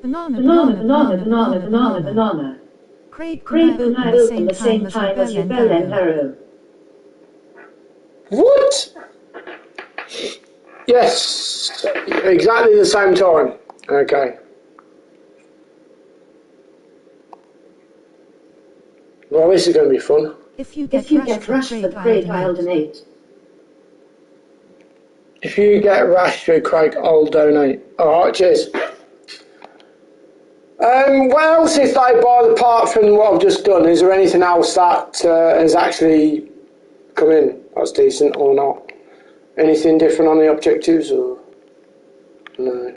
Banana, banana, banana, banana, banana, banana. Craig, can I open the same time as your bell and arrow? What? Yes, exactly the same time. Okay. Well, this is going to be fun. If you get rushed for Craig, I'll donate. If you get rash through Craig, I'll donate. Alright, cheers. What else if they buy apart from what I've just done? Is there anything else that has actually come in that's decent or not? Anything different on the objectives or no?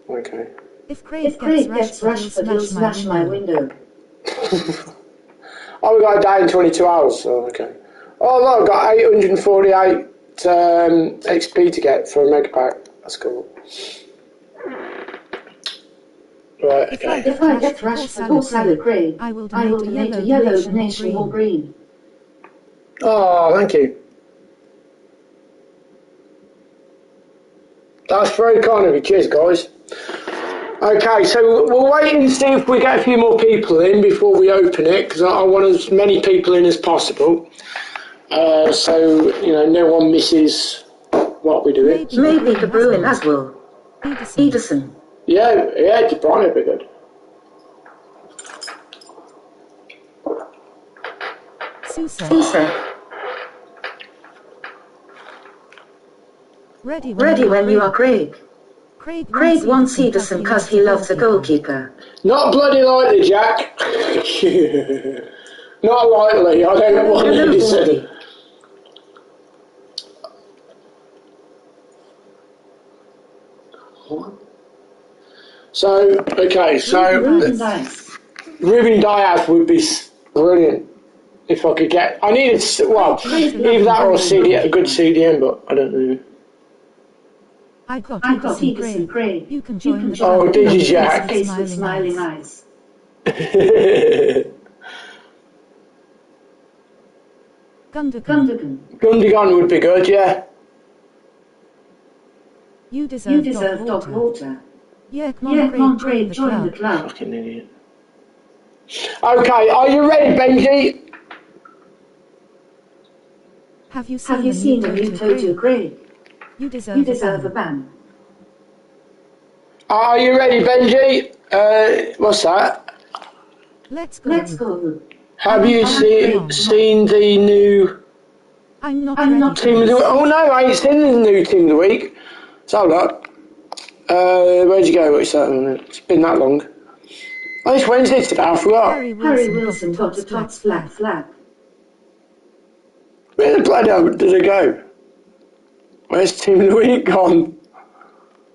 Okay. If Craig gets rushed, he'll smash my window. Oh, we got a day in 22 hours. Oh, okay. Oh, look, I've got 848 XP to get for a mega pack. That's cool. Right, okay. If I get rushed for salad, Craig, I will donate a yellow donation or green. Oh, thank you. That's very kind of you. Cheers, guys. Okay, so we'll wait and see if we get a few more people in before we open it, because I want as many people in as possible. So, you know, no one misses what we're doing. Maybe De Bruyne as well. Ederson. Yeah, De Bruyne would be good. Sousa. Ready when you are, Craig. Craig wants Ederson because he loves a goalkeeper. Not bloody lightly, Jack. Not lightly. I don't want Ederson. So, okay, so Ruben Diaz would be brilliant if I could get. I needed, well, either that or a good CDM, but I don't know. I've got Ederson, Craig. You can join the Oh, did you, Jack? Face with smiling eyes. Gundogan would be good, yeah. You deserve dog water. Yeah, come on, Craig, join the club. Fucking idiot. Okay, are you ready, Benji? Have you seen the new Toto, Craig? You deserve a ban. Are you ready, Benji? What's that? Let's go. Have you seen the new I'm not Team of the Week? Oh no, I ain't seen the new Team of the Week. So look. Where'd you go? What's that? It's been that long. Oh, it's Wednesday today, I forgot. Harry Wilson got a top flag. Where the bloody hell did it go? Where's Team of the Week gone?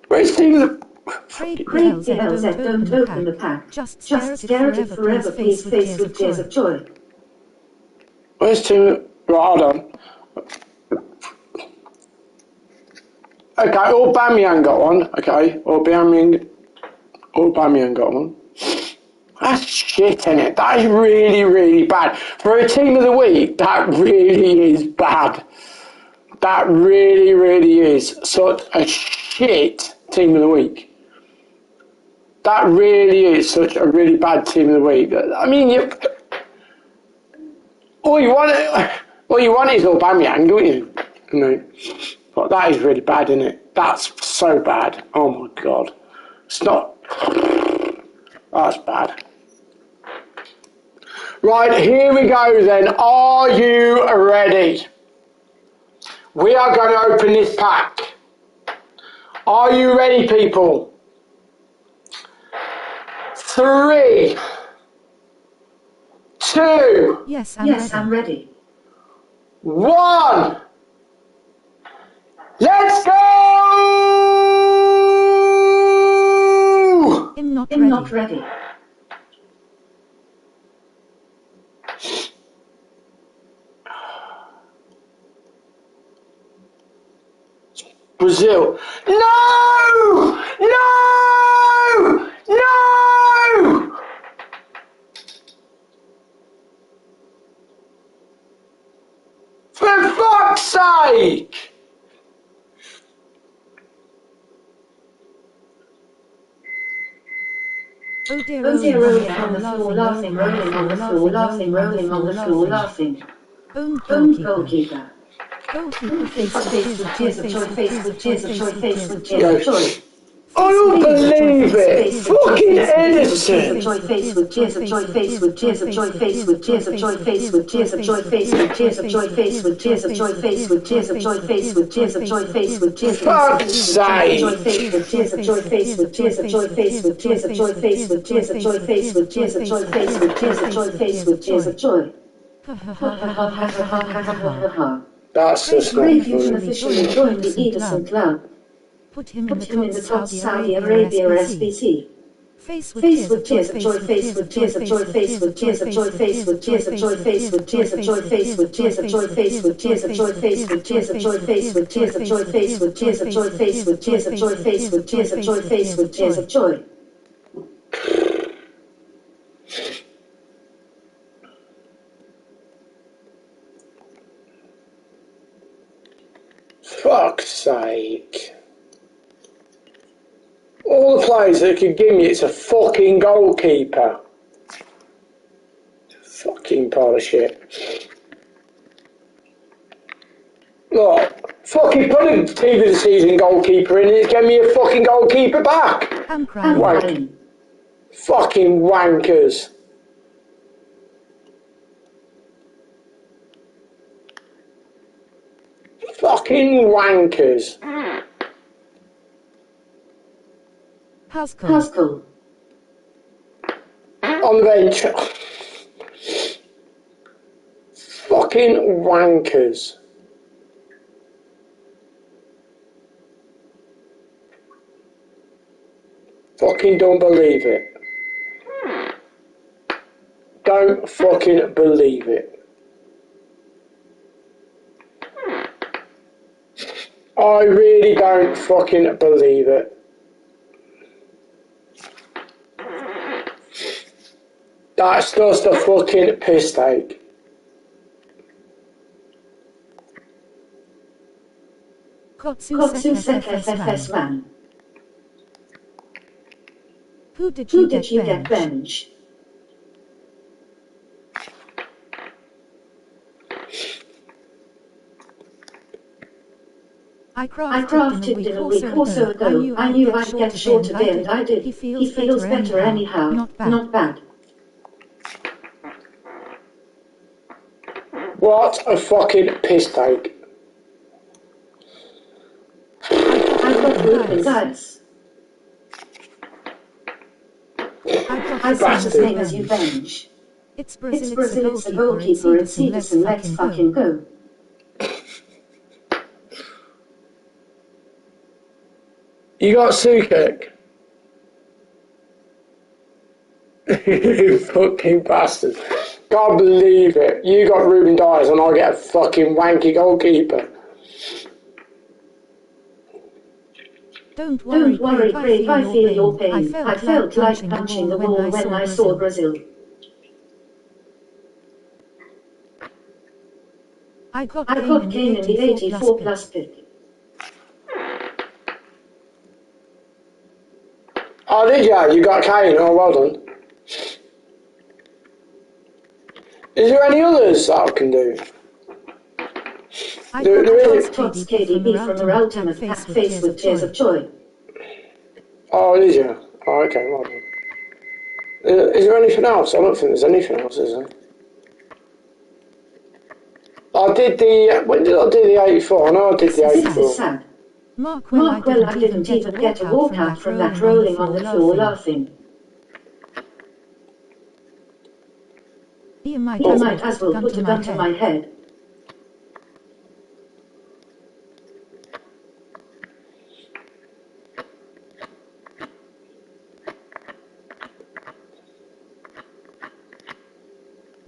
Where's Team of the... Craig yells at don't open the pack. Just stare at it forever, please, face with tears of joy. Where's Team of... Right, hold on. Okay, Aubameyang got one. Okay, Aubameyang got one. That's shit, innit? That is really, really bad. For a Team of the Week, that really is bad. That really, really is such a shit Team of the Week. That really is such a really bad Team of the Week. I mean, all you want is Aubameyang, don't you? No. But that is really bad, isn't it? That's so bad. Oh my god. It's not... That's bad. Right, here we go then. Are you ready? We are going to open this pack. Are you ready, people? 3, 2... Yes, I'm ready. 1... Let's go! I'm not ready. Brazil. No! No! No! For fuck's sake! Oh dear, Oh dear, rolling on the floor, laughing, rolling on the floor, laughing, rolling on the floor, laughing. Own goalkeeper. Goalkeeper face with tears of joy, face with tears of joy, face with tears of joy. I don't believe it! Fucking Edison! Face with tears of joy, face with tears of joy, face with tears of joy, face with tears of joy, face with tears of joy, face with tears of joy, face with tears of joy, face with tears of joy, face with tears of joy, fuck's sake! face with tears of joy, face with tears of joy, face with tears of joy, face with tears of joy, face with tears of joy, face with tears of joy, face with tears of joy. That's just not Brave, you can funny. officially join the Edison Club. Put him in the top Saudi Arabia or SBC. Face with tears of joy, face with tears of joy, face with tears of joy, face with tears of joy, face with tears of joy, face with tears of joy, face with tears of joy, face with tears of joy, face with tears of joy, face with tears of joy, face with tears of joy, face with tears of joy, face with tears of joy. Fuck's sake. All the players that could give me, it's a fucking goalkeeper. Fucking pile of shit. Look, fucking put a team of the season goalkeeper in and it's getting me a fucking goalkeeper back. I'm crying. Wank. Fucking wankers. Fucking wankers. Haskell. On the bench. Fucking wankers. Fucking don't believe it. Don't fucking believe it. I really don't fucking believe it. That's just a fucking piss take. Kotsu FFS man. Who did Who you did you get bench? bench? I I crafted crafted in a week or so ago. I knew I'd get short a bit and I did. He feels better anyhow. Not bad. What a fucking piss take. I got Ruben Dias. I got his name as you bench. It's It's Brazil, it's a goalkeeper, it's Edison, let's fucking go. You got Sukuk? You fucking bastard. Can't believe it. You got Ruben Dias and I get a fucking wanky goalkeeper. Don't worry, Brave, I feel your pain. I felt like punching the wall when I saw Brazil. I got Kane in the 84 plus pick. Oh, did you? You got Kane. Oh, well done. Is there any others that I can do? There is Tots KDB from the ultimate pack face with tears of joy. Oh, did you? Oh, okay, well done. Is there anything else? I don't think there's anything else, is there? I did the... When did I do the 84? I know I did the 84. This is sad. Mark, well, I didn't even get a walkout from that rolling on the floor laughing. You might as well put a gun to my head.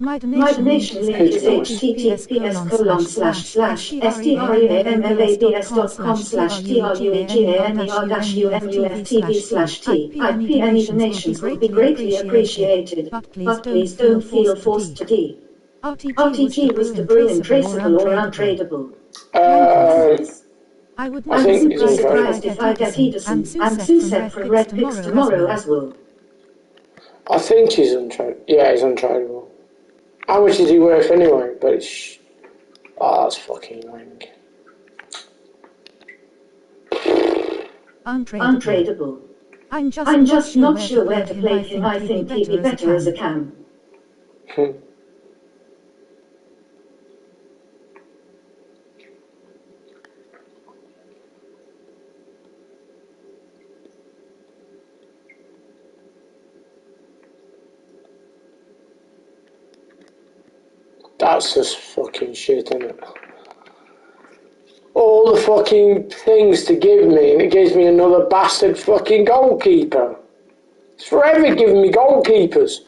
My donation link is https://streamamr.com/TRUAGANER-UMUFTV/T. IP any donations would be greatly appreciated, but please don't feel forced to D. RTG was De Bruyne traceable or untradeable. I would I not think be surprised if I get Edison and Susek from Red Picks tomorrow as well. I think he's untradeable. Yeah, he's untradeable. How much is he worth anyway? But it's... Oh, that's fucking rank. Untradeable. Untradeable. I'm I'm just just not sure where to place him. I think he'd be better as a cam. That's just fucking shit, isn't it? All the fucking things to give me, and it gives me another bastard fucking goalkeeper. It's forever giving me goalkeepers.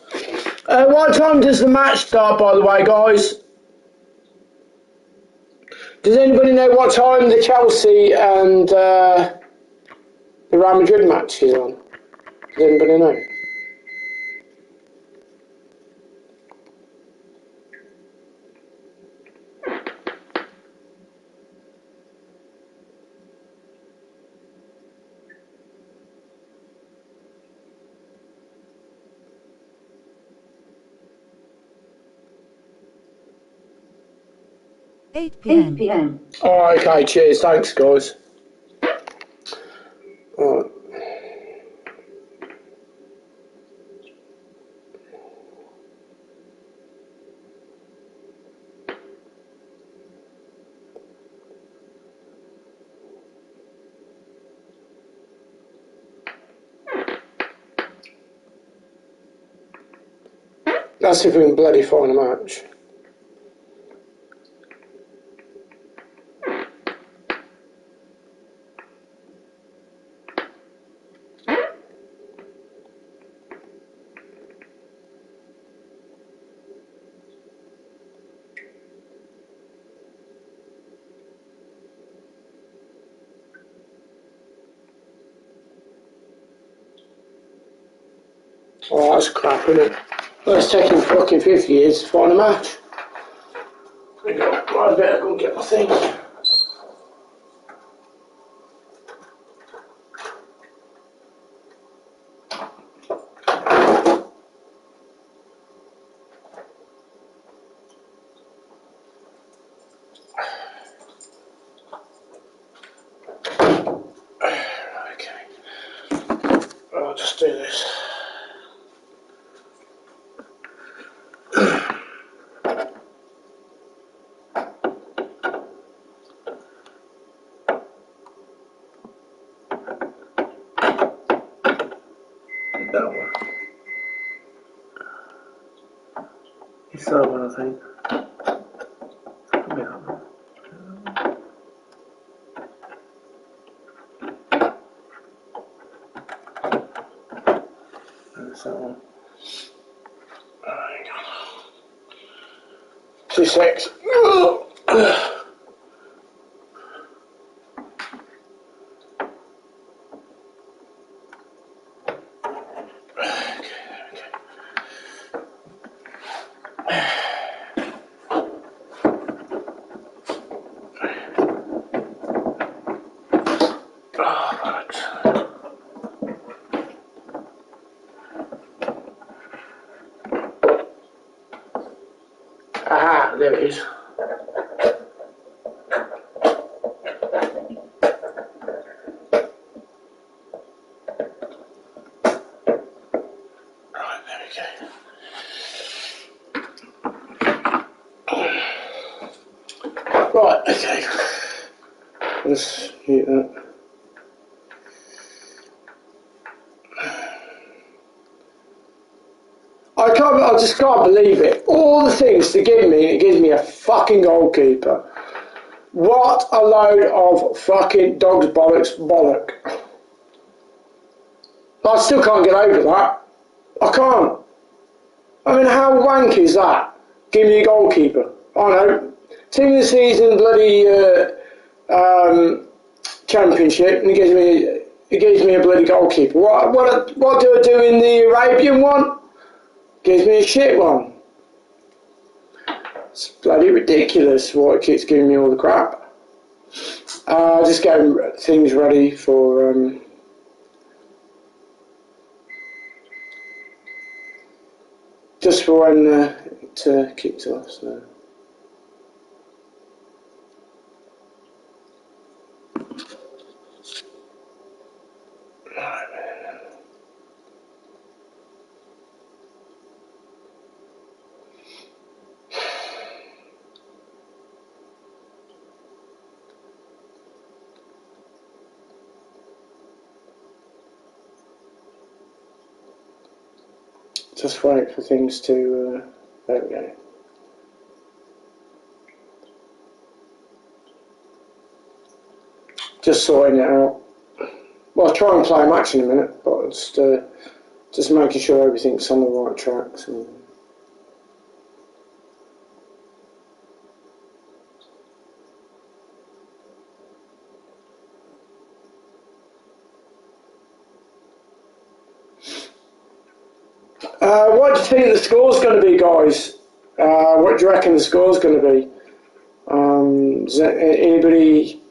What time does the match start, by the way, guys? Does anybody know what time the Chelsea and the Real Madrid match is on? Does anybody know? Eight 8 p.m. p.m. Oh, okay, cheers, thanks, guys. Right. That's if we can bloody find a match. Oh, that's crap, isn't it? Well, it's taking fucking 50 years to find a match. I better go and get my thing. Okay. I'll just do this. That one. It's that one, I think. Yeah, that one. That's that one. There you go. 2 secs. Aha, there it is. Right, there we go. Right, okay. Let's hit that. I just can't believe it. All the things to give me, it gives me a fucking goalkeeper. What a load of fucking dog's bollock. I still can't get over that. I can't. I mean, how wank is that? Give me a goalkeeper. I know. Team of the season, bloody championship, and it gives me a bloody goalkeeper. What do I do in the Arabian one? Gives me a shit one. It's bloody ridiculous why it keeps giving me all the crap. Just getting things ready for just for when it kicked off. So. Just wait for things to. There we go. Just sorting it out. Well, I'll try and play a match in a minute, but just making sure everything's on the right tracks. And what do you think the score's going to be, guys? What do you reckon the score's going to be? Does anybody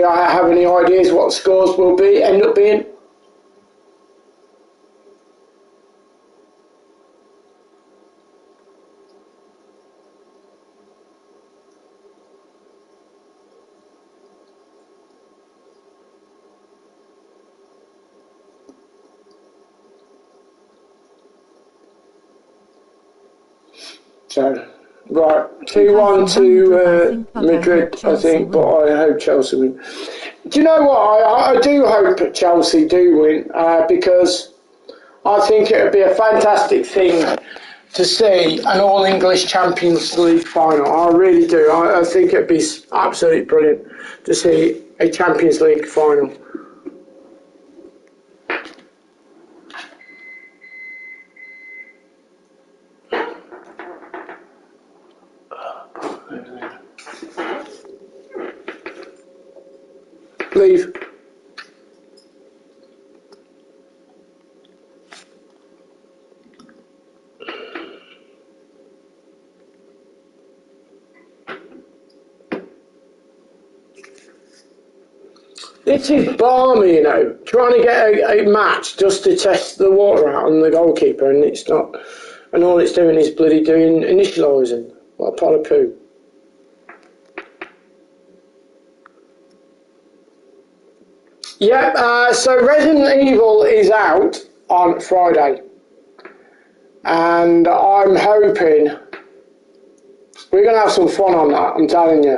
have any ideas what the scores will end up being? So, right, 2-1 to Madrid, I think, but I hope Chelsea win. Do you know what? I do hope Chelsea do win because I think it would be a fantastic thing to see an all-English Champions League final. I really do. I think it would be absolutely brilliant to see a Champions League final. Leave. This is balmy, you know, trying to get a match just to test the water out on the goalkeeper, and it's not, and all it's doing is bloody doing initialising. What a pot of poo. Yeah, so Resident Evil is out on Friday, and I'm hoping we're going to have some fun on that, I'm telling you.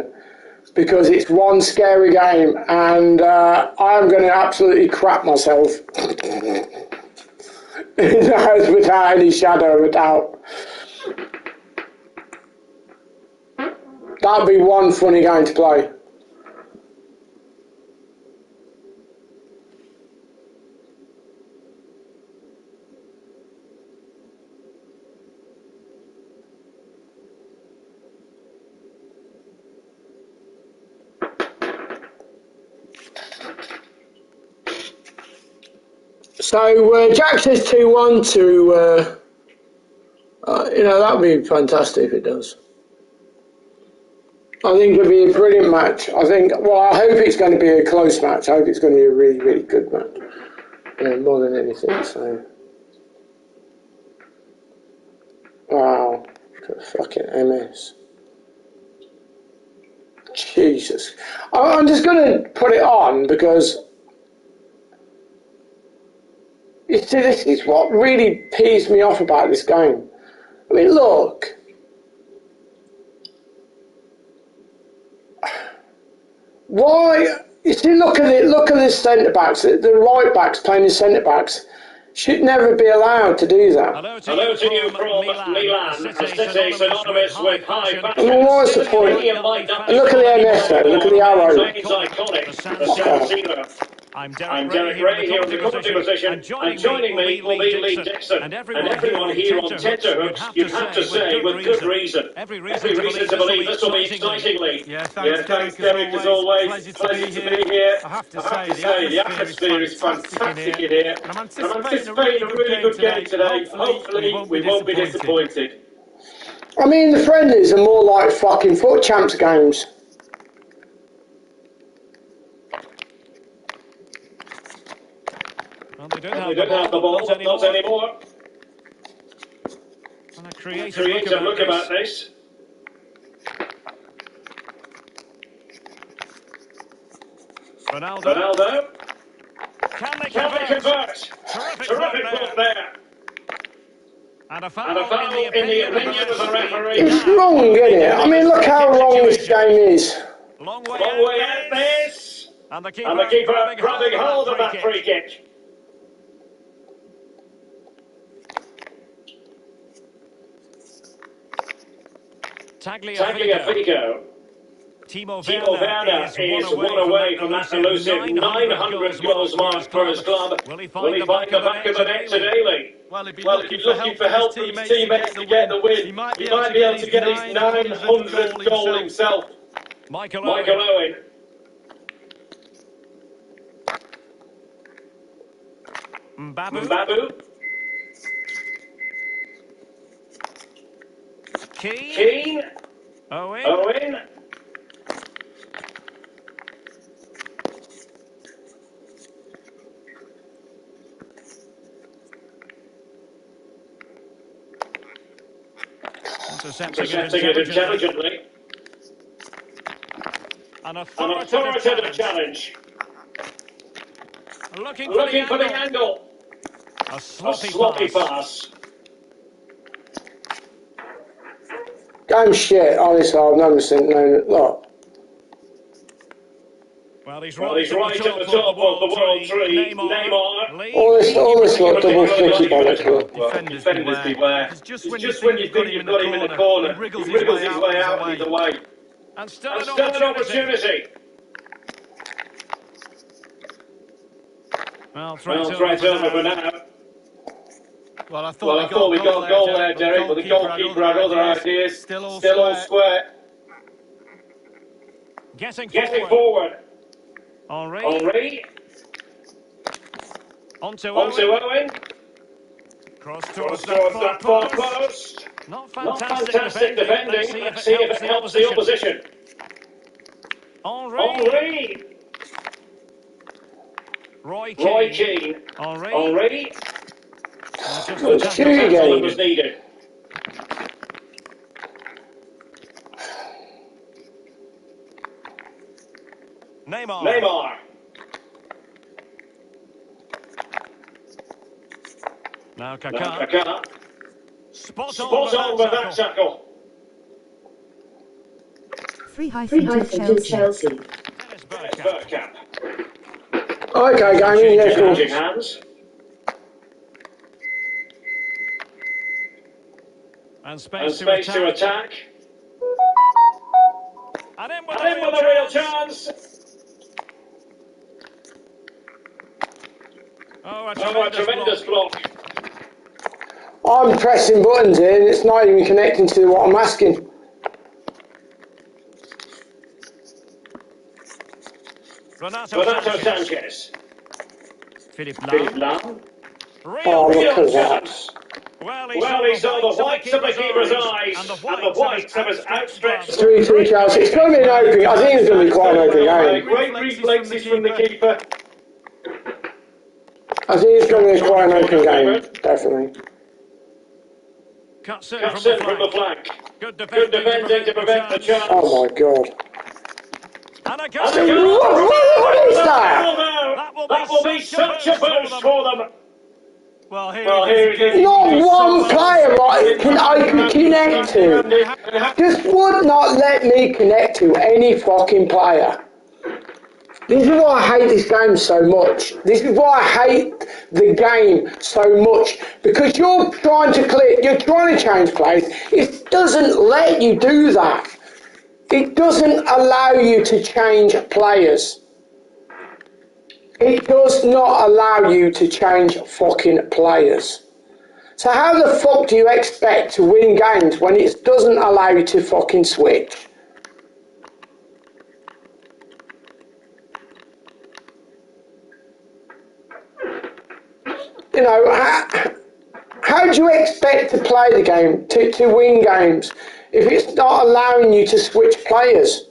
Because it's one scary game, and I'm going to absolutely crap myself. Without any shadow of a doubt. That'd be one funny game to play. So Jack says 2-1 to, that would be fantastic if it does. I think it'll be a brilliant match. I hope it's going to be a close match. I hope it's going to be a really, really good match. More than anything, so. Wow. Fucking MS. Jesus. I'm just going to put it on because you see, this is what really pees me off about this game. I mean, look. Why? You see, look at the centre backs. The right backs playing the centre backs should never be allowed to do that. Hello to you from Milan, a city synonymous with high fashion. I mean, what's the point? And look at the MS there. Look at the arrow. It's iconic, the San Siro. I'm Derek Ray here in the commentary position, and joining me will be Lee Dixon. And everyone here on Tenterhooks, you'd have to say, with good reason. Every reason to believe this will be exciting, Lee. Yeah, thanks Derek, as always. Pleasure to be here. I have to say, the atmosphere is fantastic in here. And I'm anticipating a really good game today. Hopefully, we won't be disappointed. I mean, the friendlies are more like fucking foot champs games. Well, they don't have the ball, not anymore. And a creative look about this. Ronaldo. Can they convert? Terrific block there. And a foul in the opinion of the referee. It's wrong, isn't it? I mean, look how wrong this game is. Long way out this. And the keeper grabbing hold of that free kick. Tagliafico. Timo Werner is one away from that elusive 900 goals mark for his club. Will he find the back of the net today, Lee? Well, he'd be looking for help from his teammates to get the win. He might be able to get his 900th goal himself. Michael Owen. Mbabu. Keane. Owen. Intercepting it intelligently. An authoritative challenge. Looking for the angle. A sloppy pass. Game shit, honestly, I've never seen look. Well, he's right at the top of the world tree. Neymar. All this look double flicky bollocks. Defenders beware. It's just when you think you've got him in the corner, he wriggles his way out either way. And still an opportunity. Well, threat over now. Well, I thought we got a goal there, Derek, but the goalkeeper had other ideas. Still all square. Getting forward. Henry. Onto Owen. Cross towards that far post. Not fantastic defending. Let's see if it helps the opposition. Henry. Roy Keane. Henry. Just the tackle that was needed. Neymar. Now Kaká. Spot on with that tackle. 3-2 Chelsea. Bergkamp. Okay, game, yeah, cool. Changing hands. And space to attack. And in with a real chance. Oh, a tremendous block. I'm pressing buttons here and it's not even connecting to what I'm asking. Renato Sanchez. Philippe Lahm. Look at that. Well, he saw the whites of the keeper's eyes and the whites of his outstretched. 3-2 Chelsea. It's going to be an open. I think it's going to be quite an open game. Great reflexes from the keeper. I think it's going to be quite an open game, definitely. Cuts in from the flank. Good defending to prevent the chance. Oh my god. And a goal. What is that? That will be such a boost for them. Well, here it is. Not one player I can connect to. Just would not let me connect to any fucking player. This is why I hate this game so much. This is why I hate the game so much. Because you're trying to click, you're trying to change players. It doesn't let you do that. It doesn't allow you to change players. It does not allow you to change fucking players. So how the fuck do you expect to win games when it doesn't allow you to fucking switch? You know, how do you expect to play the game, to win games, if it's not allowing you to switch players?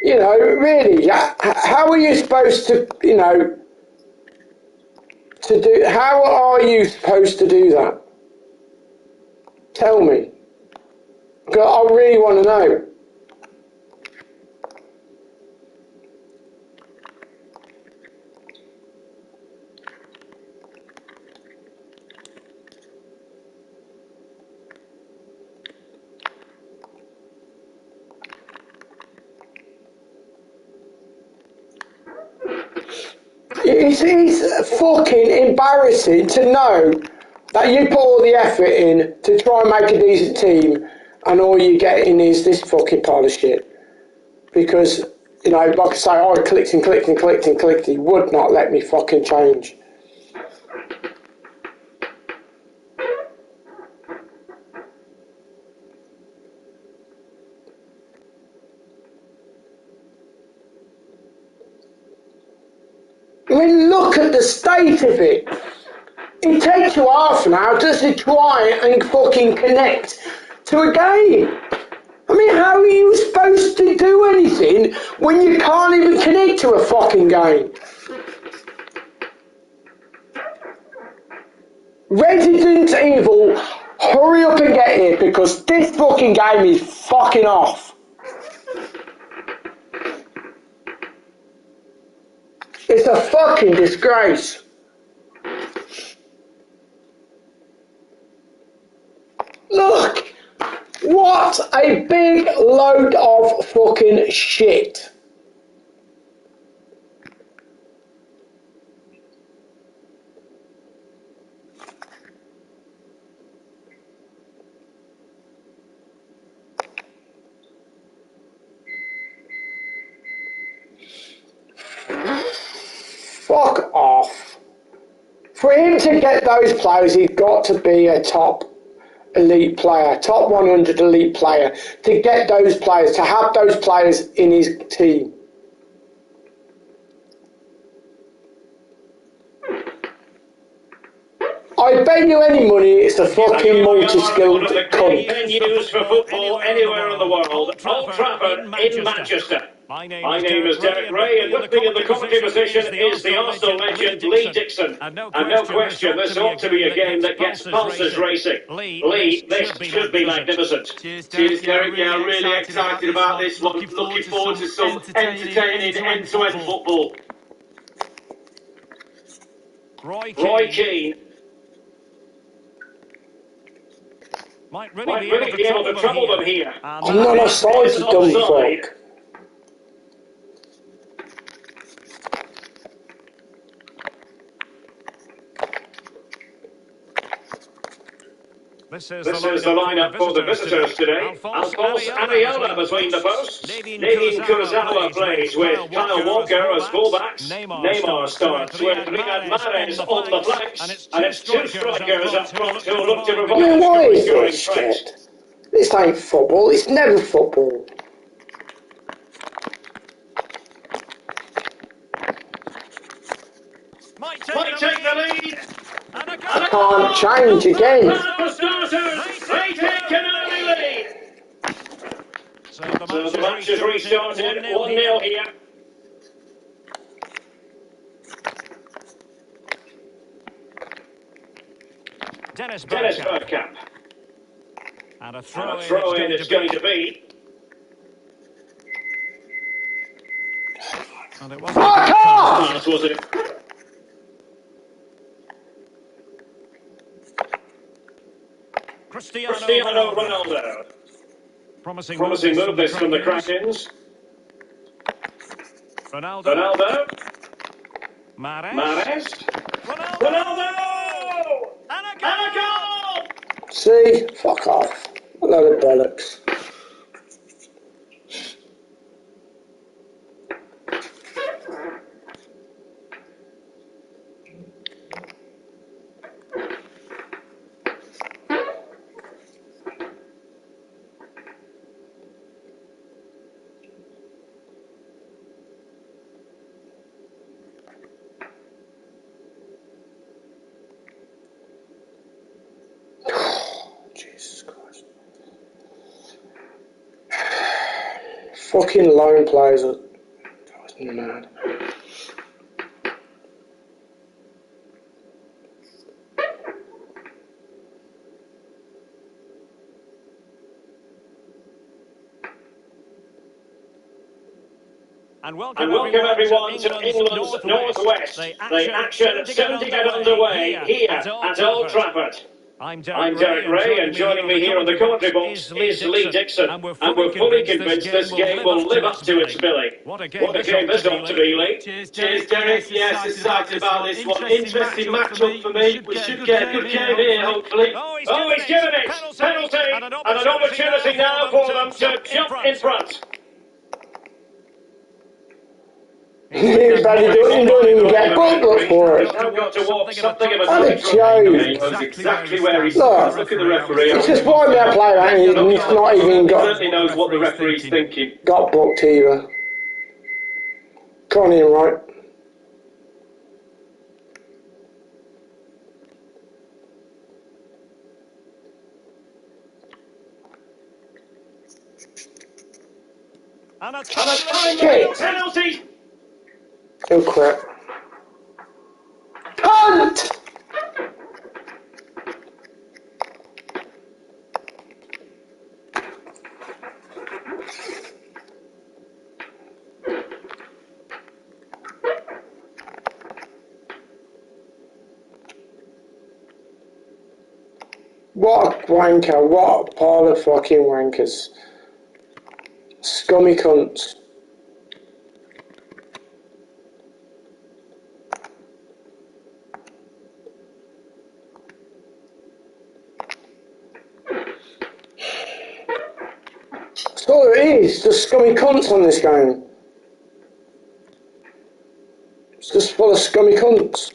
You know, really, how are you supposed to, you know, how are you supposed to do that? Tell me. I really want to know. It's fucking embarrassing to know that you put all the effort in to try and make a decent team and all you're getting is this fucking pile of shit. Because, you know, like I say, I clicked and clicked and clicked and clicked. He would not let me fucking change. I mean, look at the state of it. It takes you half an hour just to try and fucking connect to a game. I mean, how are you supposed to do anything when you can't even connect to a fucking game? Resident Evil, hurry up and get here because this fucking game is fucking off. It's a fucking disgrace. Look, what a big load of fucking shit. Fuck off. For him to get those players, he's got to be a top elite player, top 100 elite player, to get those players, to have those players in his team. I bet you any money it's a fucking multi-skilled cunt. Venues for football anywhere in the world. Old Trafford in Manchester. My name is Derek Ray, and with me in the commentary position is the Arsenal legend Lee Dixon. And no question, this ought to be a game that gets pulses racing. Lee, this should be magnificent. Cheers, Derek. Yeah, really excited about this one. Looking forward to some entertaining end-to-end football. Roy Keane. Might really be able to trouble them here. I'm not offside, you dumb fuck. This is the lineup for the visitors today. Alphonse Areola between the posts. Nadine Kurosawa plays with Kyle Walker as fullbacks. Neymar starts with Riyad Mahrez on the flanks. And it's two strikers up front who look to provide scoring threat. This ain't football, it's never football. Might take the lead. I can't change again. For starters, they take an early lead. So the match has restarted, 1-0 here. Dennis Bergkamp. And a throw in it's going to be. And it wasn't a good pass, was it? Cristiano Ronaldo. Promising movements from the Krakens. Ronaldo. Mahrez. Ronaldo! And a goal! See? Fuck off. A load of bollocks. Jesus Christ. fucking lone players are mad. And welcome everyone to England's Northwest. The action soon to get underway here at Old Trafford. I'm Derek Ray, and joining me here on the commentary box is Lee Dixon. And we're fully convinced this game will live up to its billing. What a game this got to be, Lee. Cheers, Derek. Yes, excited about this one. Interesting matchup for me. We should get a good game here, hopefully. Oh, he's given it. Penalty. And an opportunity now for them to jump in front. But he don't even get booked for it. He's now got to walk something of a What a joke. joke. Knows exactly where he's Look, Look at the referee. it's just why me a player and he's not even Certainly knows what the referee's thinking. got booked either. Come on in, right? And that's penalty. Oh crap. Punt! What a wanker, what a pile of fucking wankers. Scummy cunts. That's all it is, just scummy cunts on this game. It's just full of scummy cunts.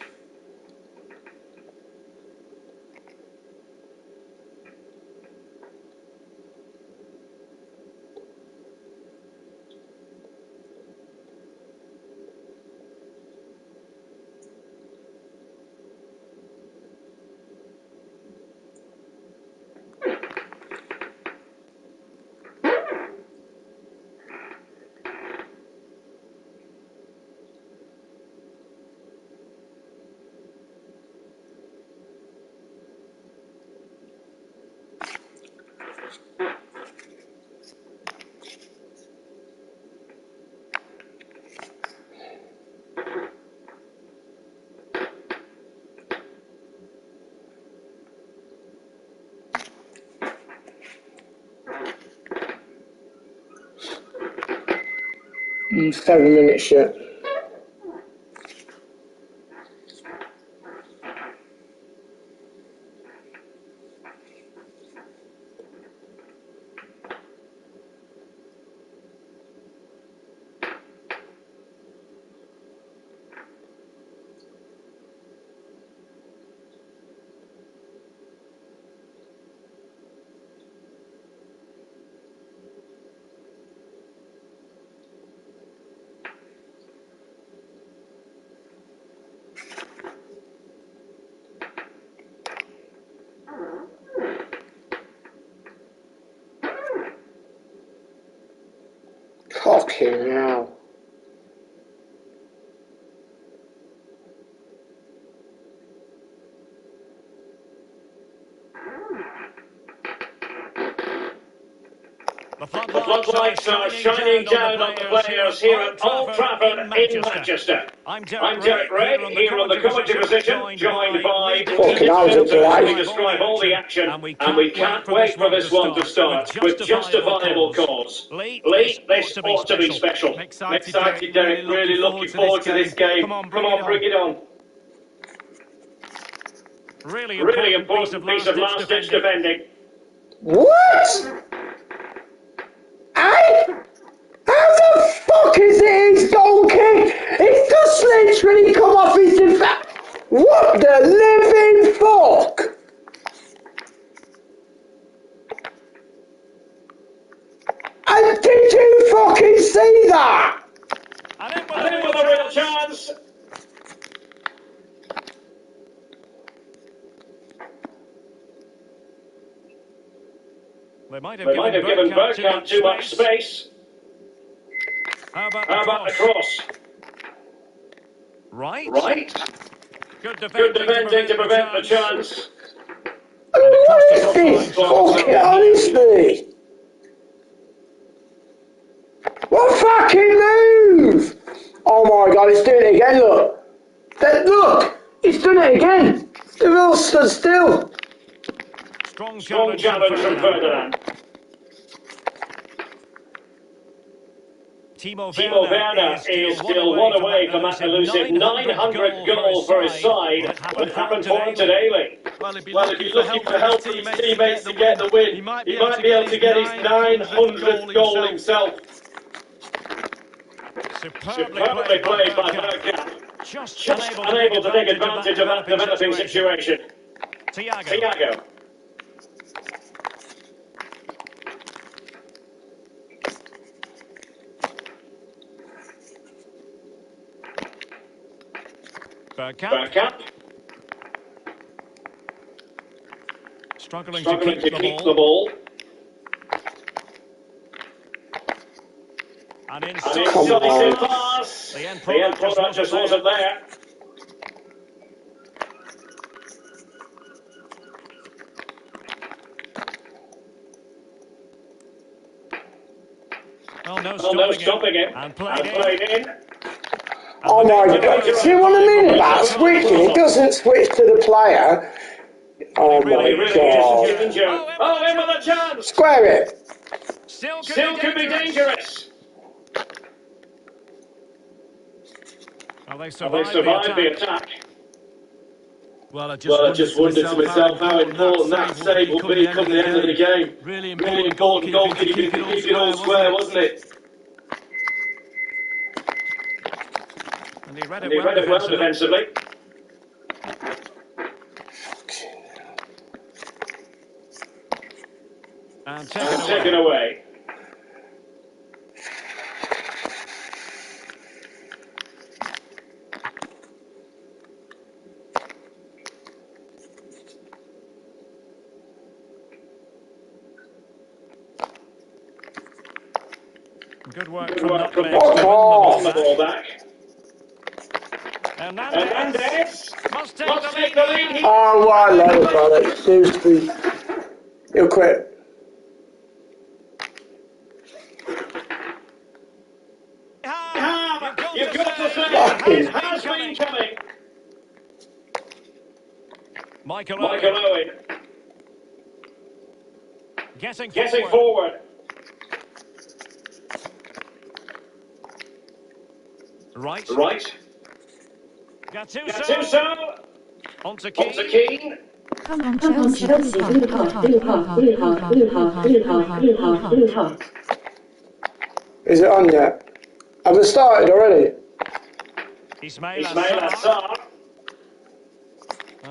Mm, 7 minutes yet. Fucking hell. The floodlights are shining down on the players here at Old Trafford in Manchester. I'm Derek Ray, here on the commentary position, joined by Fucking hell, Lee Dixon it's to describe all the action, and we can't wait for this one to start with justifiable cause. Lee, this ought to be special. Excited, Derek. Really looking forward to this game. Come on, bring it on. Really important piece of last-ditch defending. What? How the fuck is it his donkey? It's just literally come off his defense. What the living fuck? And did you fucking see that? And in with a real chance. They might have given Bergkamp too much space. How about How the about the cross? cross? Right. Right. Good Good defending defending to prevent the chance. chance. And it crossed What us is offside, this? so it's Fucking throw in here. honestly. What fucking move? Oh my god, it's doing it again, look. Look! It's done it again. They've all stood still. Strong Strong challenge from challenge from Ferdinand. Ferdinand. Timo Timo Werner Werner is is still one one away away from from that that elusive elusive 900th 900th goal goal for for his his side. side. Will Will it it happen happen for for him him today, today, Lee? Lee? Well, he'd be Well, he'd looking be for looking help for from his help from his teammates teammates to to get the win. win. He might He be able might to be get able his to get his 900th goal himself. Superbly Superbly played by played by Bergkamp. Bergkamp. Just Just unable to take unable to take advantage advantage of of that that developing developing situation. situation. Thiago. Thiago. Bergkamp. Bergkamp. Struggling to Struggling keep to the keep the ball. ball. An An incisive incisive pass. pass. The end The end product product just just wasn't wasn't there. there. Oh, no Oh no, stopping him. stopping him. And played in. Played in. And Oh the my danger god. was See what I mean from about the switching? It cross. doesn't switch to the player. And he Oh really my is god. danger. Oh, in with a chance. Square it. Still Still could be dangerous. Well, they And they survived the survived the attack. attack. Well, I Well, I just wondered to myself how important that save will be come the end of the game. Really Really important important goalkeeping goalkeeping to to keep keep it all wasn't square, it? wasn't it? And he read And it he well read it well defensively. defensively. And And taken taken away. away. Good work Good from work from Nutmeg to win the ball the back. ball back. Hernandez must take the lead here. Oh, I love it, brother. Seriously. He'll quit. You've got to say, Fucking it has been coming. Michael Michael Owen Owen. getting Getting forward. forward. Right. Right. Gattuso. Gattuso. On to On to Keane. Keane. Come on, Come on, Chelsea. Chelsea. Blue heart, blue heart, blue heart, blue heart, blue heart, blue heart, blue heart. Is it on yet? Have it started already? Ismail Ismail Assar. Assar.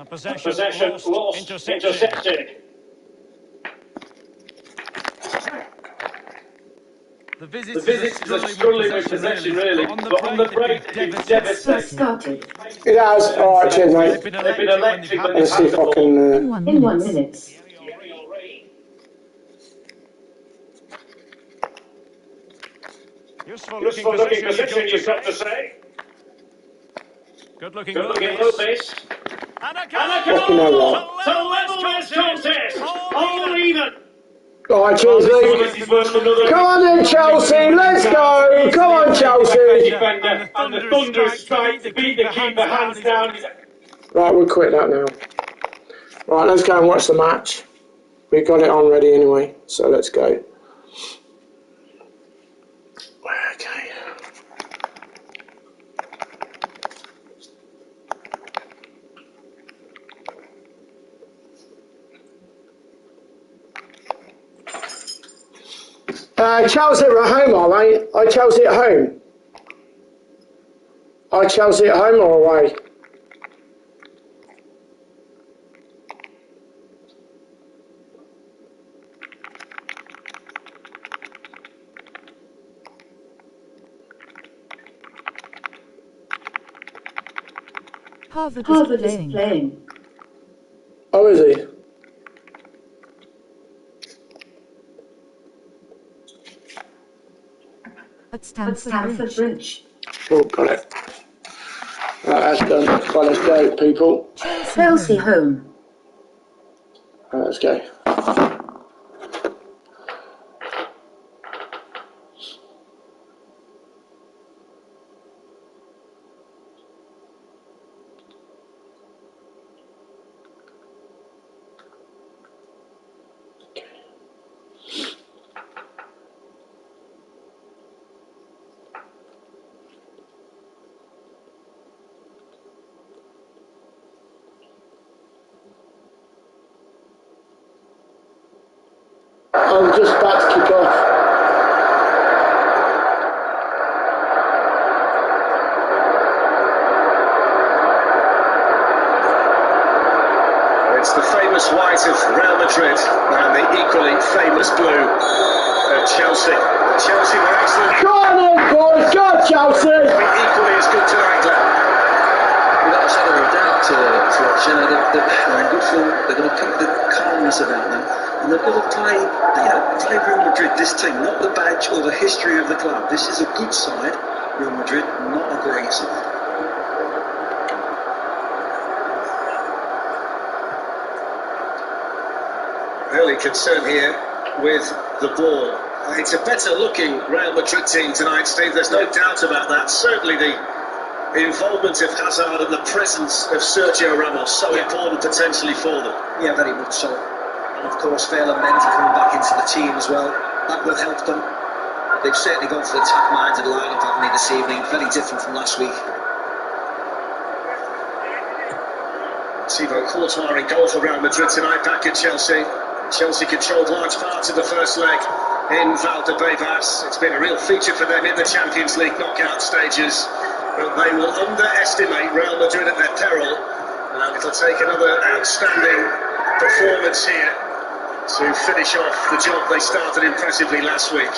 Possession Possession lost. intercepted. Intercepted. The The visitors visitors are struggling with possession, really. but on the break They've they've been been devastating. Started. It has. Alright, cheers, They've mate. been They've been electric when they've electric when had they've the had the In ball. one 1 minute. minute. Useful Useful looking position, you've got to say. Good looking Good move looking move, this. And a And a goal goal to to level level this this contest. contest. All All even. even. Alright, cheers, Lee. Come on then, Chelsea, let's go. Come on, Chelsea. Defender and the thunderous strike to beat the keeper hands down. Right, we'll quit that now. Right, let's go and watch the match. We've got it on ready anyway, so let's go. Okay. Chelsea are at home, are they? Are Chelsea at home? Are Chelsea at home or away? Harvard is playing. Oh, is he? at Stamford Bridge. Oh, got it. Right, that's done. Right, let's go, people. Chelsea home. Right, let's go. I'm just about to kick off. It's the famous white of Real Madrid and the equally famous blue of Chelsea. Chelsea were excellent. Go on then, boys. Go on, Chelsea. Equally as good tonight, Glenn. Without a shadow of a doubt to watch. You know, they're in good form. They're going to keep the calmness about them. And they've got to play Real Madrid, this team, not the badge or the history of the club. This is a good side, Real Madrid, not a great side. Early concern here with the ball. It's a better looking Real Madrid team tonight, Steve. There's no doubt about that. Certainly the involvement of Hazard and the presence of Sergio Ramos so important potentially for them. Yeah, very much so. And of course, Vela Mendy coming back into the team as well. That will help them. They've certainly gone for the attack-minded lineup, haven't they, this evening? Very different from last week. Thibaut Courtois in goal for Real Madrid tonight, back at Chelsea. Chelsea controlled large parts of the first leg in Valdebebas. It's been a real feature for them in the Champions League knockout stages. But they will underestimate Real Madrid at their peril. And it'll take another outstanding performance here to finish off the job they started impressively last week.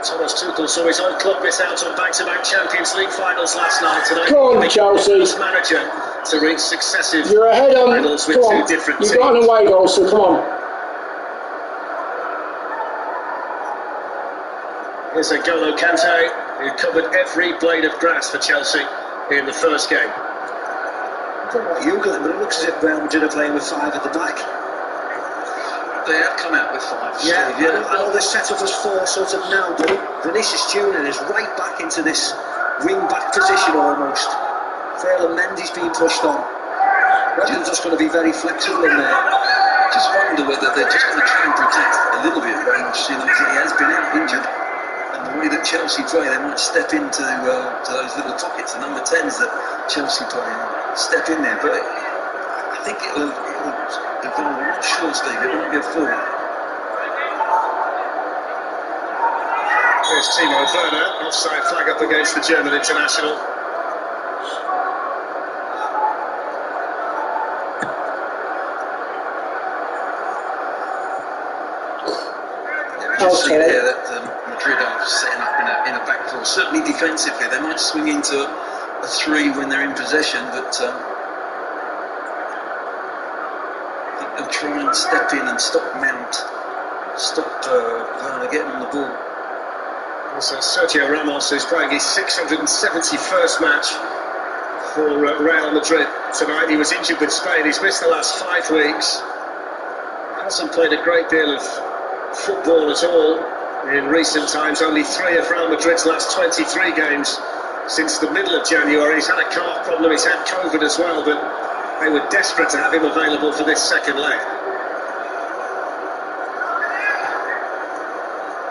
Thomas Tuchel saw his own club miss out on back-to-back Champions League finals last night. Tonight, Come on, Chelsea. Manager to reach successive You're ahead on. finals with Come on. two different You've teams. got an away goal, so come on. Here's N'Golo Kante, who covered every blade of grass for Chelsea in the first game. I don't know about you, Glenn, but it looks as if Real Madrid are playing with five at the back. They have come out with five. Yeah, I know they're set up as four sort of now, but Vinicius Junior is right back into this wing-back position almost. Vela Mendy's being pushed on. They're just going to be very flexible in there. Just wonder whether they're just going to try and protect a little bit of range, you know, because he has been out injured. And the way that Chelsea play, they might step into to those little pockets, the number 10s that Chelsea play, and step in there. But I think it'll develop. I'm not sure, Steve. It won't be a full. There's Timo Werner, offside flag up against the German international. Just see there that Madrid are setting up in a back four. Certainly defensively, they might swing into a three when they're in possession, but I think they'll try and step in and stop Mount, stop Werner getting on the ball. Also Sergio Ramos, who's playing his 671st match for Real Madrid tonight. He was injured with Spain. He's missed the last 5 weeks. Hasn't played a great deal of football at all in recent times. Only 3 of Real Madrid's last 23 games since the middle of January. He's had a calf problem, he's had COVID as well, but they were desperate to have him available for this second leg.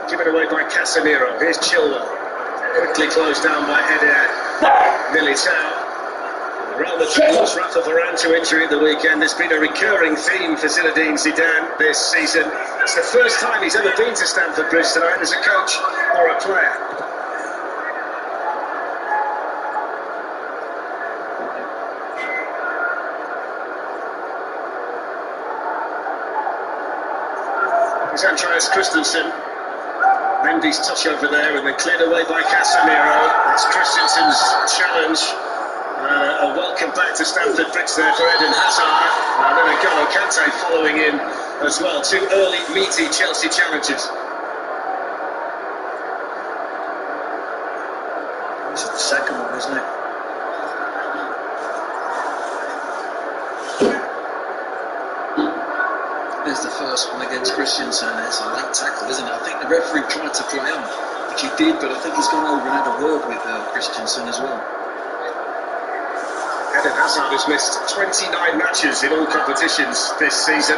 Given away by Casemiro. Here's Chilwell, quickly closed down by Eder Militao. Real Madrid lost Rafa Varane to injury at the weekend. There's been a recurring theme for Zinedine Zidane this season. It's the first time he's ever been to Stamford Bridge tonight as a coach or a player. Here's Andreas Christensen. Mendy's touch over there and then cleared away by Casemiro. That's Christensen's challenge. A welcome back to Stamford Bridge there for Eden Hazard. And then N'Golo Kante following in as well. 2 early, meaty Chelsea challenges. This is the second one, isn't it? There's the first one against Christensen. It's a late tackle, isn't it? I think the referee tried to play on, which he did, but I think he's gone over and had a word with Christensen as well. Eden Hazard has missed 29 matches in all competitions this season.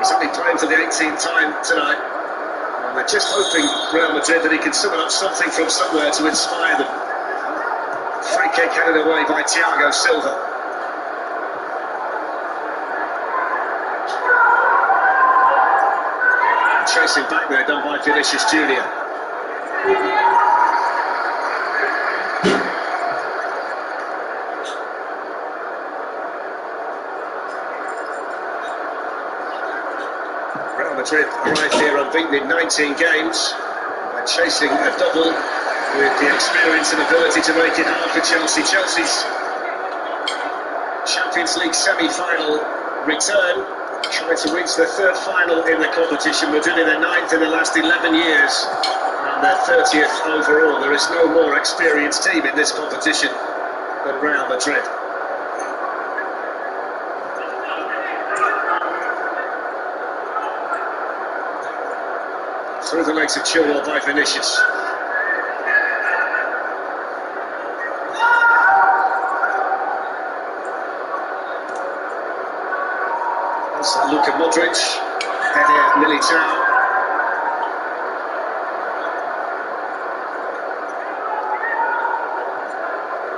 He's only playing for the 18th time tonight. And they're just hoping, Real Madrid, that he can summon up something from somewhere to inspire them. Free kick headed away by Thiago Silva. Chasing back there, done by Vinicius Junior. Real Madrid arrived here unbeaten in 19 games. They're chasing a double with the experience and ability to make it hard for Chelsea. Chelsea's Champions League semi-final return, trying to reach their third final in the competition. Madrid in their 9th in the last 11 years and their 30th overall. There is no more experienced team in this competition than Real Madrid. Through the legs of Chilwell by Vinicius. Luka Modric, Eder Militao.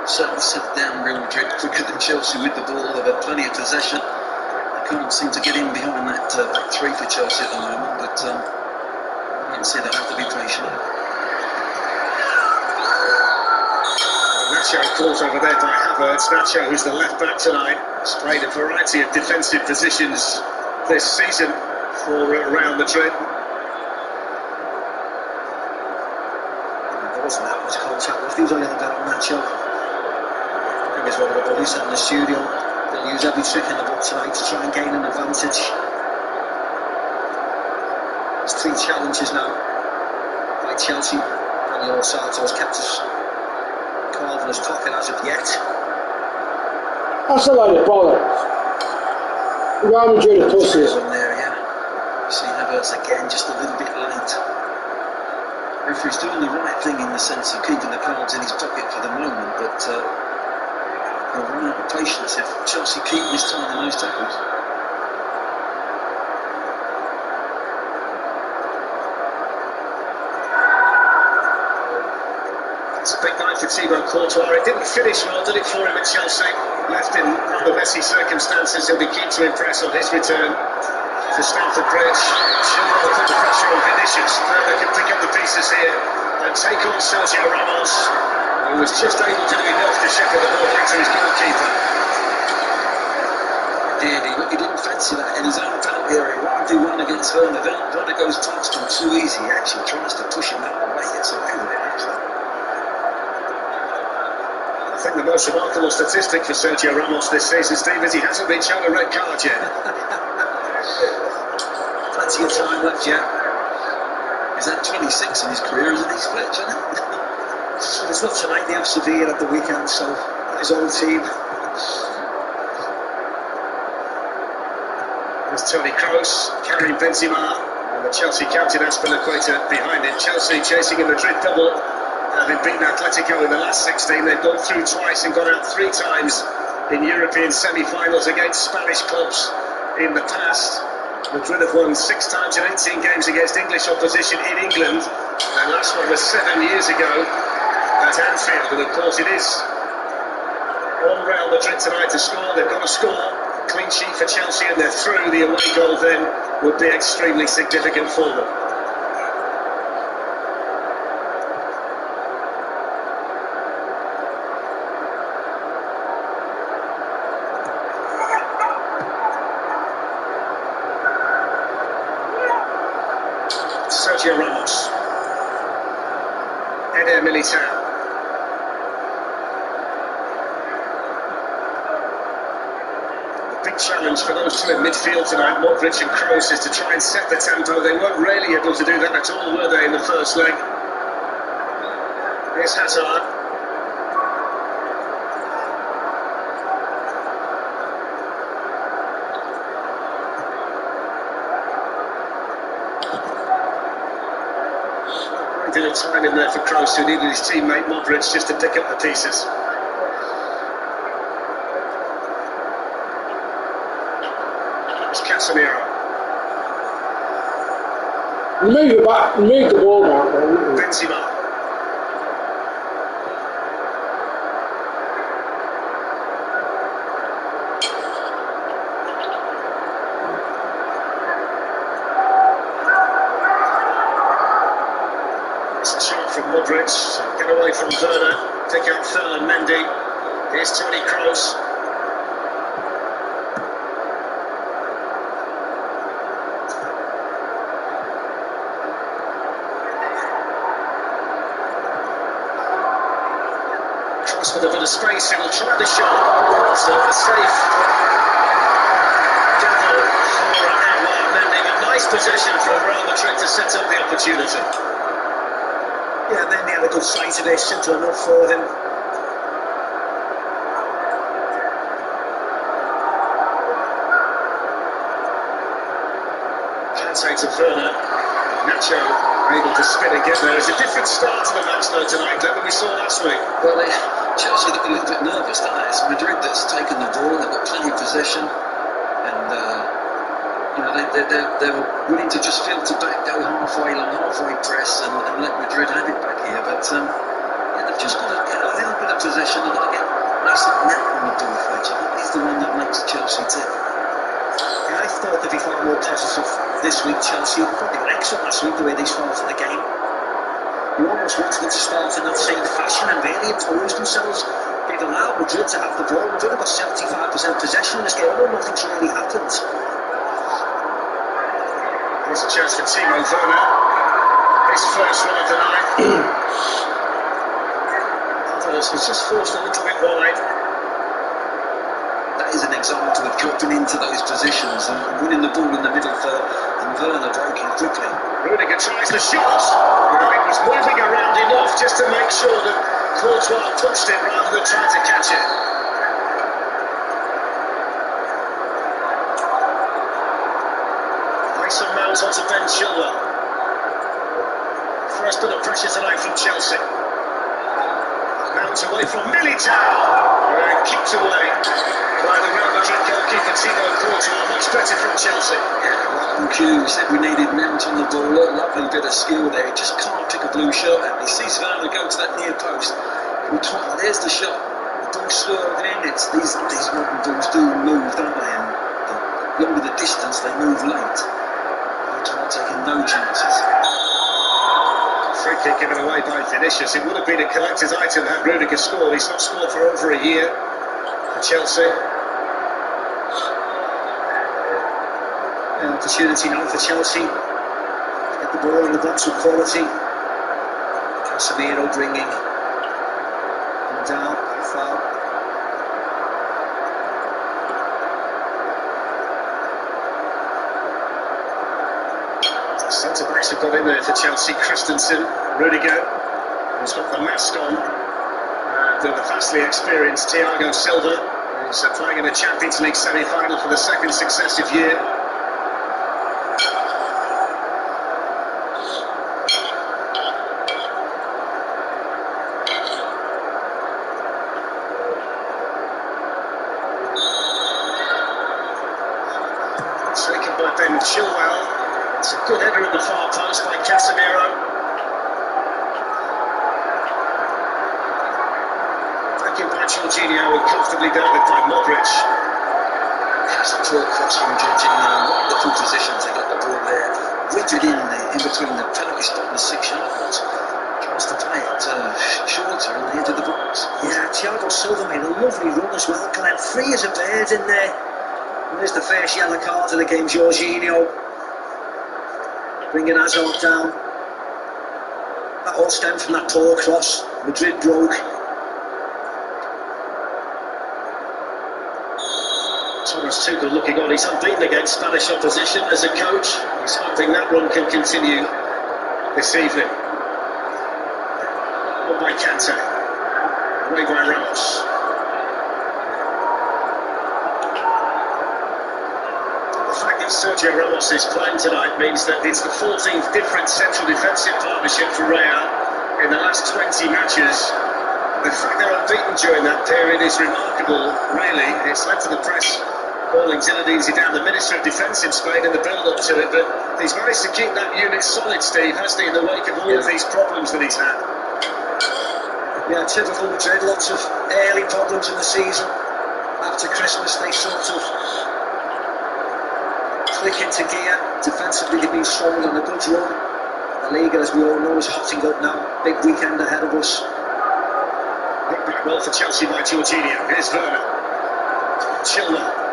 Certainly set down Real Madrid quicker than Chelsea with the ball. They've had plenty of possession. They can't seem to get in behind that back three for Chelsea at the moment, but I can see they'll have to be patient. Nacho caught over there by Havertz. Nacho, who's the left back tonight, has played a variety of defensive positions this season for Real Madrid. There wasn't that much contact. If he was only about Nacho, I think he's one of the boys in the studio. They'll use every trick in the book tonight to try and gain an advantage. There's 3 challenges now by Chelsea. Daniel Santos kept us carving his pocket as of yet. That's a load of bollocks. Real Madrid are pussies. There, yeah. See Havertz again, just a little bit late. The referee's doing the right thing in the sense of keeping the cards in his pocket for the moment, but he'll run out of patience if Chelsea keep mistiming those tackles. It's a big night for Thibaut Courtois. It didn't finish well, did it, for him at Chelsea? Left in rather messy circumstances. He'll be keen to impress on his return to Stamford Bridge. Chilwell put the pressure on Vinicius. They can pick up the pieces here and take on Sergio Ramos, who was just able to do enough to shepherd the ball back to his goalkeeper. He didn't fancy that in his own penalty area. What do one against Werner? Werner goes past him too easy. He actually tries to push him out of the way. It's away with it, actually. I think the most remarkable statistic for Sergio Ramos this season, Steve, is he hasn't been shown a red card yet. Plenty of time left yet. Is that 26 in his career, isn't he, Fletch, isn't it? So it's not tonight, they have Sevilla at the weekend, so his own team. There's Toni Kroos, carrying Benzema, and the Chelsea captain Azpilicueta behind him. Chelsea chasing a Madrid double, having beaten Atletico in the last 16. They've gone through twice and gone out 3 times in European semi-finals against Spanish clubs in the past. Madrid have won 6 times in 18 games against English opposition in England, and last one was 7 years ago at Anfield. And of course it is on Real Madrid tonight to score. They've got to score. Clean sheet for Chelsea and they're through. The away goal then would be extremely significant for them. Sergio Ramos, Eder Militao. The big challenge for those two in midfield tonight, Modric and Kroos, is to try and set the tempo. They weren't really able to do that at all, were they, in the first leg? Here's Hazard. of time in there for Kroos, who needed his teammate Madrid just to pick up the pieces. It's Casemiro. Move the ball back. Benzema. It's a shot from Madrid. Get away from Werner. Pick out Ferland Mendy. Here's Toni Kroos. With a bit of space, he will try the shot. So a safe gather for Mendy. A nice possession for Real Madrid to set up the opportunity. Yeah, Mendy had a good sight of it, simple enough for him. Kante to Werner. Nacho able to spin again there. It's a different start to the match though tonight than we saw last week. Well, Chelsea look a little bit nervous, don't they? It's Madrid that's taken the ball, they've got plenty of possession, and they're willing to just filter back, go halfway press, and let Madrid have it back here. But they've just got to get a little bit of possession. They've got to get Mason Mount on the ball, Fletch. I think he's the one that makes Chelsea tick. Yeah, I thought they'd be far more positive this week, Chelsea. Probably got excellent last week the way they started the game. You almost wanted them to start in that same fashion and really impose themselves. They've allowed Madrid to have the ball. Madrid have got 75% possession in this game, although nothing's really happened. There's a chance for Timo Werner. His first one of the night. Alvarez was just forced a little bit wide. That is an example of dropping into those positions and winning the ball in the middle third, and Werner breaking quickly. Rudiger tries the shot. It was moving around enough just to make sure that Courtois touched it rather than trying to catch it. Mason Mount onto Ben Chilwell. First bit of pressure tonight from Chelsea. Mount away from Militao. And kicked away by the Real Madrid goalkeeper Thibaut Courtois. Much better from Chelsea. Yeah, Q said we needed Mount on the ball. A lovely bit of skill there. He just can't pick a blue shirt out. He sees Werner go to that near post. Courtois, there's the shot. The ball swerved in. These modern balls do move, don't they? And the longer the distance, they move late. Courtois taking no chances. Free kick given away by Vinicius. It would have been a collector's item had Rudiger scored. He's not scored for over a year for Chelsea. An opportunity now for Chelsea. Get the ball in the box with quality. Casemiro bringing him down. Foul. Centre-backs have got in there for Chelsea. Christensen, Rudiger, who's got the mask on, and the vastly experienced Thiago Silva, who's playing in the Champions League semi-final for the second successive year. Taken by Ben Chilwell. It's a good header in the far post by Casemiro. Back in by Jorginho and comfortably dealt with by Modric. That's a poor cross from Jorginho. Wonderful positions. They got the ball there, rigid in between the penalty spot and the 6-yard box. Tries to play it shorter on the edge of the box. Yeah, Thiago Silva made a lovely run as well, Glenn. Free as a bird in there. And there's the first yellow card of the game, Jorginho. Bringing Hazard down. That all stemmed from that poor cross. Madrid broke. Thomas Tuchel looking on. He's unbeaten against Spanish opposition as a coach. He's hoping that run can continue this evening. Up by Kante. Away by Ramos. The fact that Sergio Ramos is playing tonight means that it's the 14th different central defensive partnership for Real. in the last 20 matches. The fact they're unbeaten during that period is remarkable, really. It's led to the press calling Zinedine Zidane the Minister of Defence in Spain in the build-up to it, but he's managed to keep that unit solid, Steve, hasn't he, in the wake of all of these problems that he's had. Yeah, typical Madrid, lots of early problems in the season. After Christmas, they sort of click into gear. Defensively, they've been strong on a good run. La Liga, as we all know, is hotting up now. Big weekend ahead of us. Hit back well for Chelsea by Jorginho. Here's Werner. Chilwell.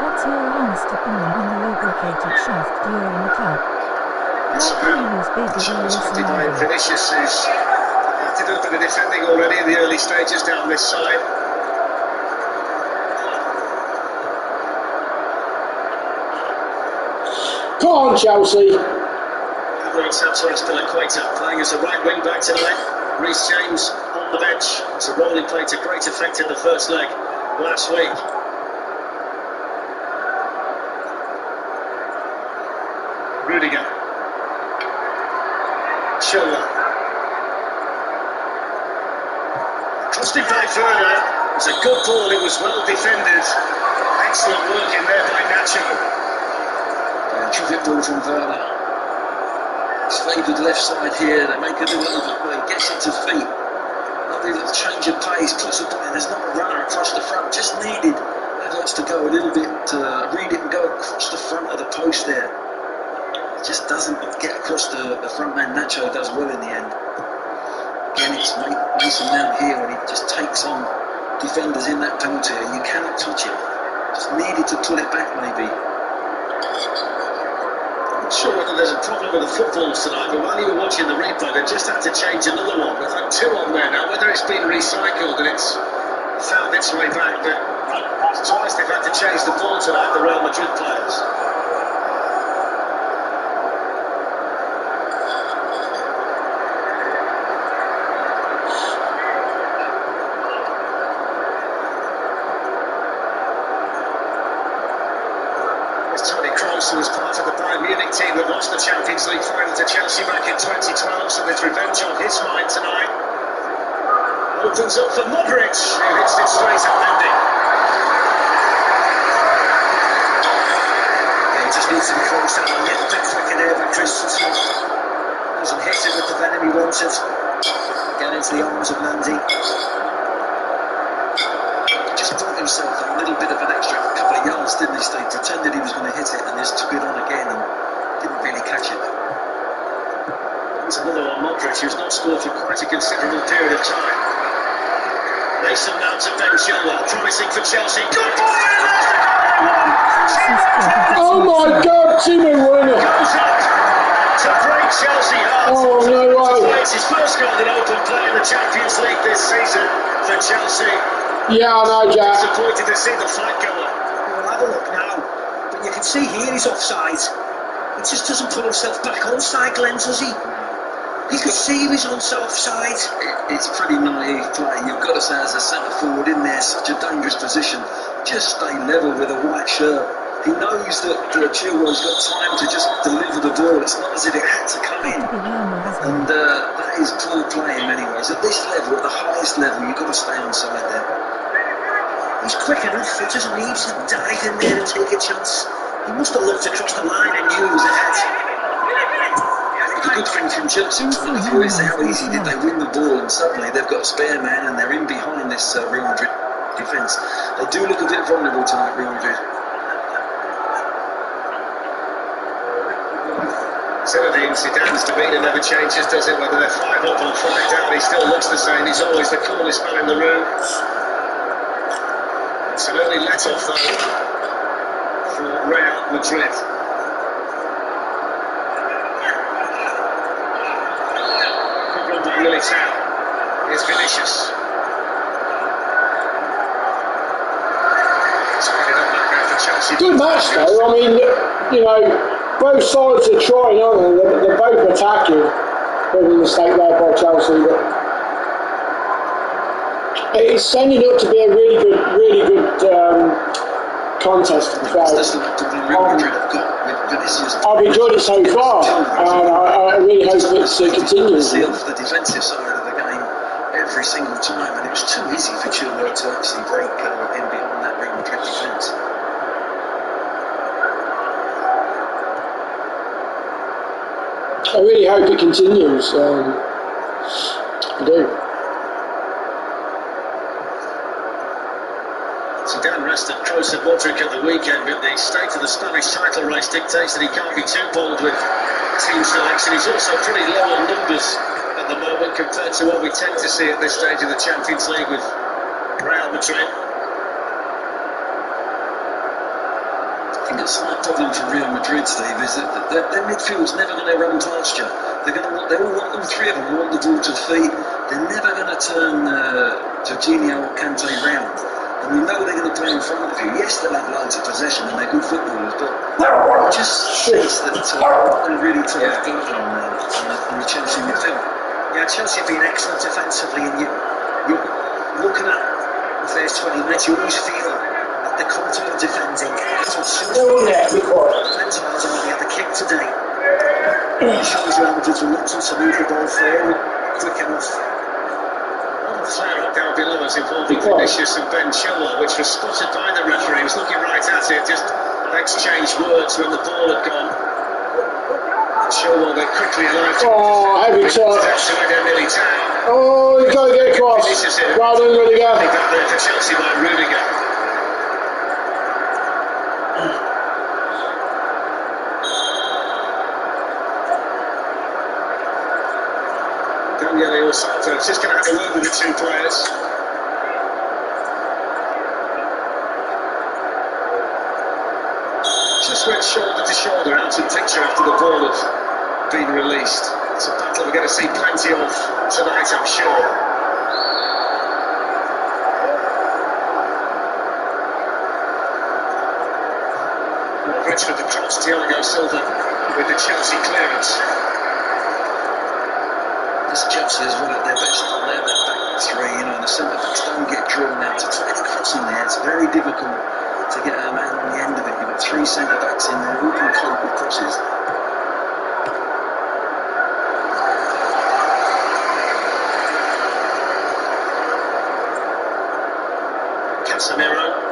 What's your honest opinion on the lubricated shaft during the cup? Like Henry's big Spotted by Vinicius, who's had to do a bit of defending already in the early stages down this side. Come on, Chelsea. Right, Santos Pelaqueta playing as a right wing back tonight. Reece James on the bench. It's a role he played to great effect in the first leg last week. Rudiger. Chilwell. Crossed it by Werner. It was a good ball, it was well defended. Excellent work in there by Nacho. Terrific ball from Werner. He's favoured left side here. They make a development where he gets it to feet. Lovely little change of pace, puts it in. There's not a runner across the front. Just needed Havertz to go a little bit, read it and go across the front of the post there. It just doesn't get across the front man. Nacho does well in the end. Again, it's Mason Mount here when he just takes on defenders in that penalty area. You cannot touch it. Just needed to pull it back maybe. Not sure whether there's a problem with the footballs tonight, but while you were watching the replay, they just had to change another one. We've had two on there now. Whether it's been recycled and it's found its way back, but twice they've had to change the ball tonight, the Real Madrid players. Who was part of the Bayern Munich team that lost the Champions League final to Chelsea back in 2012, so there's revenge on his mind tonight. Opens up for Madrid, who hits it straight at Mendy. Yeah, he just needs to be close down a little bit quicker there by Christensen. Doesn't hit it with the venom he wanted. Get into the arms of Mendy. Just brought himself a little bit of an extra couple of yards, didn't he, Steve? Pretended he was going to hit it and just took it on again and didn't really catch it. There's another one, Modric, who's not scored for quite a considerable period of time. Mason Mount and Ben Chilwell, promising for Chelsea. Good ball! Oh my God, Timo Werner! Goes up to break Chelsea heart. Oh no way! It's his first goal in open play in the Champions League this season for Chelsea. Yeah, I know, Jack. Disappointed to see the fight go on. We'll have a look now. But you can see here he's offside. He just doesn't put himself back onside, Glenn, does he? You could see he was offside. It's pretty naive play. You've got to say, as a centre forward in there, such a dangerous position, just stay level with a white shirt. He knows that Chilwell's got time to just deliver the ball. It's not as if it had to come in. And that is poor play in many ways. At this level, at the highest level, you've got to stay onside there. He's quick enough. He doesn't need to dive in there and take a chance. He must have looked across the line and knew he was ahead. The good thing from Chelsea's point of view is how easy did they win the ball, and suddenly they've got a spare man and they're in behind this Real Madrid defence. They do look a bit vulnerable tonight, Real Madrid. Zinedine Zidane's demeanour never changes, does it? Whether they're 5 up or 5 down, he still looks the same. He's always the coolest man in the room. It's an early let-off, though, for Real Madrid. Good run by Militao. Here's Vinicius. Good match, though. I mean, you know, both sides are trying, aren't they? They're both attacking. Bit of a mistake there by Chelsea, but it's ending up to be a really good contest, to be fair. That's the Real Madrid have got with Vinicius. I've enjoyed it so far, and I really hope it continues. See off the defensive side of the game every single time, and it was too easy for Chilwell to actually break in behind that Real Madrid defence. I really hope it continues. I do. Zidane rested Kroos and Modric at the weekend, but the state of the Spanish title race dictates that he can't be too bold with team selection. He's also pretty low on numbers at the moment compared to what we tend to see at this stage of the Champions League with Real Madrid. I think a slight problem for Real Madrid, Steve, is that their midfield's never going to run past you. They all want them, three of them want the ball to feet. They're never going to turn Jorginho or Kante round. And you know they're going to play in front of you. Yes, they'll have loads of possession and they're good footballers, but it just shows that they're really tough burden on the Chelsea midfield. Yeah, Chelsea have been excellent defensively, and you're looking at the first 20 minutes, you always feel that the concept of defending hasn't suited. Benzema's already had the kick today. It shows Real Madrid's reluctance to move the ball forward quick enough. Flare up down below us involving Vinicius and Ben Chilwell, which was spotted by the referee. He was looking right at it, just exchanged words when the ball had gone. Chilwell then quickly allowed to heavy touch. Oh, you got to get across. Well done, Rudiger. I think that there for Chelsea by Rudiger. Daniele Orsato is just going to have a word with the two players. Just went shoulder to shoulder out of picture after the ball had been released. It's a battle we're going to see plenty of tonight, I'm sure. Modric with the cross, Thiago Silva with the Chelsea clearance. This Chelsea is one of their best on their back three, and the centre backs don't get drawn out to try to cross in there. It's very difficult to get a man on the end of it. You've got three centre backs in there who can cope with crosses. Casemiro.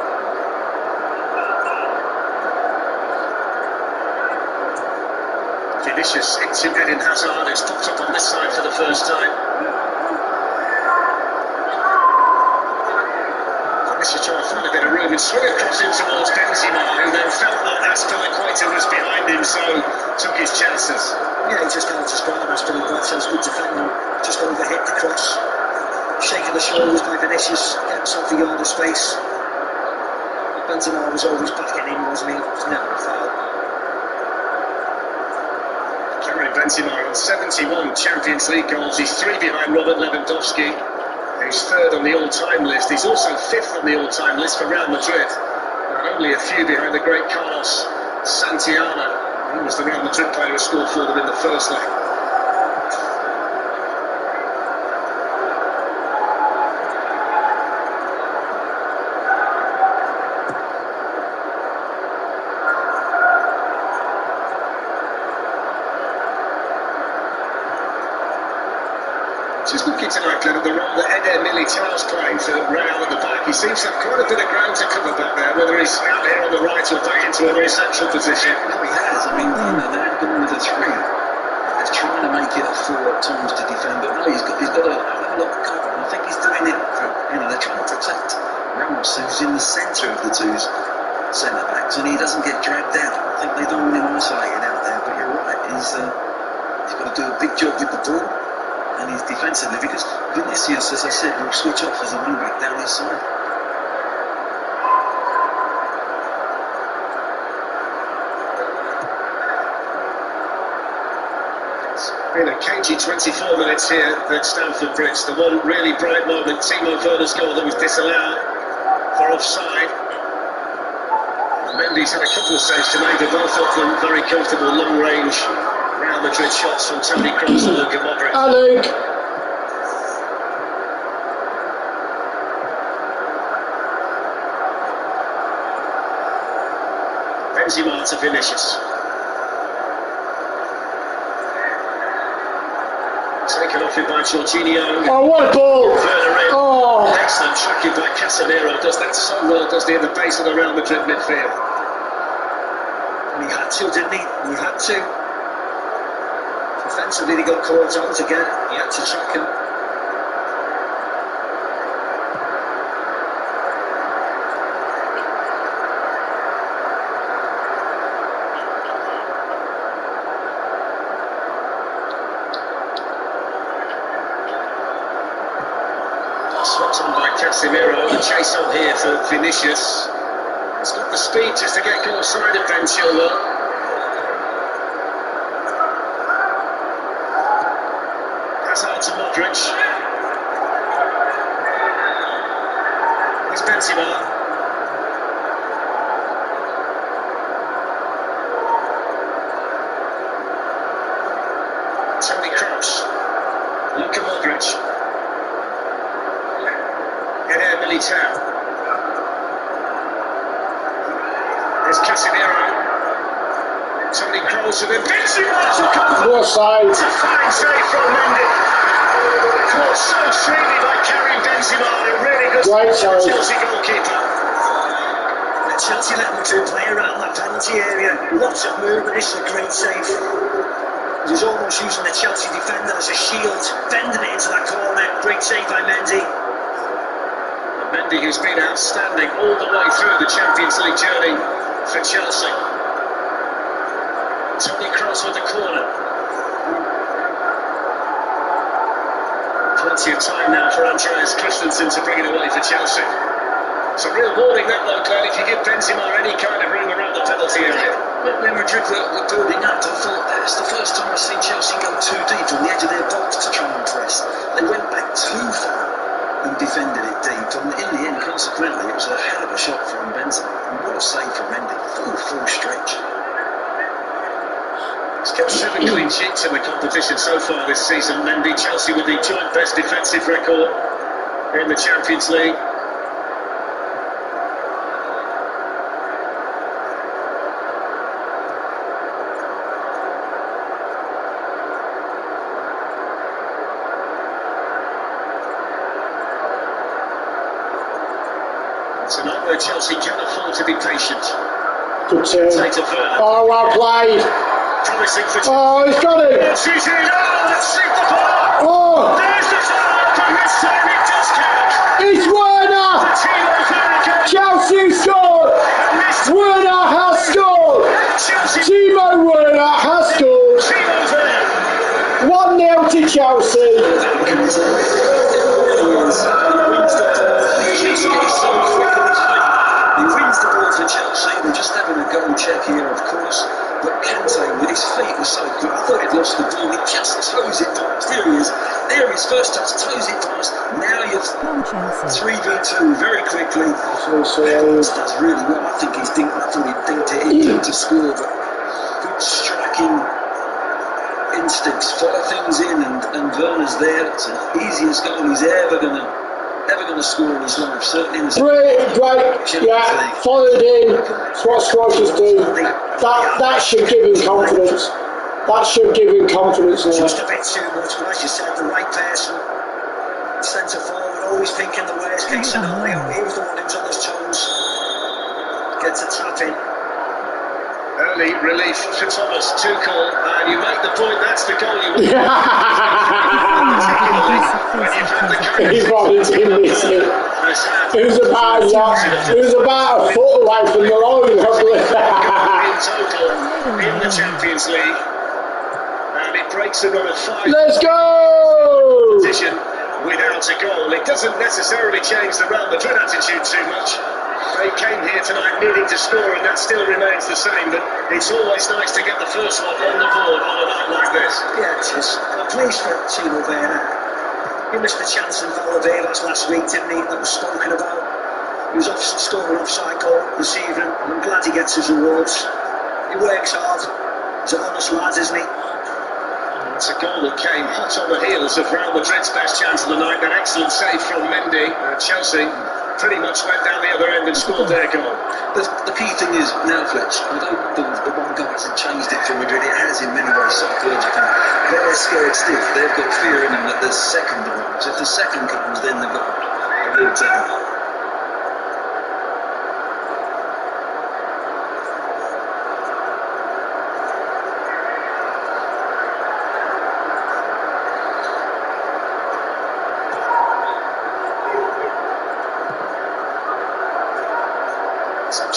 Vinicius into Eden Hazard, who's popped up on this side for the first time. Vinicius trying to find a bit of room and swing across in towards Benzema, who then felt that Azpilicueta was behind him, so took his chances. Yeah, he just got to describe Azpilicueta's good defender, just overhit the cross. Shaking the shoulders by Vinicius, gets off the yard of space. Benzema was always backing him, wasn't he? It was never a foul. Benzema on 71 Champions League goals. He's 3 behind Robert Lewandowski, who's 3rd on the all-time list. He's also 5th on the all-time list for Real Madrid, and only a few behind the great Carlos Santillana. He was the Real Madrid player who scored for them in the first leg. She's looking tonight, Glenn, at the role that Eder Militao's playing for Real at the back. He seems to have quite a bit of ground to cover back there, whether he's out here on the right or back into a very central position. No, he has. I mean, they're going with a 3. They're trying to make it a 4 at times to defend, but no, he's got a lot of cover. And I think he's doing it for, they're trying to protect Ramos, who's in the centre of the two centre backs, and he doesn't get dragged out. I think they don't want him isolated out there, but you're right. He's got to do a big job with the ball. And he's defensively, because Vinicius, as I said, will switch off as a wing back down his side. It's been a cagey 24 minutes here at Stamford Bridge. The one really bright moment, Timo Werner's goal that was disallowed for offside. Mendy's had a couple of saves to make, but both of them very comfortable, long-range Real Madrid shots from Toni Kroos and Luka Modric. Luke. Benzema to Vinicius. Taken off it by Jorginho. Oh, what a ball! Oh. Excellent tracking by Casemiro. Does that so well, does he, at the base of the Real Madrid midfield. And he had to, didn't he? He had to. Defensively, he got caught out again. He had to track him. Swept on by Casemiro, and chase on here for Vinicius. He's got the speed just to get goal side of Ben Chilwell. Pass out to Modric. Here's Benzema. Toni Kroos. Luka Modric. Militao. There's Casemiro. Toni Kroos and then Benzema took over. What side? It's a fine save from Mendy. Caught so freely by Karim Benzema. A really good save from Chelsea goalkeeper. And Chelsea let Madrid play around that penalty area. Lots of movement. This is a great save. He was almost using the Chelsea defender as a shield, bending it into that corner. Great save by Mendy. Mendy, who's been outstanding all the way through the Champions League journey for Chelsea. Toni Kroos with the corner. Plenty of time now for Andreas Christensen to bring it away for Chelsea. It's a real warning that though, Glenn, if you give Benzema any kind of room around the penalty area. When Madrid were building up, I thought that's the first time I've seen Chelsea go too deep on the edge of their box to try and press. They went back too far and defended it deep, and in the end, consequently, it was a hell of a shot from Benzema, and what a save from Mendy, full stretch. He's kept 7 clean sheets in the competition so far this season. Mendy, Chelsea with the joint best defensive record in the Champions League. Tonight where Chelsea can afford to be patient. Good turn. Oh, well played. Promising for Oh, he's got it. She's in. Oh, let's see the ball. Oh. There's the follow-up, and this time it does count. It's Werner. Chelsea scored. Werner has scored. Timo Werner has scored. 1-0 to Chelsea. He wins the ball for Chelsea. They're just having a goal check here, of course. But Kante, with his feet, was so good. I thought he'd lost the ball. He just toes it past. There he is. There he is. First touch, toes it past. Now you've 3v2 very quickly. Evans does really well. I think he's I thought he dinked it in to score, but good striking instincts. Follow things in, and Werner's there. It's the easiest goal he's ever going to score in his life, certainly in the great, yeah, followed in. That's what strikers do. That should give him confidence. That should give him confidence now. Just a bit too much, but as you said, the right person, centre forward, always thinking the worst case scenario. He was the one who's on his toes. Gets a tap in. Early relief for Thomas Tuchel, and you make the point that's the goal you want. He's probably been missing. It was about a foot away from the line. In total in the Champions League, and it breaks a run of 5. Let's go! Position without a goal. It doesn't necessarily change the Real Madrid attitude too much. They came here tonight needing to score, and that still remains the same, but it's always nice to get the first one on the board on a night like this. Yeah, it is. I'm pleased for Timo Werner. He missed the chance in Valdevelas last week, didn't he? That was spoken about. He was scoring an offside goal this evening. I'm glad he gets his rewards. He works hard. He's an honest lad, isn't he? It's a goal that came hot on the heels of Real Madrid's best chance of the night. An excellent save from Mendy. Chelsea pretty much went down the other end and scored their goal. The key thing is now, Fletch, I don't believe the one goal hasn't changed it for Madrid. It has in many ways psychologically. They're scared stiff. They've got fear in them that the second arrives. If the second comes, then they've got a real trouble.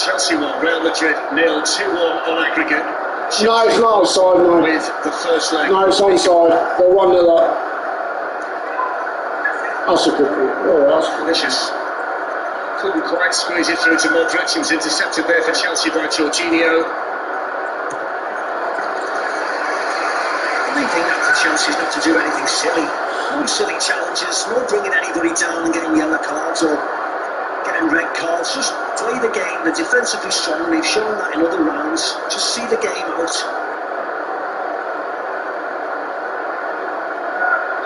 Chelsea 1, Real Madrid 0, 2-1 on aggregate. Chelsea No, it's not offside, no. with the first leg. No, it's onside. They're 1-0 up. That's a good one. Oh, that's Vinicius couldn't quite squeeze it through to Madrid. He was intercepted there for Chelsea by Jorginho. The main thing now for Chelsea is not to do anything silly. No silly challenges, no bringing anybody down and getting yellow cards or getting red cards. Just play the game. They're defensively strong. They've shown that in other rounds. Just see the game out.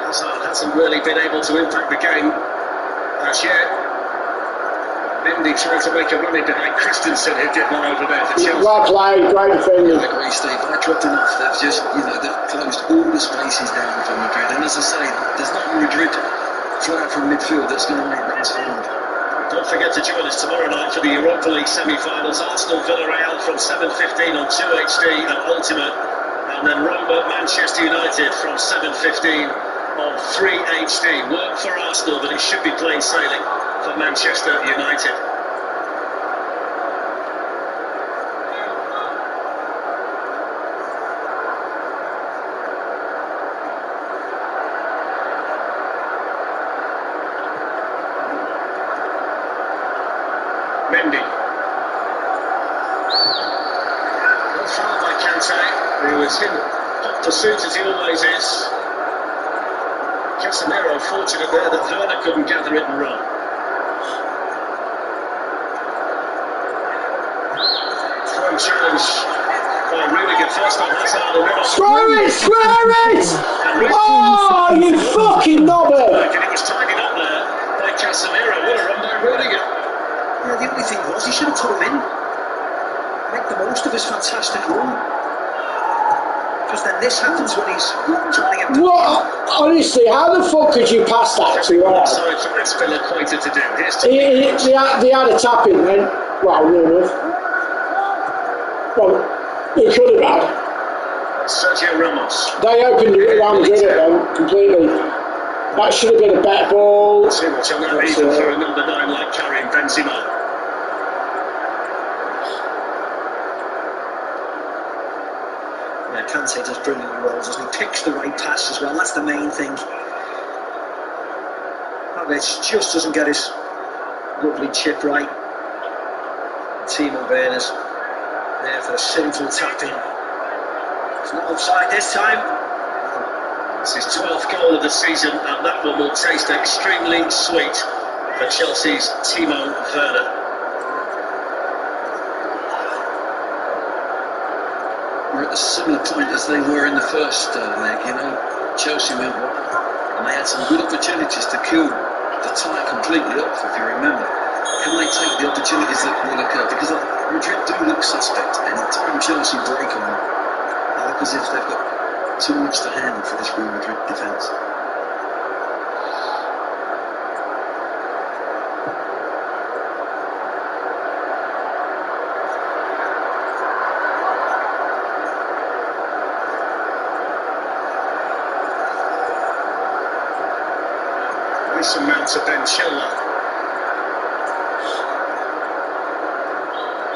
Hazard hasn't really been able to impact the game as yet. Mendy trying to make a run in behind Christensen, who did one over there for Chelsea. well played, great defending. I agree, Steve. They dropped enough. They've just, they've closed all the spaces down for Madrid. And as I say, there's not a Madrid player from midfield that's going to make that sound. Don't forget to join us tomorrow night for the Europa League semi-finals. Arsenal Villarreal from 7:15 on 2HD and Ultimate, and then Roma Manchester United from 7:15 on 3HD. Work for Arsenal, but it should be plain sailing for Manchester United. Mendy. Well fouled by Kante, who was in hot pursuit as he always is. Casemiro fortunate there that Werner couldn't gather it and run. Throw challenge by Rudiger, first on Hazard and then on Square it! Square it! Oh, you fucking knobber! and it was tidied up there by Casemiro. What a run by Rudiger. Yeah, the only thing was he should have put him in. Make the most of his fantastic run. Because then this happens when he's trying to get... What? Honestly, how the fuck could you pass that to him? Offside for Azpilicueta to do. Here's to They had a tap in then. Well, one of. Well, they could have had. Sergio Ramos. They opened it around good at them completely. That should have been a better ball. Too much on that even for a number 9 like Karim Benzema. Yeah, Kante does brilliantly well, doesn't he? Picks the right pass as well, that's the main thing. Havertz just doesn't get his lovely chip right. Timo Werner's there for a sinful tap-in. It's not offside this time. It's his 12th goal of the season, and that one will taste extremely sweet for Chelsea's Timo Werner. We're at a similar point as they were in the first leg, Chelsea went wild and they had some good opportunities to kill the tie completely off, if you remember. Can they take the opportunities that will occur? Because Madrid do look suspect, and the time Chelsea break on them, they look as if they've got too much to handle for this Real Madrid defence. Mason Mount to Ben Chilwell.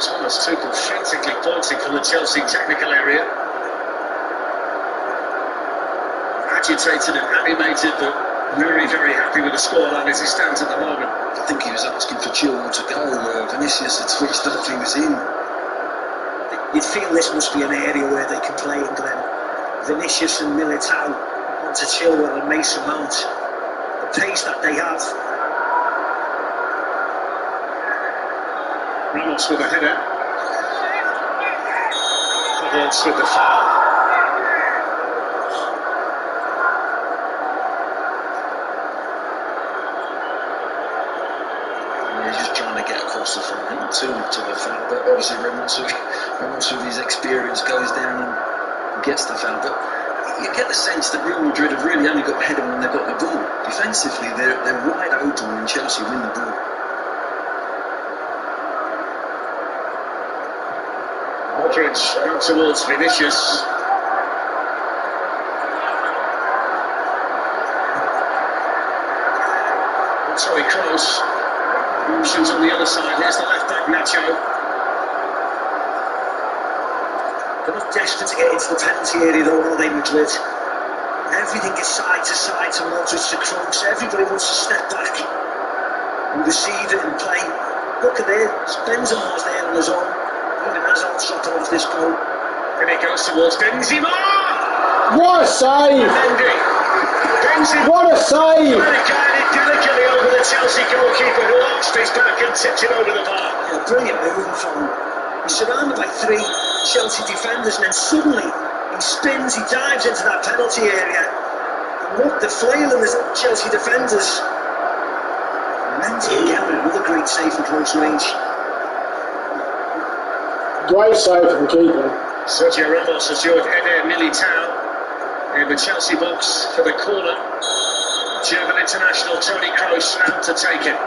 Thomas Tuchel frantically pointing from the Chelsea technical area. Agitated and animated, but very, very happy with the scoreline as it stands at the moment. I think he was asking for Chilwell to go. Vinicius had switched off, he was in. You'd feel this must be an area where they can play in, Glenn. Vinicius and Militao onto Chilwell and Mason Mount. The pace that they have. Ramos with a header. Havertz with the foul. trying to get across the front. Not too much of a foul, but obviously Ramos with his experience goes down and gets the foul. But you get the sense that Real Madrid have really only got ahead of them when they've got the ball. Defensively, they're wide open when Chelsea win the ball. Modric out towards Vinicius. Sorry, Kroos. Motions on the other side. Here's the left back, Nacho. They're not desperate to get into the penalty area though, are they, Madrid? Everything is side to Modric to Kroos. Everybody wants to step back and receive it and play. Look at there, Benzema's there on his own. Even Hazard shot off this goal. And it goes towards Benzema! What a save! Mendy. Benzema. What a save! Delicately over the Chelsea goalkeeper who arched his back and tipped it over the bar. Yeah, brilliant moving from him. He's surrounded by 3 Chelsea defenders and then suddenly he spins, he dives into that penalty area. And look, they're flailing the Chelsea defenders. Mendy again with another great save from close range. Great save from keeper. Sergio Ramos has joined Eder Militao in the Chelsea box for the corner. German international Toni Kroos out to take it.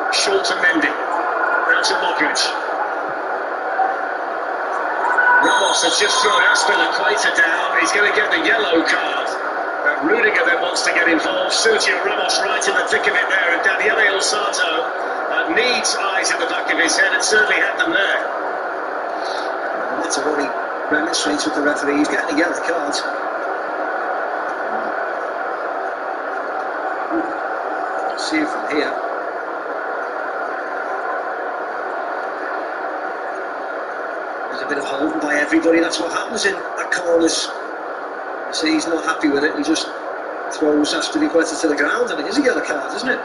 Short to Mendy. Out to Modric. Ramos has just thrown Azpilicueta down. He's going to get the yellow card. Rudiger then wants to get involved. Sergio Ramos right in the thick of it there. And Daniele Osato needs eyes in the back of his head and certainly had them there. That's a really remonstrates with the referee. He's getting a yellow card. See it from here. There's a bit of holding by everybody. That's what happens in that corners. See, he's not happy with it. He just throws Azpilicueta to the ground, and it is a yellow card, isn't it?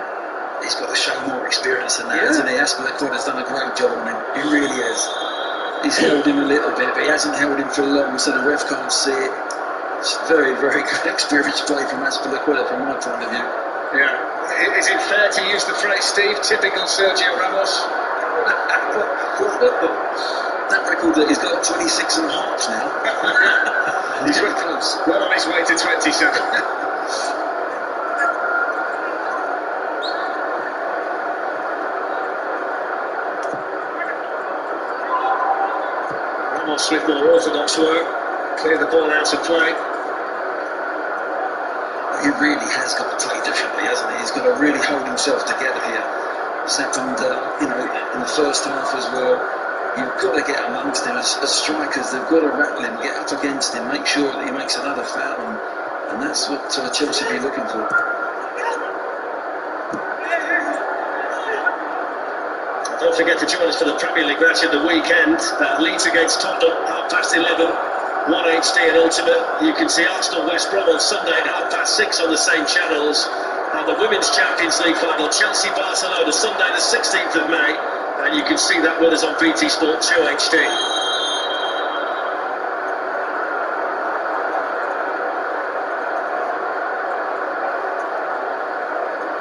He's got to show more experience than that, hasn't he? Azpilicueta's done a great job on him. He really has. He's held him a little bit, but he hasn't held him for long, so the ref can't see it. It's very, very good experienced play from Azpilicueta from my point of view. Yeah. Is it fair to use the phrase, Steve, typical Sergio Ramos? That record that he's got 26 and a half now. He's well on his way to 27. Ramos with more orthodox work. Clear the ball out of play. He really has got to play differently, hasn't he? He's got to really hold himself together here. Second, in the first half as well, you've got to get amongst him. As strikers, they've got to rattle him, get up against him, make sure that he makes another foul, and that's what Chelsea be looking for. Don't forget to join us for the Premier League match of the weekend. Leeds against Tottenham, 11:30. 1 HD and Ultimate. You can see Arsenal West Brom on Sunday at 6:30 on the same channels. And the Women's Champions League final, Chelsea Barcelona, Sunday the 16th of May. And you can see that with us on BT Sport 2 HD.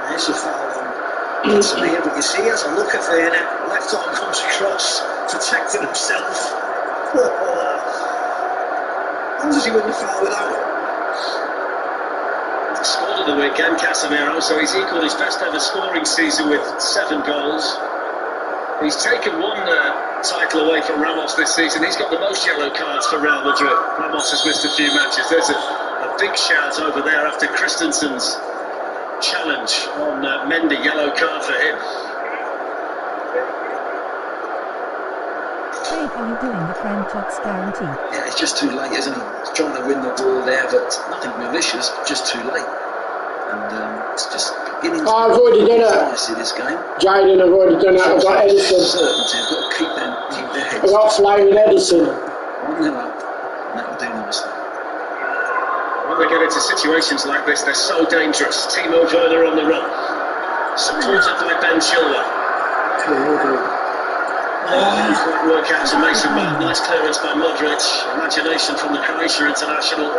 There's a foul on here, but you see as I look at Werner, left arm comes across, protecting himself. How does he win the foul without it? Scored of the weekend, Casemiro, so he's equalled his best ever scoring season with 7 goals. He's taken one title away from Ramos this season. He's got the most yellow cards for Real Madrid. Ramos has missed a few matches. There's a big shout over there after Christensen's challenge on Mendy, yellow card for him. Craig, are you doing the Prem Talks guaranteed? Yeah, it's just too late, isn't he? He's trying to win the ball there, but nothing malicious, just too late. And it's just beginning to I've already done it. See this game. Jaden, I've already done it. I've got Edison. Certainty, I've got to keep their heads. I've got Flaming Edison. 1-0 up, and that'll do nicely. When they get into situations like this, they're so dangerous. Timo Werner on the run, supported by Ben Chilwell. Couldn't work out to Mason Mount. Nice clearance by Modric. Imagination from the Croatia international.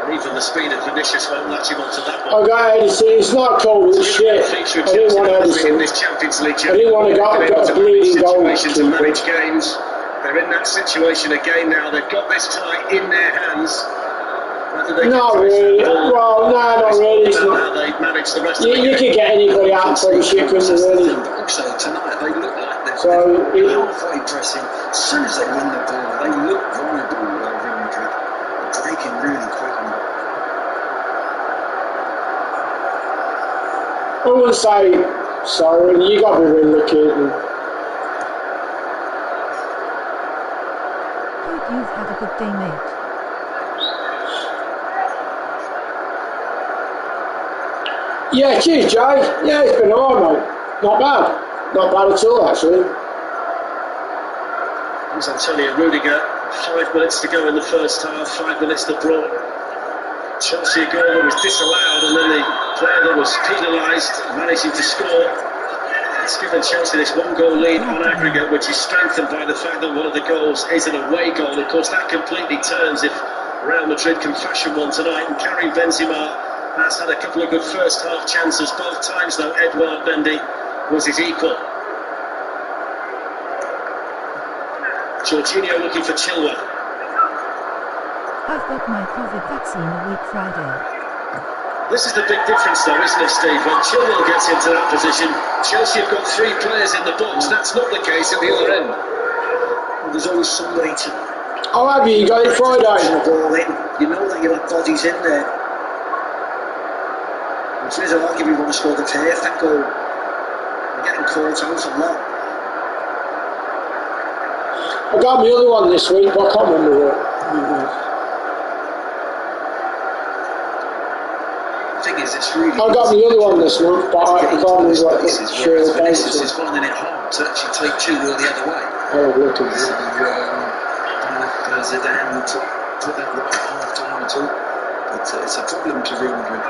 And even the speed of Vinicius won't latch him onto that one. Okay, it's not cool, it's shit. I didn't want Edison. In this Champions League, I didn't want to get a bleeding goal. To manage games. They're in that situation again now. They've got this tie in their hands. Not really. Well, no, not really. It's not. How they manage the rest of the You could get anybody out for the shit, couldn't you, really? Also, tonight they look like they're halfway pressing. As soon as they win the ball, they look vulnerable over Madrid. They're breaking really quick. I wouldn't say sorry. You got to be really lucky. Hope you've had a good day, mate. Yeah, cheers, Jay. Yeah, it's been alright, mate. Not bad. Not bad at all, actually. There's Antonio Rudiger. 5 minutes to go in the first half. 5 minutes that brought Chelsea a goal that was disallowed, and then the player that was penalised managing to score. It's given Chelsea this 1-goal lead on aggregate, which is strengthened by the fact that one of the goals is an away goal. Of course, that completely turns if Real Madrid can fashion one tonight, and Karim Benzema has had a couple of good first half chances. Both times, though, Edouard Mendy was his equal. Jorginho looking for Chilwell. I've got my COVID vaccine a week Friday. This is the big difference, though, isn't it, Steve? When Chilwell gets into that position, Chelsea have got 3 players in the box. That's not the case at the other end. Well, there's always somebody to... Oh, have you? You got it Friday? You know that you have bodies in there. Madrid are arguably one scored a perfect goal. They're getting caught out a lot. I got my other one this week, but I can't remember what. The thing is, it's really... I got my other one this month, but I can't remember what Vinicius is finding it hard to actually take Chilwell the other way. Oh, look at So, Zidane to put that right at half time at all. But it's a problem to Real Madrid.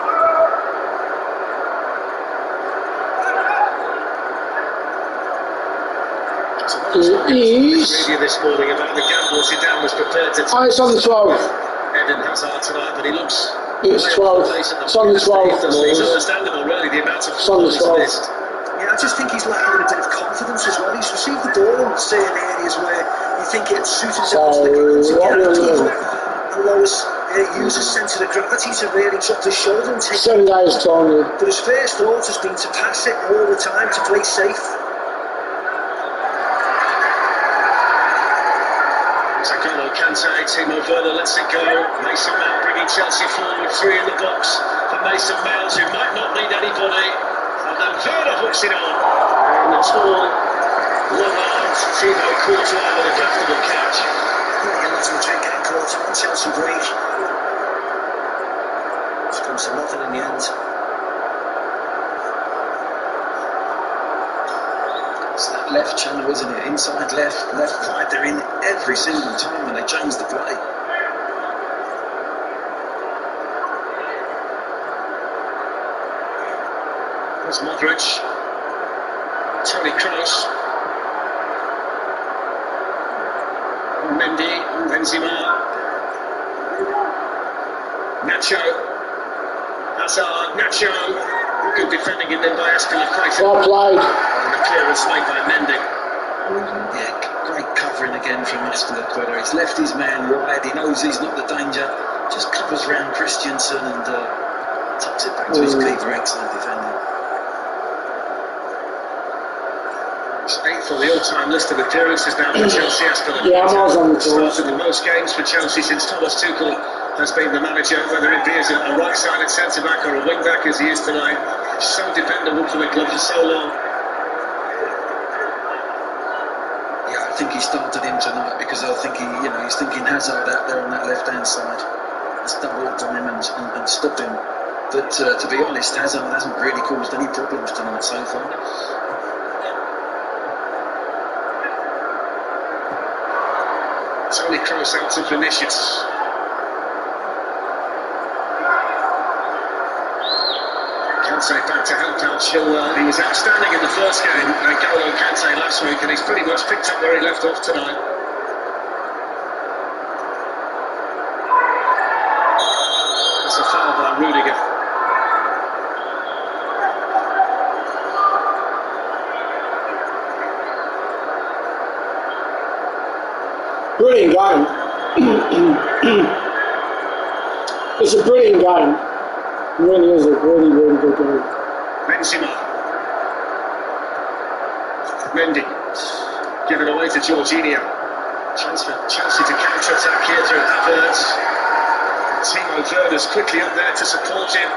This morning about the gamble Zidane was prepared to take. It's on the 12th. Eden Hazard tonight, but he looks. It's 12th. It's on the 12th. It's understandable, really, the amount of. It's on the 12th. Yeah, I just think he's lacking a bit of confidence as well. He's received the ball in certain areas where you think it suited him to the ground to get and Lois uses centre of gravity to really drop the shoulder and take 7 days time. But his first thought has been to pass it all the time to play safe. Kante, Timo Werner lets it go. Mason Mount bringing Chelsea forward, 3 in the box for Mason Mount, who might not need anybody. And then Werner hooks it on. And the tall, long-armed Thibaut Courtois with a comfortable catch. Yeah, that's Madrid getting caught up on Chelsea break. It's come to nothing in the end. It's that left channel, isn't it? Inside left, left right. They're in every single time when they change the play. There's Modric. Toni Kroos. Mendy. Benzema. Nacho. Hazard. Nacho. Good defending in there by Aspilicueta. Well played. Clearance made by Mendy. Yeah, great covering again from Aspilicueta. He's left his man wide. He knows he's not the danger. Just covers round Christensen and tucks it back to his keeper. Excellent defending. It's 8th on the all-time list of appearances now for Chelsea. Aspilicueta. Yeah, I was on the tour. Started the most games for Chelsea since Thomas Tuchel has been the manager, whether it be as a right-sided centre-back or a wing-back as he is tonight. So dependable for the club for so long. Yeah, I think he started him tonight because I think he's thinking Hazard out there on that left-hand side. Let's double up on him and stop him. But to be honest, Hazard hasn't really caused any problems tonight so far. Toni Kroos out to Vinicius. Kante back to help out Chilwell. He was outstanding in the first game, N'Golo Kante last week, and he's pretty much picked up where he left off tonight. Brilliant game. It's a brilliant game. It really is a really, really good game. Benzema. Mendy. Given away to Jorginho. Chance for Chelsea to counter-attack here through Havertz. Timo Werner's quickly up there to support him.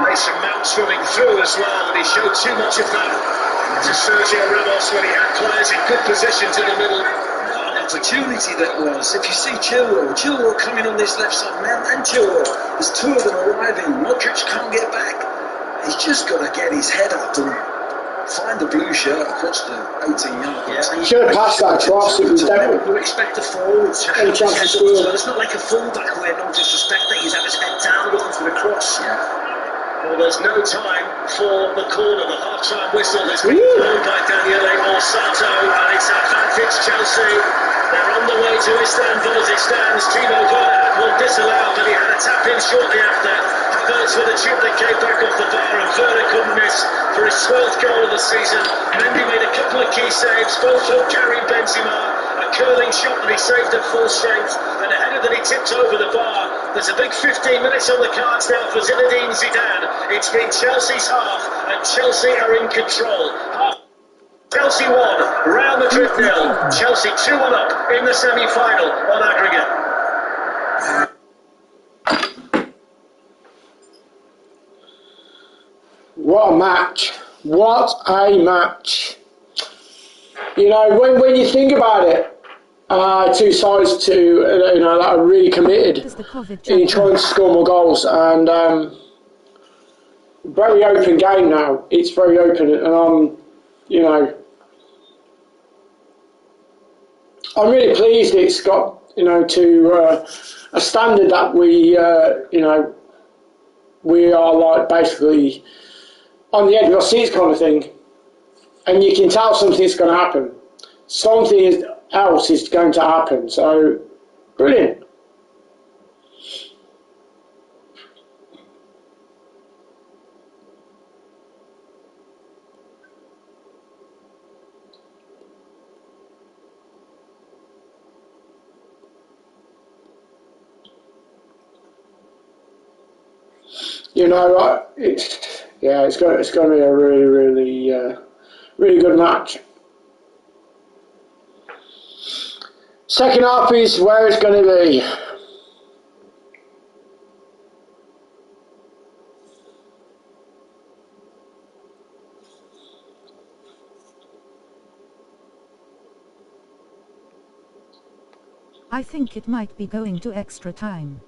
Mason Mount's running through as well, and he showed too much of that to Sergio Ramos when he had players in good positions in the middle. What an opportunity that was. If you see Chilwell coming on this left side, Mount and Chilwell, there's two of them arriving. Modric can't get back. He's just got to get his head up and find the blue shirt across the 18-yard line. He should have passed that across. It was definitely. You expect a forward to have his head up as well. It's not like a fullback where, no disrespect, that he's had his head down looking for the cross. Well, there's no time for the corner. The half-time whistle has been blown by Daniele Orsato, and it's advantage Chelsea. They're on the way to Istanbul as it stands. Timo Werner had one disallowed, but he had a tap-in shortly after. Havertz with a chip that came back off the bar, and Werner couldn't miss for his 12th goal of the season. Mendy made a couple of key saves, both from Karim Benzema. A curling shot that he saved at full strength, and a header that he tipped over the bar. There's a big 15 minutes on the cards now for Zinedine Zidane. It's been Chelsea's half, and Chelsea are in control. Chelsea 1, Real Madrid 0. Chelsea 2-1 up in the semi-final on aggregate. What a match. What a match. You know, when you think about it, two sides that are really committed in trying to score more goals, and very open game now. It's very open, and I'm really pleased it's got to a standard that we are like basically on the edge of our seats kind of thing, and you can tell something's going to happen. Something else is going to happen. So, brilliant. It's going to be a really, really, really good match. Second half is where it's going to be. I think it might be going to extra time.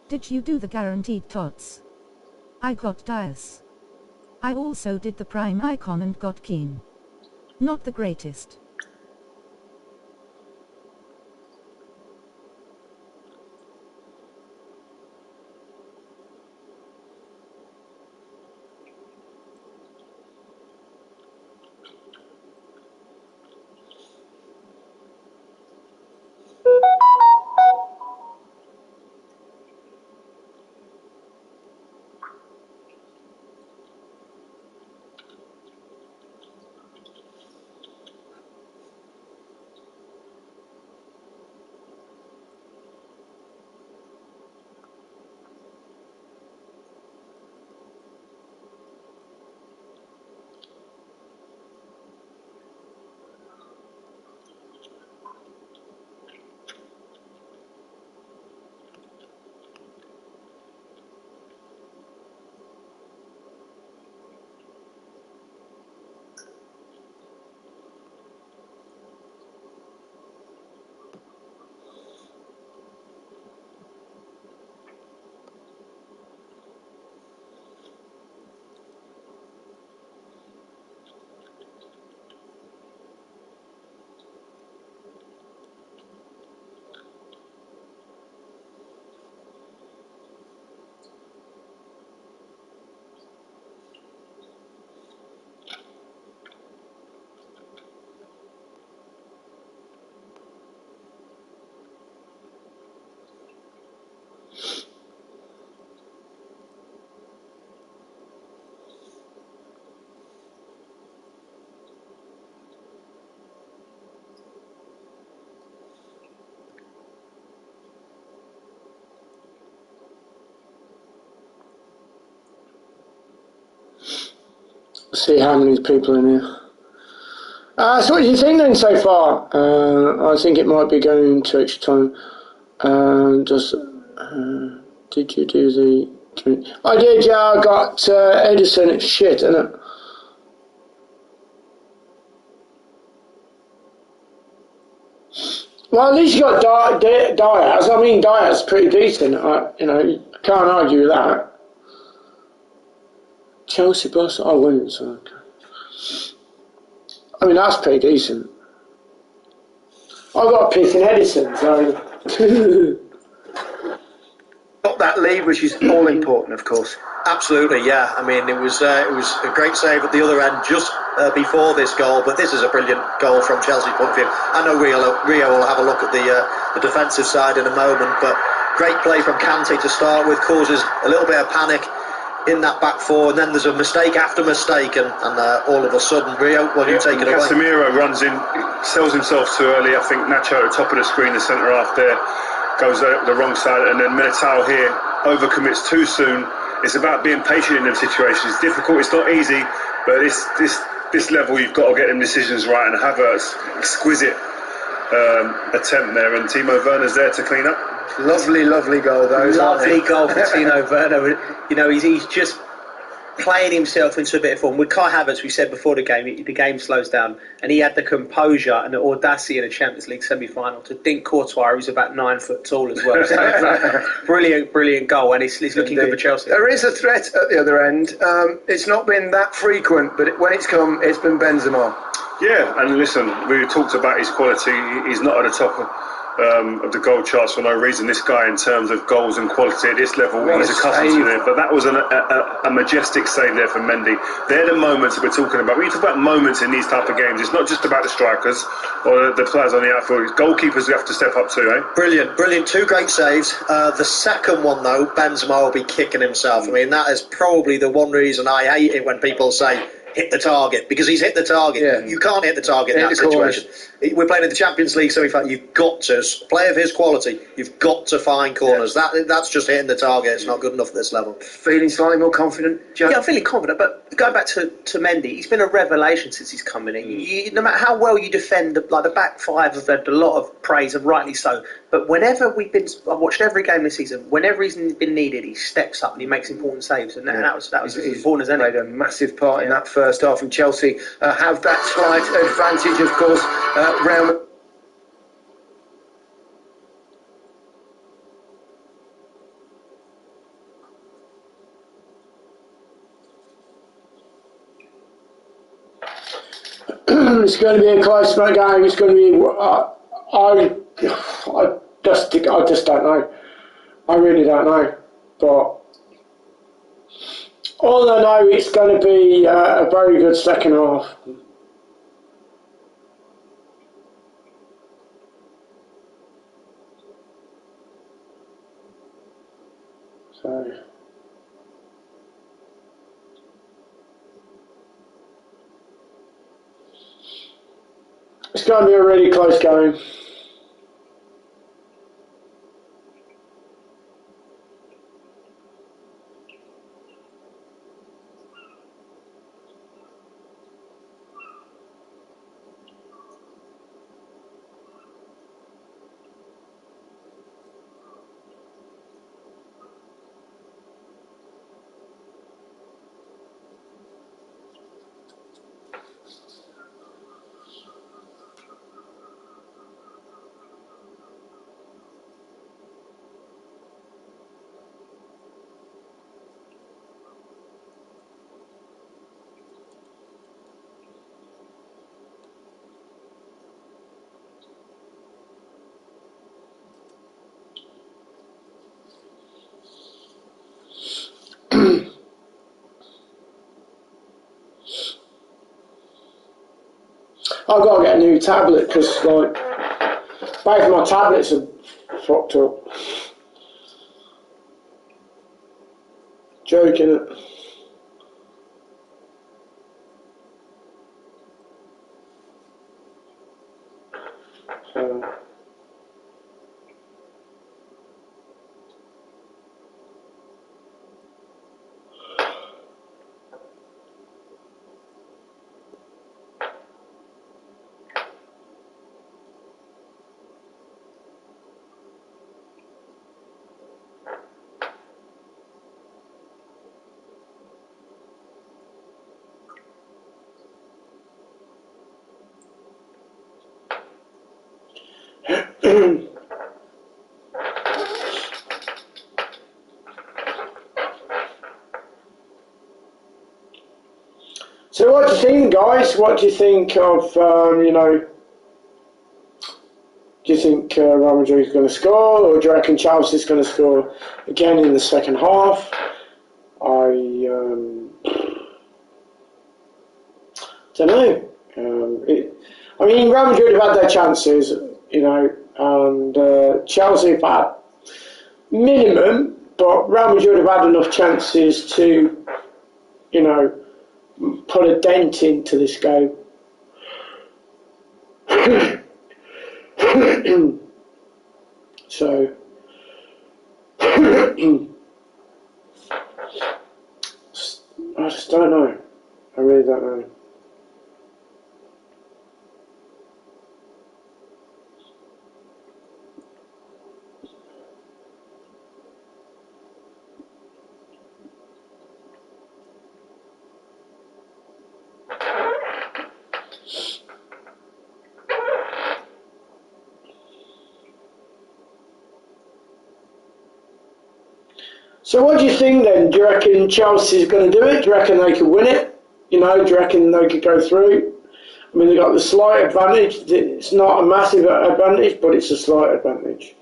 Did you do the guaranteed tots? I got Dias. I also did the prime icon and got Keen. Not the greatest. see how many people in here. So what do you think then so far? I think it might be going to extra time. Did you do the... I did, yeah, I got Edison. It's shit, isn't it? Well, at least you got Diaz. I mean, Diaz pretty decent. I can't argue with that. Chelsea boss, I wouldn't. So okay. I mean, that's pretty decent. I got to pick an Edison, so. Got that lead, which is all important, of course. Absolutely, yeah. I mean, it was a great save at the other end just before this goal, but this is a brilliant goal from Chelsea's point of view. I know Rio will have a look at the defensive side in a moment, but great play from Kante to start with, causes a little bit of panic in that back four, and then there's a mistake after mistake, and all of a sudden, Rio, what do you take it away? Casemiro runs in, sells himself too early. I think Nacho at the top of the screen, the centre half there, goes the wrong side, and then Militao here overcommits too soon. It's about being patient in them situations. It's difficult, it's not easy, but this level you've got to get them decisions right and have an exquisite attempt there, and Timo Werner's there to clean up. Lovely goal, though. Lovely goal for Timo Werner. You know, he's just playing himself into a bit of form. With Kai Havertz, we said before the game slows down, and he had the composure and the audacity in a Champions League semi-final to dink Courtois, who's about 9 foot tall as well. So brilliant goal, and it's looking good for Chelsea. There is a threat at the other end. It's not been that frequent, but when it's come, it's been Benzema. Yeah, and listen, we talked about his quality. He's not at the top of the goal charts for no reason. This guy, in terms of goals and quality at this level, he's accustomed to it. But that was a majestic save there from Mendy. They're the moments that we're talking about. When you talk about moments in these type of games, it's not just about the strikers or the players on the outfield. It's goalkeepers who have to step up too, eh? Brilliant. 2 great saves. The second one, though, Benzema will be kicking himself. I mean, that is probably the one reason I hate it when people say hit the target, because he's hit the target. Yeah. You can't hit the target in that situation. We're playing in the Champions League semi-final. You've got to, a player of his quality, you've got to find corners. Yeah. That's just hitting the target. It's not good enough at this level. Feeling slightly more confident, Joe? Yeah, I'm feeling confident, but going back to Mendy, he's been a revelation since he's come in. No matter how well you defend, the back five have had a lot of praise, and rightly so. But whenever I've watched every game this season, whenever he's been needed, he steps up and he makes important saves, and that was as important as any. Played a massive part in that first half, and Chelsea have that slight advantage, of course, round. It's going to be a close game. It's going to be. I just don't know. I really don't know. But all I know, it's going to be a very good second half. So. It's going to be a really close game. I've got to get a new tablet because both of my tablets are fucked up. Joking it. So. So what do you think, guys? What do you think of, do you think Real Madrid is going to score, or do you reckon Chelsea's going to score again in the second half? I don't know. Real Madrid have had their chances, and Chelsea have had minimum, but Real Madrid have had enough chances to, put a dent into this game. So, I just don't know. I really don't know. So what do you think then? Do you reckon Chelsea's going to do it? Do you reckon they could win it? Do you reckon they could go through? They've got the slight advantage. It's not a massive advantage, but it's a slight advantage.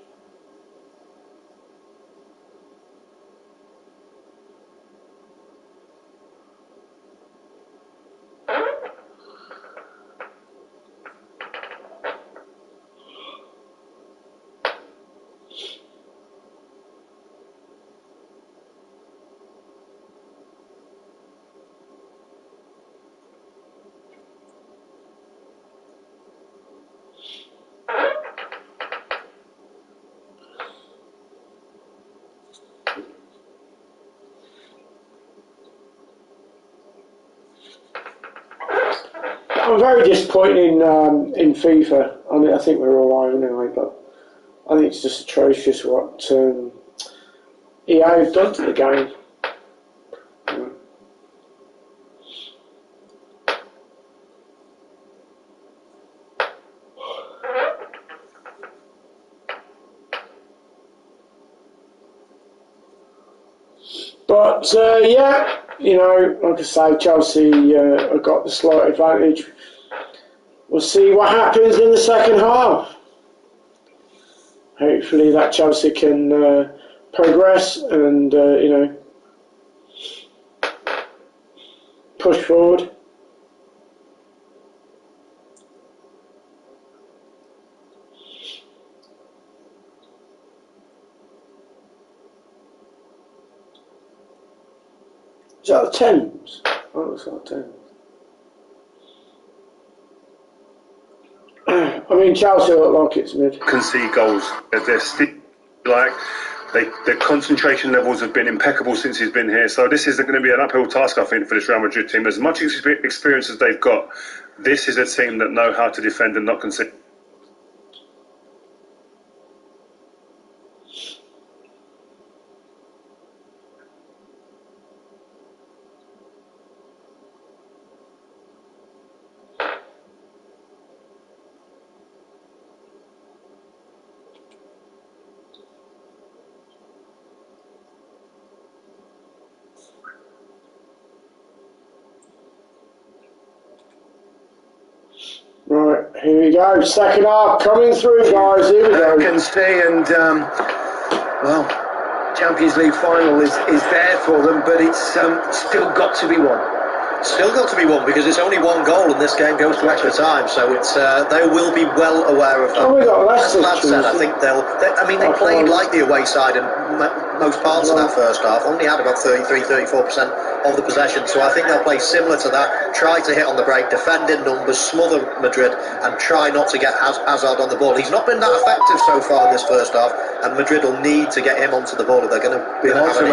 I'm very disappointed in FIFA. I think we're all right anyway, but I think it's just atrocious what EA have done to the game. But like I say, Chelsea have got the slight advantage. We'll see what happens in the second half. Hopefully that Chelsea can progress and push forward. Is that the Thames? Oh, it's not the Thames. Chelsea look like it's mid. Concede goals. They're still, their concentration levels have been impeccable since he's been here. So this is going to be an uphill task, I think, for this Real Madrid team. As much experience as they've got, this is a team that know how to defend and not concede. Right, here we go. Second half coming through, guys. Here we go. You can see, and Champions League final is there for them, but it's still got to be won. Still got to be won because it's only one goal and this game goes to extra time, so it's they will be well aware of that. Oh, we got As Lad said, I think they played like the away side in most parts of that first half, only had about 33-34% of the possession, so I think they'll play similar to that, try to hit on the break, defend in numbers, smother Madrid and try not to get Hazard on the ball. He's not been that effective so far in this first half, and Madrid will need to get him onto the ball if they're going to be hard to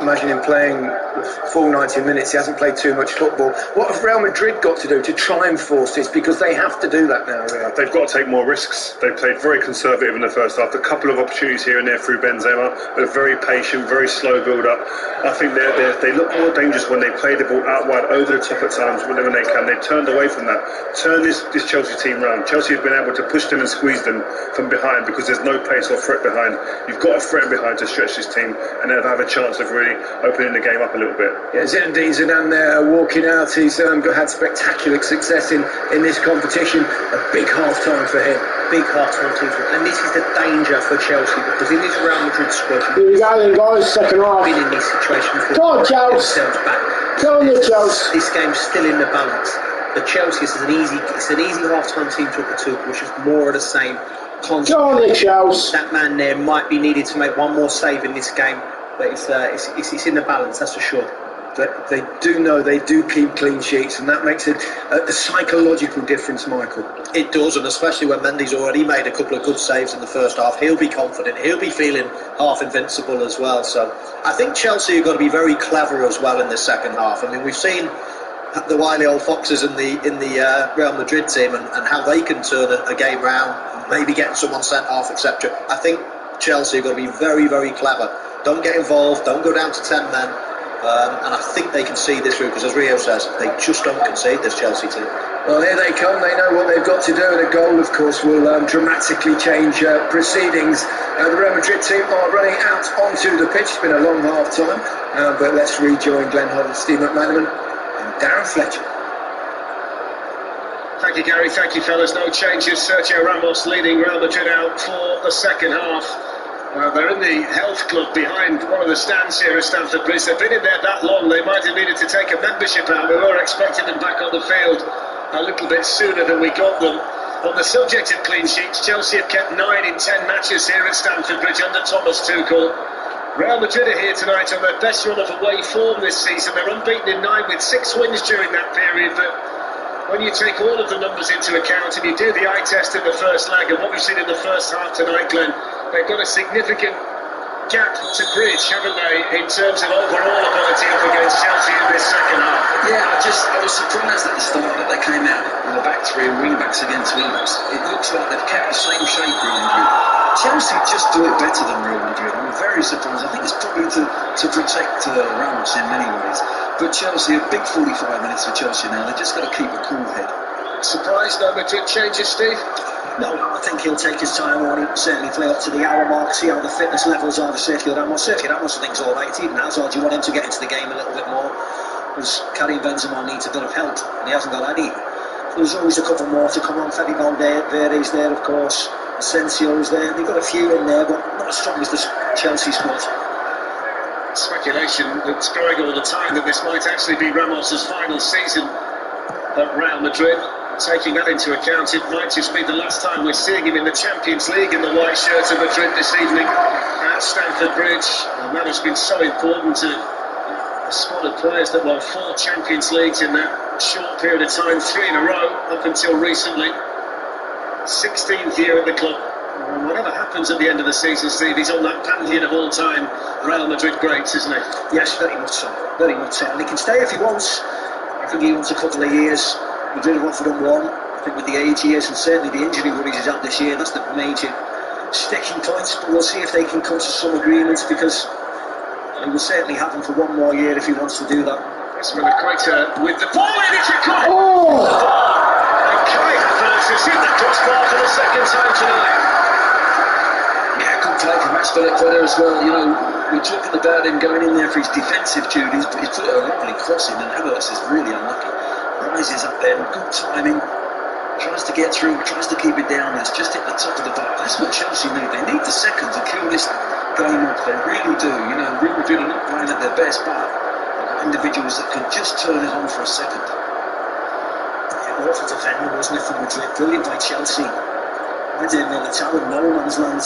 imagine him playing the full 90 minutes. He hasn't played too much football. What have Real Madrid got to do to try and force this? Because they have to do that now, really. They've got to take more risks. They played very conservative in the first half. A couple of opportunities here and there through Benzema, but very patient, very slow build-up. I think they look more dangerous when they play the ball out wide, over the top at times, whenever they can. They've turned away from that. Turn this Chelsea team round. Chelsea have been able to push them and squeeze them from behind because there's no pace or threat behind. You've got a threat behind to stretch this team, and they'll have a chance of really opening the game up a little bit. Yeah, Zinedine Zidane there walking out. He's had spectacular success in this competition. A big half-time for him. Big half-time team. And this is the danger for Chelsea, because in this Real Madrid squad, here we go then, guys, second half. Been in this situation before. Go on, Chelsea. Go on, Chelsea. This game's still in the balance. The Chelsea is an easy half-time team to look to, which is more of the same. Go on, Chelsea. That man there might be needed to make one more save in this game, but it's in the balance, that's for sure. They do know they do keep clean sheets, and that makes it a psychological difference, Michael. It does, and especially when Mendy's already made a couple of good saves in the first half, he'll be confident, he'll be feeling half invincible as well. So I think Chelsea have got to be very clever as well in the second half. I mean, we've seen the wily old foxes in the Real Madrid team and how they can turn a game round, maybe getting someone sent off, etc. I think Chelsea have got to be very, very clever. Don't get involved, don't go down to 10 men. And I think they can see this through, because as Rio says, they just don't concede, this Chelsea team. Well, here they come. They know what they've got to do, and a goal, of course, will dramatically change proceedings. The Real Madrid team are running out onto the pitch. It's been a long half-time, but let's rejoin Glenn Hoddle, Steve McManaman and Darren Fletcher. Thank you, Gary. Thank you, fellas. No changes. Sergio Ramos leading Real Madrid out for the second half. They're in the health club behind one of the stands here at Stamford Bridge. They've been in there that long, they might have needed to take a membership out. We were expecting them back on the field a little bit sooner than we got them. On the subject of clean sheets, Chelsea have kept 9 in 10 matches here at Stamford Bridge under Thomas Tuchel. Real Madrid are here tonight on their best run of away form this season. They're unbeaten in 9 with 6 wins during that period, but when you take all of the numbers into account and you do the eye test in the first leg and what we've seen in the first half tonight, Glenn, they've got a significant gap to bridge, haven't they, in terms of overall ability up against Chelsea in this second half? Yeah, I was surprised at the start that they came out with a back three and wing backs against wing backs. It looks like they've kept the same shape, Real Madrid. Chelsea just do it better than Real Madrid. I'm very surprised. I think it's probably to protect Ramos in many ways. But Chelsea, a big 45 minutes for Chelsea now. They've just got to keep a cool head. Surprised no Madrid changes, Steve? No, I think he'll take his time on it, certainly play up to the hour mark, see how the fitness levels are for Sergio Ramos. Sergio Ramos, I think, is all right. Even Hazard, you want him to get into the game a little bit more, because Karim Benzema needs a bit of help, and he hasn't got any. There's always a couple more to come on. Fede Valverde's there, of course. Asensio's there. They've got a few in there, but not as strong as the Chelsea squad. Speculation that's growing all the time that this might actually be Ramos's final season at Real Madrid. Taking that into account, it might just be the last time we're seeing him in the Champions League in the white shirt of Madrid this evening at Stamford Bridge. And that has been so important to a squad of players that won 4 Champions Leagues in that short period of time, 3 in a row up until recently. 16th year at the club. And whatever happens at the end of the season, Steve, he's on that pantheon of all-time Real Madrid greats, isn't he? Yes, very much so. Very much so. And he can stay if he wants. I think he wants a couple of years. Madrid have offered him 1. I think with the age he is, and certainly the injury worries he's had this year, that's the major sticking points. But we'll see if they can come to some agreements, because he will certainly have him for 1 more year if he wants to do that. It's Melaqueta with the ball in, it's a goal! And Kai Havertz has hit the crossbar for the second time tonight. Yeah, good play from Melaqueta as well. You know, we're talking about him going in there for his defensive duties, but he's put a lovely cross in, and Havertz is really unlucky. Rises up there, good timing, tries to get through, tries to keep it down. It's just at the top of the bar. That's what Chelsea need. They need the second to kill this game off. They really do. You know, Real Madrid are not playing at their best, but they've got individuals that can just turn it on for a second. Yeah, awful defending, wasn't it, for Madrid? Brilliant by Chelsea. I didn't know the talent, no man's land.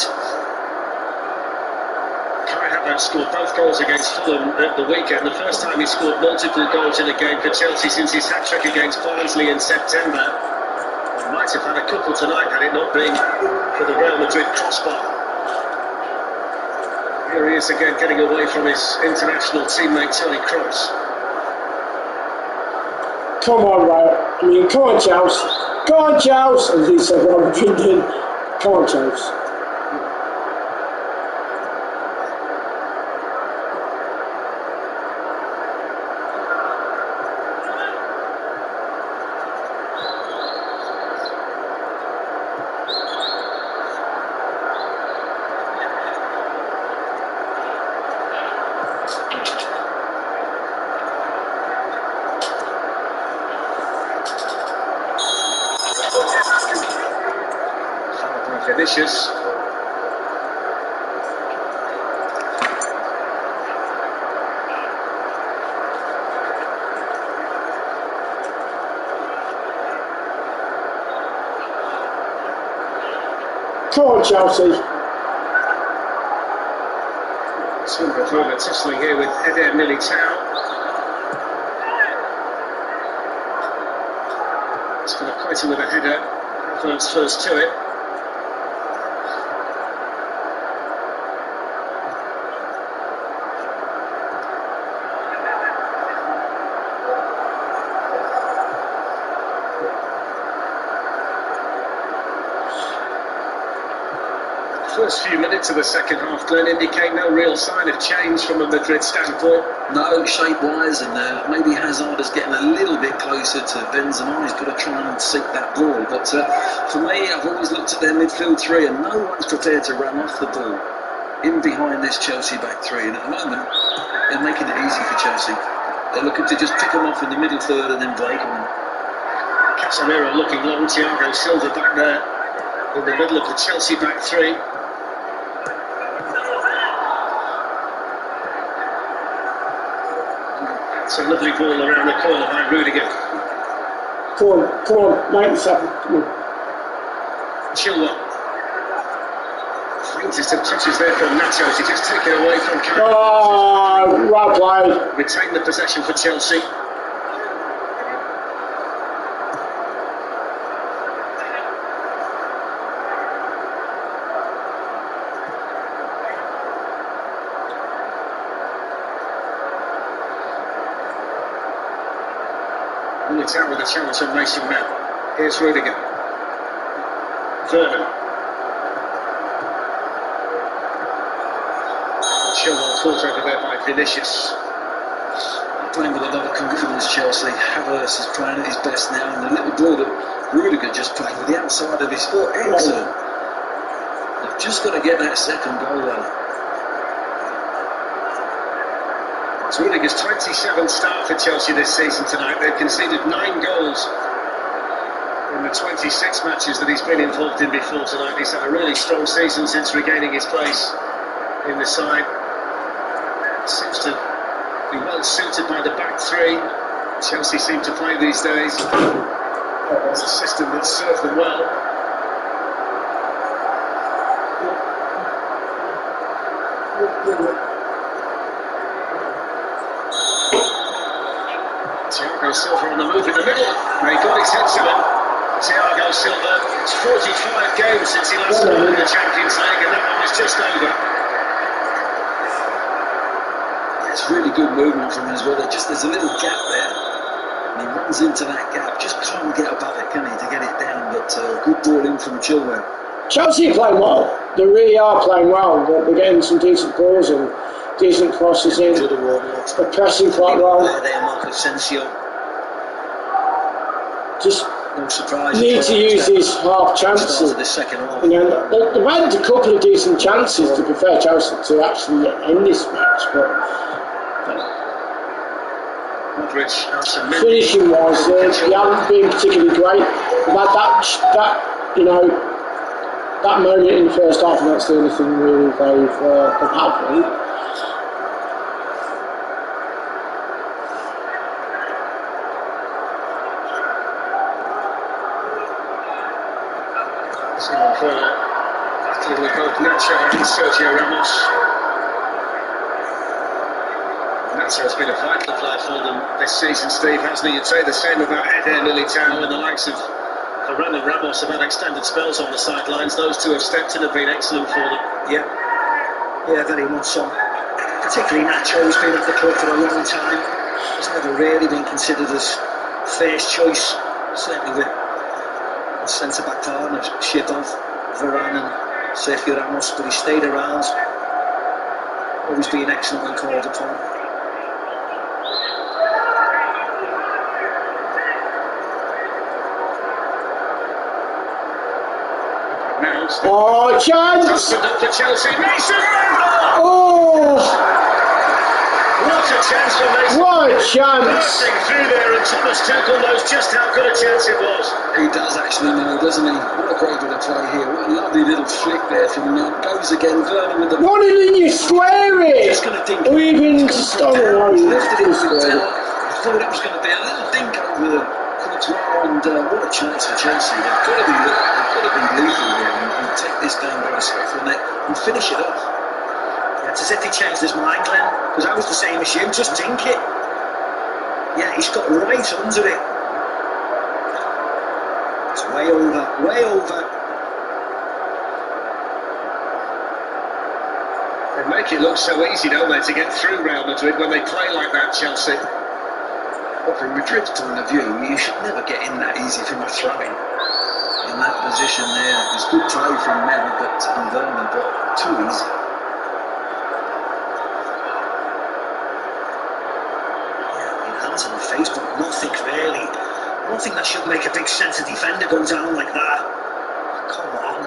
Scored both goals against Fulham at the weekend. The first time he scored multiple goals in a game for Chelsea since his hat-trick against Barnsley in September. He might have had a couple tonight had it not been for the Real Madrid crossbar. Here he is again, getting away from his international teammate Tony Kroos. Come on, Ray. I mean, come on, Chelsea. Come on, Chelsea. As he said, I'm thinking, come on, Chelsea. Vinicius. Come on, Chelsea. Some further tussling here with Eder Militao. It's going to quite him with a header. Havertz first to it. First few minutes of the second half, Glenn, indicate no real sign of change from a Madrid standpoint. No, shape-wise, and maybe Hazard is getting a little bit closer to Benzema. He's got to try and seek that ball. But for me, I've always looked at their midfield three, and no one's prepared to run off the ball in behind this Chelsea back three. And at the moment, they're making it easy for Chelsea. They're looking to just pick them off in the middle third and then break them. Casemiro looking long, Thiago Silva back there in the middle of the Chelsea back three. It's a lovely ball around the corner by Rudiger. Come on, 97. Come on. Chilwell. Faintest of touches there from Nacho. He just taken away from Kane. Oh, well played. Retain the possession for Chelsea. It's out with a challenge on Mason Mount. Here's Rudiger. Werner. Chilwell caught over there by Vinicius. Playing with a lot of confidence, Chelsea. Havertz is playing at his best now, and the little ball that Rudiger just played with the outside of his foot. Excellent. They've just got to get that second goal though. It's Rudiger's 27th start for Chelsea this season tonight. They've conceded 9 goals in the 26 matches that he's been involved in before tonight. He's had a really strong season since regaining his place in the side. Seems to be well suited by the back three Chelsea seem to play these days. It's a system that's served them well. Thiago Silva on the move in the middle. He got his head to it. Thiago Silva, it's 45 games since he last scored in the Champions League, and that one was just over. It's really good movement from him as well. There's a little gap there, and he runs into that gap. Just can't get above it, can he, to get it down? But good ball in from Chilwell. Chelsea are playing well. They really are playing well. They're getting some decent balls and decent crosses in. They're pressing quite well. There, Marco Asensio. Just no surprise. Need to use these half chances. The second half. You know, they've had a couple of decent chances, to be fair, Chelsea, to actually end this match, but finishing wise, they haven't been particularly great. They've had that moment in the first half, and that's the only thing really they've had, really. Battling with both Nacho and Sergio Ramos. Nacho's been a vital player for them this season, Steve, hasn't he? You'd say the same about Eder Militao, and the likes of Varane and Ramos have had extended spells on the sidelines. Those two have stepped in and been excellent for them. Yeah. Yeah, very much so. Particularly Nacho, who's been at the club for a long time. He's never really been considered as first choice, certainly with the centre-back partnership of Varane and Sergio Ramos, but he stayed around, always being excellent when called upon. Oh, chance! For Chelsea, Mason Mount! Oh! What a chance for Mason! What a chance! Bursting through there, and Thomas Tuchel knows just how good a chance it was. He does actually know, doesn't he? What a great bit of play here. What a lovely little flick there from Mount. Goes again, Werner with the... Why didn't you swear it? Just going to dink or even just on He's lifted it from down. I thought it was going to be a little dink over the Courtois, and what a chance for Chelsea. They've got to be lethal here and take this game by the scruff of the neck and finish it off. Yeah, it's as if he changed his mind, Glenn, because I was the same as you, just dink it. Yeah, he's got right under it. It's way over, way over. They make it look so easy, don't they, to get through Real Madrid when they play like that, Chelsea. Well, from Madrid's point of view, you should never get in that easy from a throw-in. In that position there, it was good play from Mel and Werner, but too easy. Hands on the face, but nothing really. Nothing that should make a big centre defender go down like that. Come on.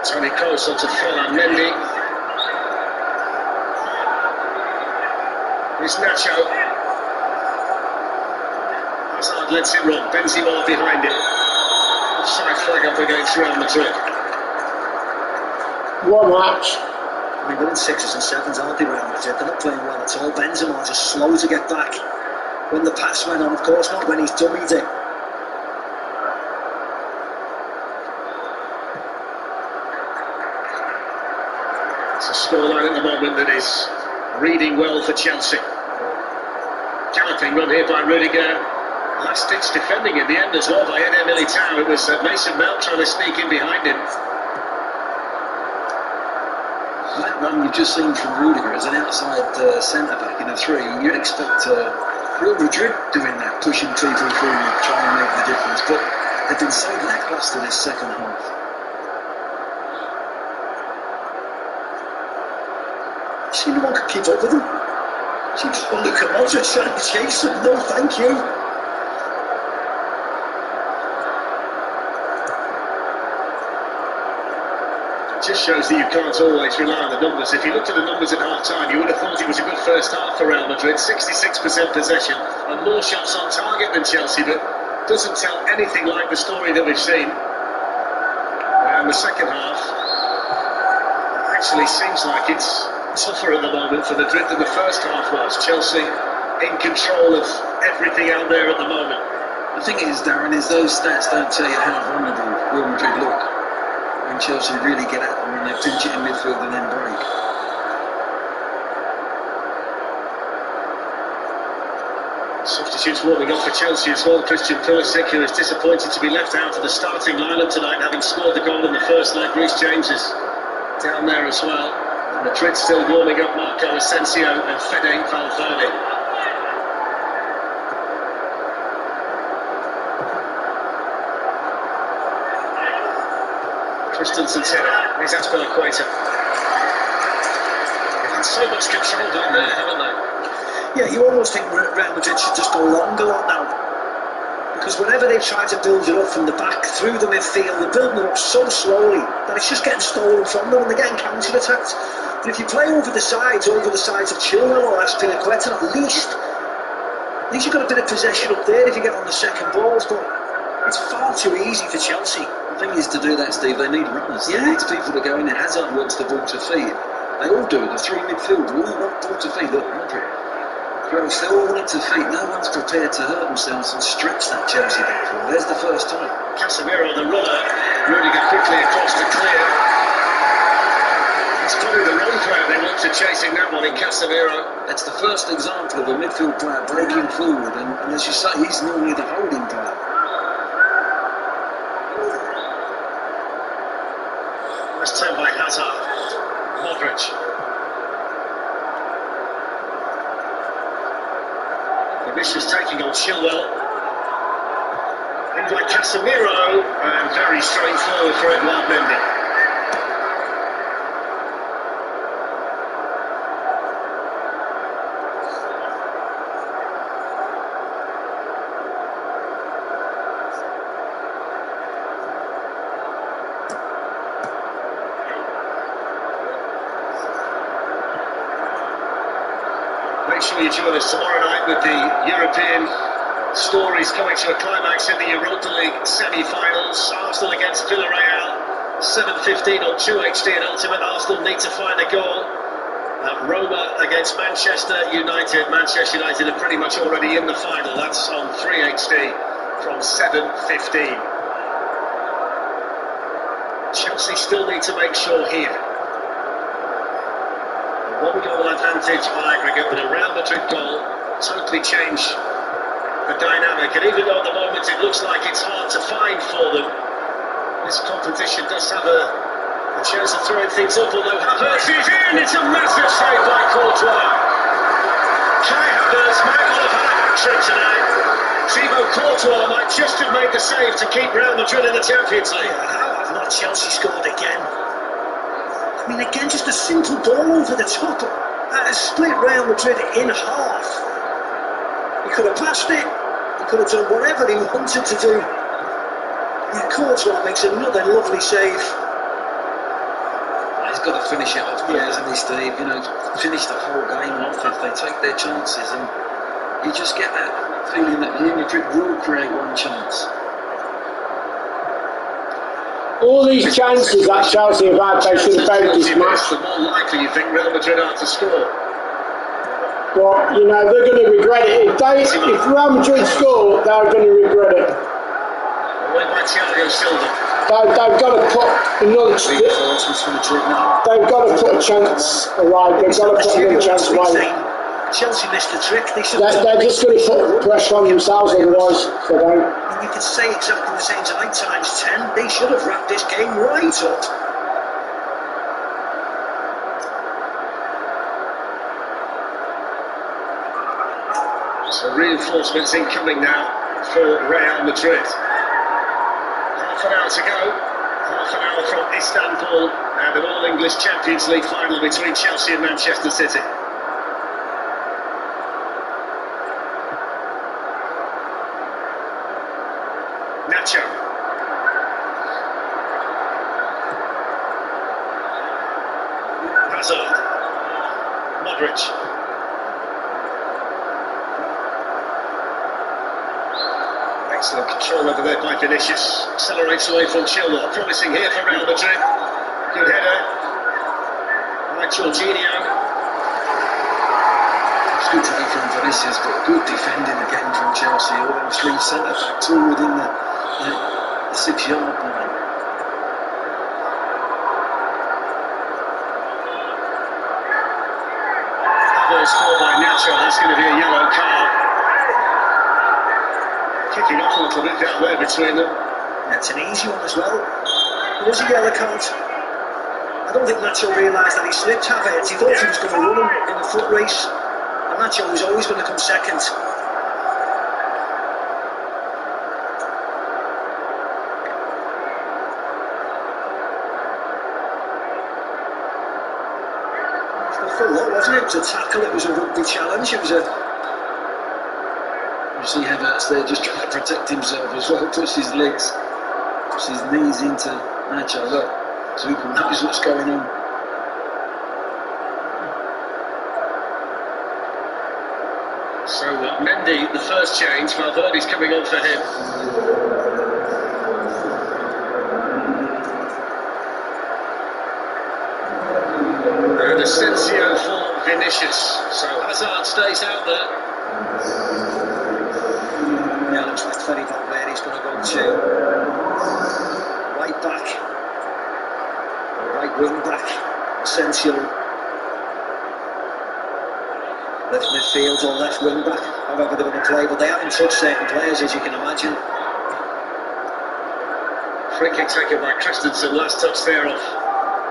Tony Kroos onto Ferland Mendy. Here's Nacho. Hazard lets it run. Benzema behind it. Offside flag up against Real Madrid. One match. I mean, they're in 6s and 7s, aren't they, Real Madrid? They're not playing well at all. Benzema just slow to get back. When the pass went on, of course, not when he's dummied it. It's a scoreline at the moment that is reading well for Chelsea. Galloping run here by Rudiger. Last-ditch defending in the end as well by Eder Militao. It was Mason Mount trying to sneak in behind him. That run you've just seen from Rudiger as an outside centre-back in a 3, you'd expect Real Madrid doing that, pushing people through, trying to make the difference, but they've been so lacklustre this second half. See, no one could keep up with them. She just won the Modric trying to chase them. No, thank you. Just shows that you can't always rely on the numbers. If you looked at the numbers at half-time, you would have thought it was a good first half for Real Madrid. 66% possession and more shots on target than Chelsea, but doesn't tell anything like the story that we've seen. And the second half actually seems like it's tougher at the moment for Madrid than the first half was. Chelsea in control of everything out there at the moment. The thing is, Darren, is those stats don't tell you how vulnerable Real Madrid look. When Chelsea really get at them and they pinch it in midfield and then break. Substitutes warming up for Chelsea as well. Christian Pulisic, who is disappointed to be left out of the starting lineup tonight, having scored the goal in the first leg. Reece James is down there as well. And Madrid still warming up Marco Asensio and Fede Valverde. Christensen Terra, here's Azpilicueta. They've had so much control down there, haven't they? Yeah, you almost think Real Madrid should just go long a lot now. Because whenever they try to build it up from the back, through the midfield, they're building it up so slowly that it's just getting stolen from them and they're getting counter-attacked. But if you play over the sides of Chilwell or Azpilicueta, at least you've got a bit of possession up there if you get on the second balls, but it's far too easy for Chelsea. The thing is, to do that, Steve, they need runners. They need people to go in there. Hazard wants the ball to feet. They all do. The 3 midfield all want ball to feet. Look, Madrid. Gross, they all want it to feet. No one's prepared to hurt themselves and stretch that Chelsea back four. There's the first time. Casemiro the runner. Rudiger quickly across to clear. It's probably the wrong player they looked at chasing that one in Casemiro. It's the first example of a midfield player breaking forward, and as you say, he's normally the holding player. Nice turn by Hazard. Modric. Vinicius taking on Chilwell. In by Casemiro, and very straightforward for Edouard Mendy. Make sure you join us tomorrow night with the European stories coming to a climax in the Europa League semi-finals. Arsenal against Villarreal, 7:15 on 2HD, and ultimate Arsenal need to find a goal. Roma against Manchester United. Manchester United are pretty much already in the final. That's on 3HD from 7:15. Chelsea still need to make sure here. One goal advantage on aggregate, but a Real Madrid goal totally changed the dynamic. And even though at the moment it looks like it's hard to find for them, this competition does have a chance of throwing things up. Although Havertz is in, it's a massive save by Courtois. Kai Havertz might not have had a hat-trick tonight. Thibaut Courtois might just have made the save to keep Real Madrid in the Champions League. How have not Chelsea scored again? I mean, again, just a simple ball over the top. That has split Real Madrid in half. He could have passed it. He could have done whatever he wanted to do. Yeah, Courtois makes another lovely save. He's got to finish it off, players in this Steve. You know, finish the whole game off if they take their chances, and you just get that feeling that Real Madrid will create one chance. All these chances that Chelsea have had, they should have baked this match. The more likely you think Real Madrid are to score. But, you know, they're going to regret it. If Real Madrid score, they're going to regret it. Away by Thiago Silva. They've got to put another. They've got to put a chance away. They've got to put another chance away. Chelsea missed the trick. They're just going to put pressure on themselves otherwise. If they don't. And you could say exactly the same tonight times 10. They should have wrapped this game right up. So reinforcements incoming now for Real Madrid. Half an hour to go. Half an hour from Istanbul, and an All-English Champions League final between Chelsea and Manchester City. Nacho. Hazard. Modric. Excellent control over there by Vinicius. Accelerates away from Chilwell. Promising here for Real Madrid. Good header by Jorginho. It's good to be from Vinicius, but good defending again from Chelsea. All those three centre-backs all within the 6-yard line. Ball scored by Nacho. That's going to be a yellow card. Kicking off a little bit down there between them. That's an easy one as well. It is a yellow card. I don't think Nacho realised that he slipped Havertz. He thought he was going to run him in the foot race. And Nacho was always going to come second. Full lot, wasn't it? It was a tackle, it was a rugby challenge, it was a... You see Havertz there just trying to protect himself as well, push his legs, push his knees into Nacho. Look, Zuko knows what's going on. So Mendy, the first change, Valverde's coming on for him. And Asensio for Vinicius. So Hazard stays out there. Yeah, looks like Freddy Valverde's going to go to right back, right wing back. Asensio. Left midfield or left wing back, however they're going to play, but they haven't touched certain players, as you can imagine. Free kick taken by Christensen, last touch there off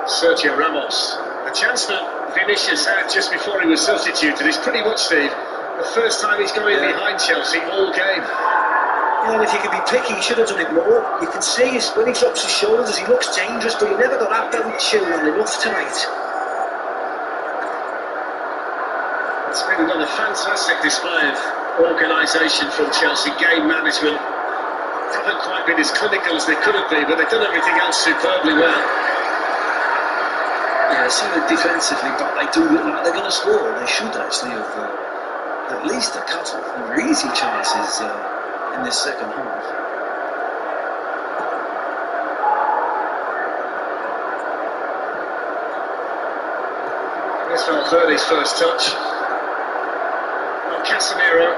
Sergio Ramos. The chance that Vinicius had just before he was substituted is pretty much, Steve, the first time he's going behind Chelsea all game. Yeah, and if you can be picky, he should have done it more. You can see when he drops his shoulders, he looks dangerous, but he never got out there with chill well enough tonight. It's been another fantastic display of organisation from Chelsea, game management. Haven't quite been as clinical as they could have been, but they've done everything else superbly well. Yeah, solid defensively, but they do look like they're going to score. They should actually have at least a couple of easy chances in this second half. Here's Valverde's first touch. Casemiro.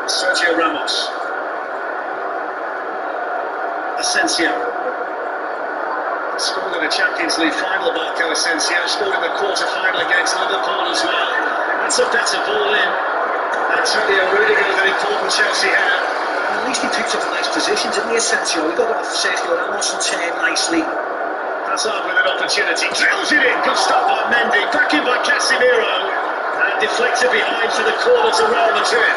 Sergio Ramos. Asensio. Scored in the Champions League final, Marco Asensio. Scored in the quarter-final against Liverpool as well. That's a better ball in. Antonio Rudiger with an important Chelsea header. At least he picked up a nice position, didn't he, Asensio? He got off Sergio Ramos and turned nicely. Hazard with an opportunity. Drills it in. Good stop by Mendy. Back in by Casemiro. And deflected behind for the corner to Real Madrid.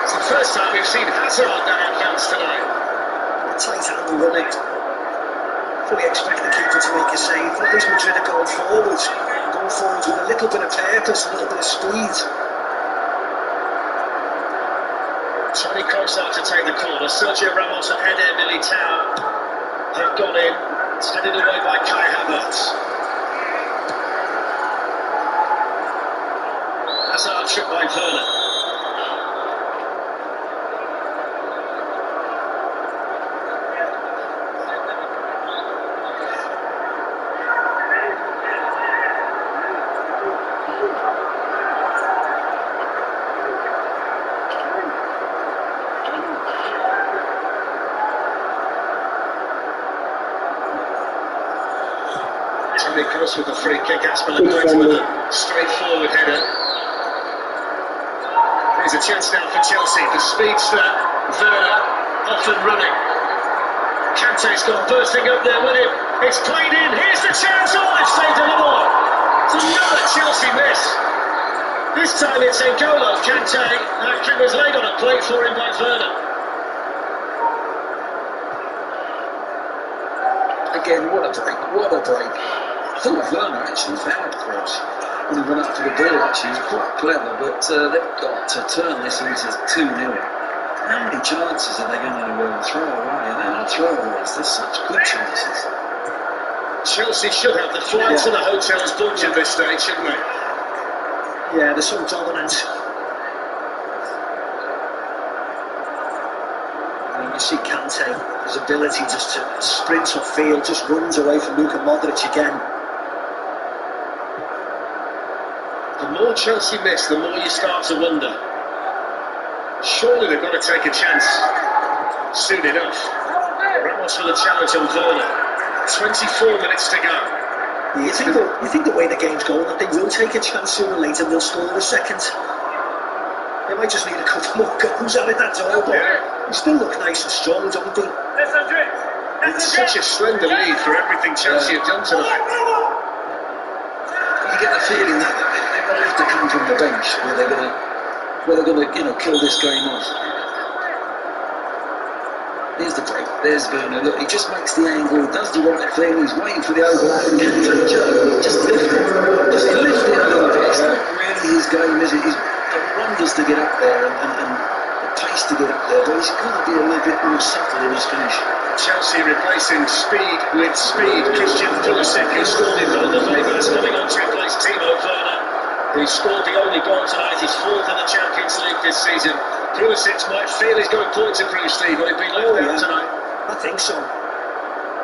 It's the first time we've seen Hazard down advance tonight. A tight angle on it. Fully expect the keeper to make a save. At least Madrid are going forwards. Going forwards with a little bit of purpose, a little bit of speed. Tony Kroos out to take the corner. Sergio Ramos and Eder Militao have gone in. It's headed away by Kai Havertz. Hazard tripped by Werner. Kroos with the free kick, Aspilicueta with a straightforward header. Here's a chance now for Chelsea. The speedster, Werner, off and running. Kante's gone bursting up there with him. It's played in. Here's the chance. Oh, they've saved another one. It's another Chelsea miss. This time it's N'Golo Kante after it was laid on a plate for him by Werner. Again, what a break, what a break. I thought Werner actually found Kroos when he went up for the ball. Actually, he was quite clever, but they've got to turn this into 2-0. How many chances are they going to throw away? They are throwaways. There's such good chances. Chelsea should have the flights to the hotels booked at this stage, shouldn't they? Yeah, they're so dominant. You see Kante, his ability just to sprint upfield, just runs away from Luka Modric again. The more Chelsea miss, the more you start to wonder. Surely they've got to take a chance soon enough. Ramos with a challenge on Werner. 24 minutes to go. You think the way the game's going, that they will take a chance sooner or later and they'll score a second. They might just need a couple more goals out of that door, but they still look nice and strong, don't they? It's such a slender lead for everything Chelsea have done tonight. You get the feeling that they're going to have to come from the bench where they're going to, kill this game off. There's the break. There's Werner. Look, he just makes the angle, does the right thing. He's waiting for the overlap and just lift it. Just lift it a little bit. It's not really his game, is it? He's got wonders to get up there and the pace to get up there, but he's got to be a little bit more subtle in his finish. Chelsea replacing speed with speed. Christian Pulisic, who scored in goal, the favourites coming on to replace Timo Werner, who scored the only goal tonight, his fourth in the Champions League this season. Pulisic might feel he's got a point to prove, Steve, but he's been left out tonight. I think so.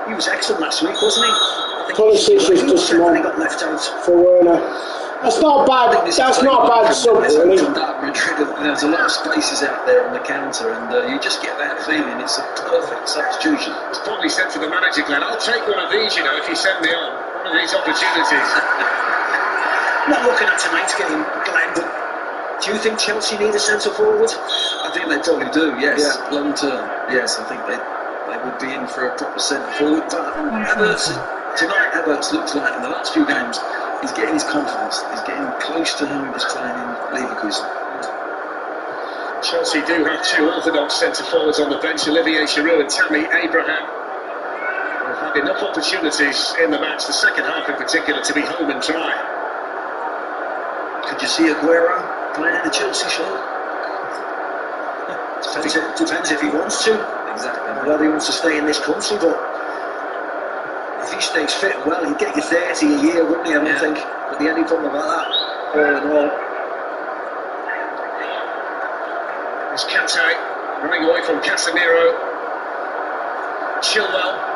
He was excellent last week, wasn't he? Pulisic is just he got left out for Werner. That's not bad. That's not a bad sub, really. There's a lot of spaces out there on the counter, and you just get that feeling it's a perfect substitution. It's probably said to the manager, Glenn, I'll take one of these, you know, if you send me on. One of these opportunities. Not looking at tonight's game, Glenn, but do you think Chelsea need a centre forward? I think they probably do, yes. Yeah. Long term, yes. I think they would be in for a proper centre forward. But Havertz looks like in the last few games he's getting his confidence. He's getting close to who he was playing in Leverkusen. Chelsea do have two orthodox centre forwards on the bench, Olivier Giroud and Tammy Abraham. They've had enough opportunities in the match, the second half in particular, to be home and dry. Could you see Aguero playing in the Chelsea shirt? Depends if he wants to. Exactly. Whether he wants to stay in this country, but if he stays fit and well, he'd get you 30 a year, wouldn't he? I don't think. But the only problem about that, all in all. There's Kante running away from Casemiro. Chilwell.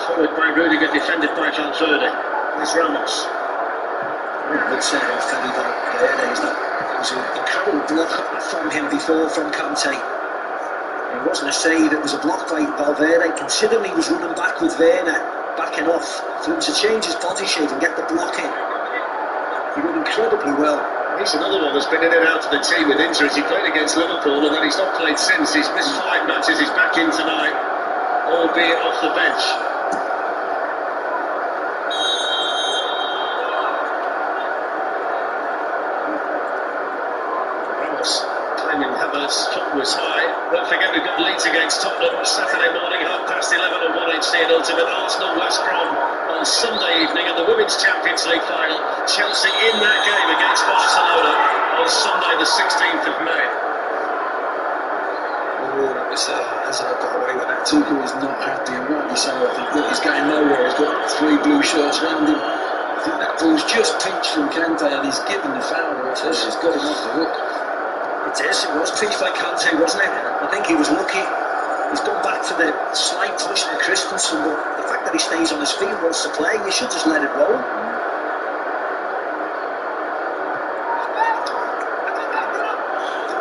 Followed by Rudiger, defended by Valverde. There's Ramos. Good set off Valverde. It was an incredible block from him before, from Kante. It wasn't a save, it was a block by Valverde, considering he was running back with Werner, backing off, for him to change his body shape and get the block in. He did incredibly well. He's another one that's been in and out of the team with injuries. He played against Liverpool and then he's not played since. He's missed 5 matches, he's back in tonight, albeit off the bench. Claiming Havertz's foot was high. Don't forget we've got Leeds against Tottenham Saturday morning, 11:30 on 1HC at Ultimate. Arsenal West Brom on Sunday evening, and the Women's Champions League final. Chelsea in that game against Barcelona on Sunday the 16th of May. Oh, Hazard got away with that. Tuchel is not happy, and rightly so. I think he's going nowhere. He's got 3 blue shirts round him. I think that ball's just pinched from Kante, and he's given the foul. He's got him off the hook. It was pinched by Kante, wasn't it? I think he was lucky. He's gone back for the slight push from Christensen, but the fact that he stays on his feet and wants to play, you should just let it roll.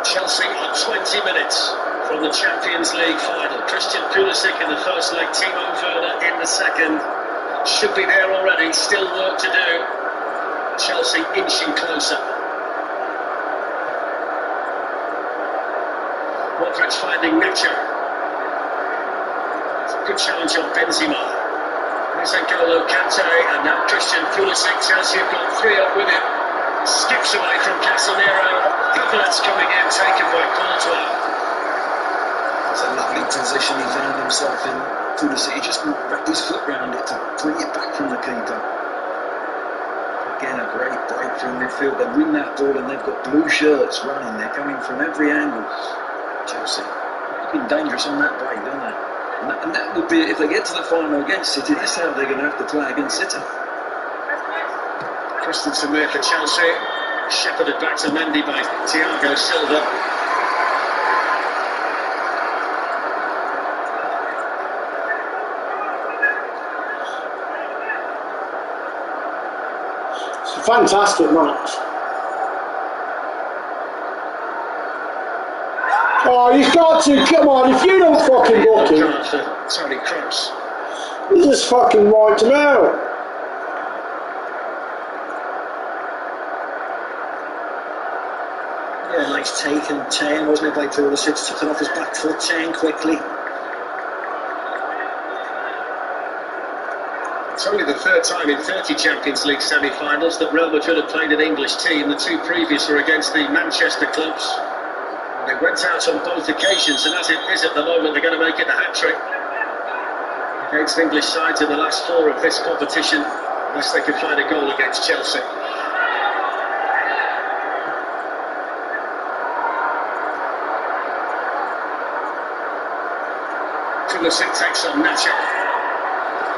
Chelsea are 20 minutes from the Champions League final. Christian Pulisic in the first leg, Timo Werner in the second. Should be there already, still work to do. Chelsea inching closer. Modric finding Nacho. Good challenge on Benzema. There's N'Golo Kante, and now Christian Pulisic. Chelsea have got 3 up with him. Skips away from Casemiro. Havertz coming in, taken by Courtois. It's a lovely position he found himself in. Pulisic, he just wrapped his foot round it to bring it back from the keeper. Again, a great break from midfield. They win that ball and they've got blue shirts running. They're coming from every angle. Chelsea, they've been dangerous on that break, don't they? And that would be, if they get to the final against City, that's how they're going to have to play against City. Christensen there for Chelsea. Shepherded back to Mendy by Thiago Silva. It's a fantastic match. Oh, you've got to, come on, if you don't fucking book him. Tony Kroos. You just fucking wiped him out. Yeah, nice take and turn, wasn't it, by Pulisic? Took it off his back foot, turn quickly. It's only the 3rd time in 30 Champions League semi-finals that Real Madrid have played an English team. The 2 previous were against the Manchester clubs. They went out on both occasions, and as it is at the moment, they're going to make it a hat-trick against English sides in the last 4 of this competition, unless they can find a goal against Chelsea. Pulisic takes on Nacho.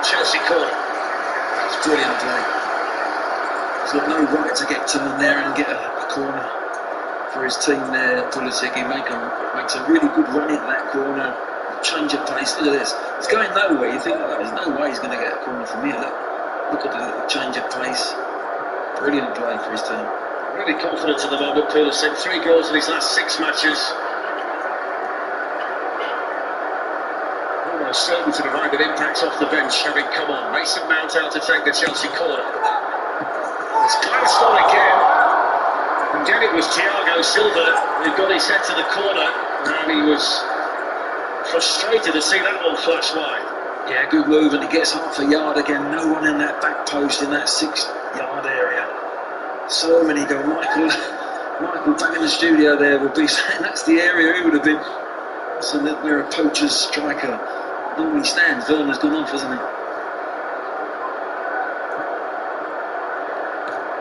Chelsea corner. It's brilliant play. He's got no right to get turned there and get a corner for his team there. Pulisic, he makes a really good run into that corner, change of pace. Look at this, it's going nowhere. You think, oh, there's no way he's going to get a corner from here. Look at the little change of pace. Brilliant play for his team. Really confident at the moment, Pulisic. 3 goals in his last 6 matches. Almost certain to derive an impact off the bench, having come on. Mason Mount out to take the Chelsea corner. It's glanced on again. Again it was Thiago Silva who got his head to the corner, and he was frustrated to see that one flash wide. Yeah, good move, and he gets half a yard again. No one in that back post in that 6-yard area. So many go. Michael back in the studio there would be saying that's the area he would have been. So that where a poacher's striker normally stands. Werner's gone off, hasn't he?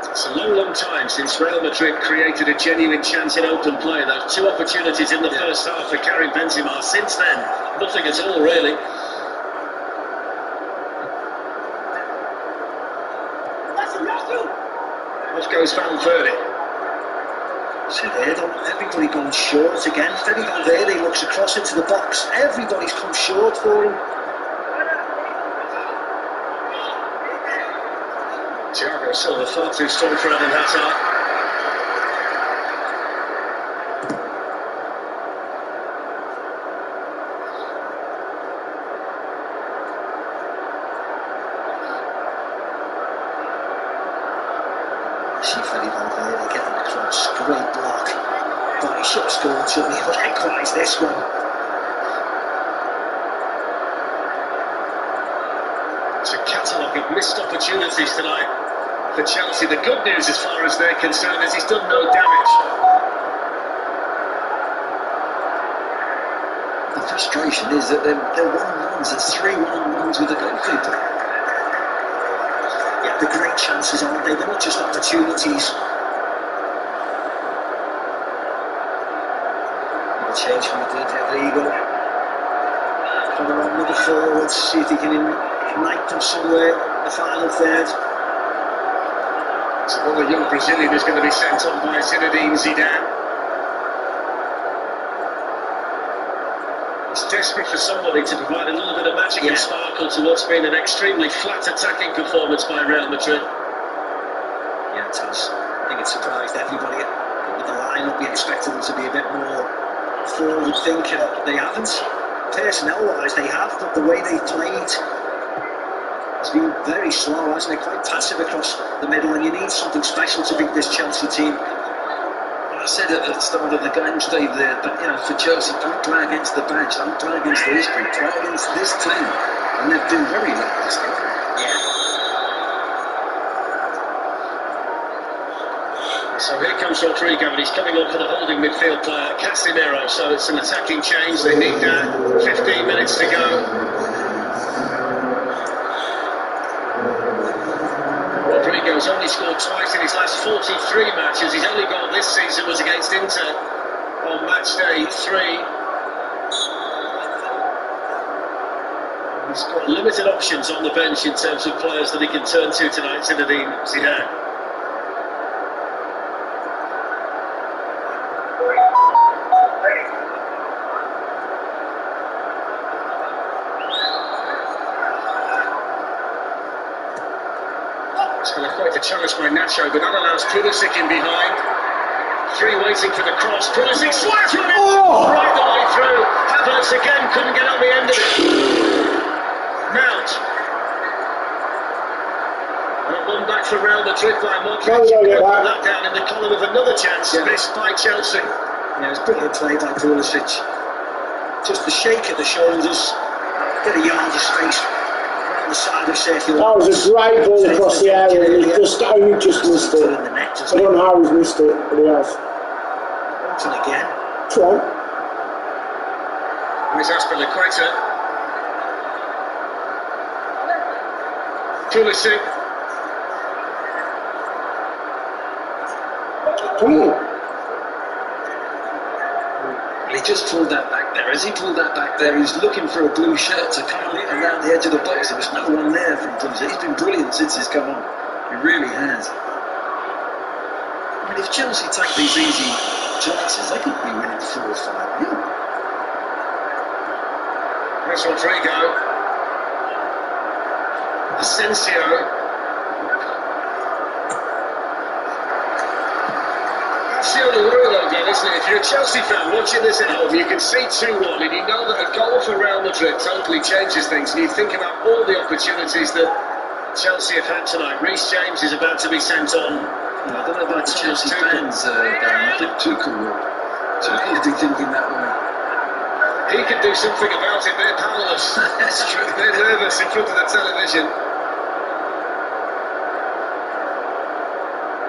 It's a long time since Real Madrid created a genuine chance in open play. Those 2 opportunities in the first half for Karim Benzema. Since then, nothing at all, really. Off goes Valverde. See there, everybody gone short again. Fede Valverde looks across into the box. Everybody's come short for him. Thiago Silva far too strong for Eden Hazard. See Fede Valverde getting across. Great block. Body shot score to me. Likewise this one. It's a catalogue of missed opportunities tonight for Chelsea. The good news as far as they're concerned is he's done no damage. The frustration is that they're 1-on-1s. There's 3 1-on-1s with the goalkeeper. Yeah, the great chances, aren't they? They're not just opportunities. Change from Rodrigo. Coming on with the forwards, see if he can ignite them somewhere in the final third. So the young Brazilian is going to be sent on by Zinedine Zidane. He's desperate for somebody to provide a little bit of magic and sparkle to what's been an extremely flat attacking performance by Real Madrid. Yeah, it has. I think it surprised everybody. With the lineup, you expected them to be a bit more forward thinking. They haven't. Personnel-wise, they have, but the way they've played has been very slow, hasn't it? Quite passive across the middle, and you need something special to beat this Chelsea team. I said at the start of the game, Steve, there, but you know, for Chelsea, don't play against the badge, don't play against the history, play against this team, and they've been very lax. So here comes Rodrigo, and he's coming on for the holding midfield player, Casemiro. So it's an attacking change. They need 15 minutes to go. Rodrigo's only scored twice in his last 43 matches. His only goal this season was against Inter on match day 3. He's got limited options on the bench in terms of players that he can turn to tonight, Zinedine Zidane. Quite a challenge by Nacho, but that allows Pulisic in behind. 3 waiting for the cross. Pulisic swats with it right the way through. Havertz again couldn't get on the end of it. Mount. One back for Real Madrid by Modric. That down in the column of another chance missed by Chelsea. Yeah, it's brilliant play by Pulisic. Just the shake of the shoulders, get a yard of space. The side of Sergio. That was a great ball across the area, and he only just missed it. I don't know how he's missed it, but he has. And again. Try. Here's Azpilicueta. Pulisic. He just pulled that back there. As he pulled that back there, he's looking for a blue shirt to come around the edge of the box. There was no one there from Pulisic. He's been brilliant since he's come on. He really has. I mean, if Chelsea take these easy chances, they could be winning 4 or 5-0. Here's Rodrigo. Asensio. That's the only worry though, Glenn, isn't it? If you're a Chelsea fan watching this at home, you can see 2-1 and you know that a goal for Real Madrid totally changes things, and you think about all the opportunities that Chelsea have had tonight. Reece James is about to be sent on. I don't know about the Chelsea fans, Darren. I think Tuchel will be thinking that way. He could do something about it, they're powerless. That's true. They're nervous in front of the television.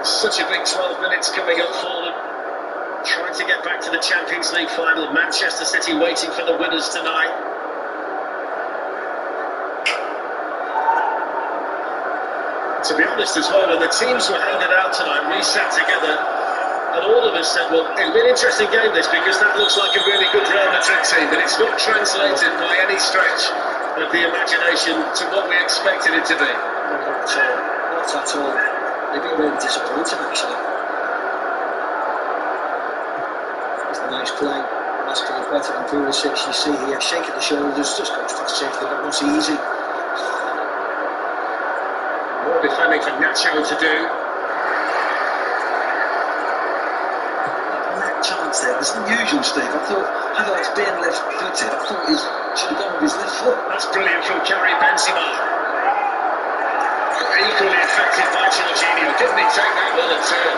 Such a big 12 minutes coming up for them. Trying to get back to the Champions League final. Manchester City waiting for the winners tonight. To be honest as well, when the teams were handed out tonight, we sat together and all of us said, well, it'll be an interesting game this, because that looks like a really good Real Madrid team, but it's not translated by any stretch of the imagination to what we expected it to be. Not at all. Not at all. They've been really disappointing, actually. It's a nice play. Nice play, better than Pulisic. You see here, shaking the shoulders, just goes past safety. That was easy. More defending for Nacho to do. On that chance there, it's unusual, Steve. I thought, Havertz being left-footed, I thought he should have gone with his left foot. That's brilliant from Karim Benzema. Equally effective by Jorginho. Didn't he take that well in turn?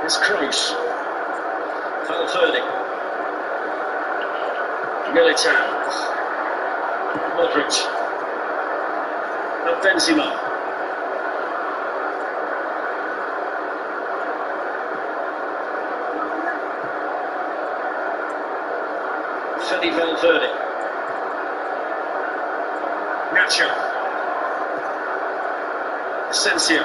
It's Kroos. Valverde. Militao. Modric. And Benzema. Fede Valverde. Nacho. Asensio.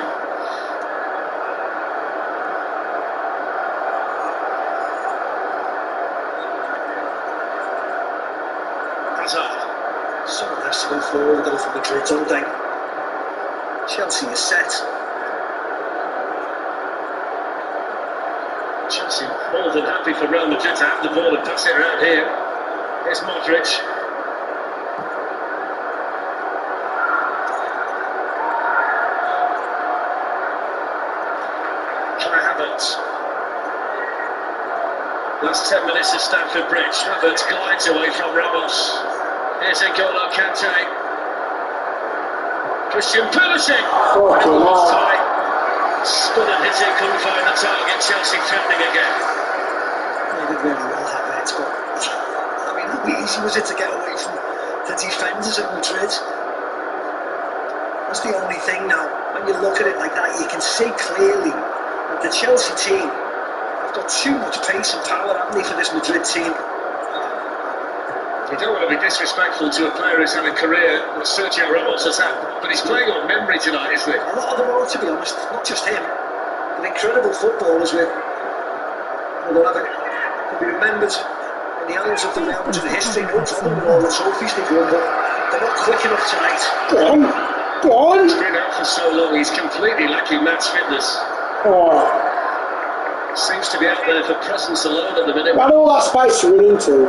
Hazard. Someone has to go forward though for Madrid, don't they? Chelsea is set. Chelsea more than happy for Real Madrid to have the ball and pass it around here. Here's Modric. Kai Havertz. Last 10 minutes of Stamford Bridge. Havertz glides away from Ramos. Here's N'Golo Kante. Christian Pulisic. Almost tight. Spun and hit it, couldn't find the target. Chelsea threatening again. They did really well, Havertz, but I mean, how easy was it to get away from the defenders at Madrid? That's the only thing now. When you look at it like that, you can see clearly that the Chelsea team have got too much pace and power, haven't they, for this Madrid team? You don't want to be disrespectful to a player who's had a career that Sergio Ramos has had, but he's playing on memory tonight, isn't he? A lot of them are, to be honest, not just him. But incredible footballers with, they'll be remembered in the annals of the Real Madrid history. No problem with all the trophies they've won, but they're not quick enough tonight. Go on. He's been out for so long, he's completely lacking match fitness. Oh. Seems to be out there for presence alone at the minute. Had all that space to run into.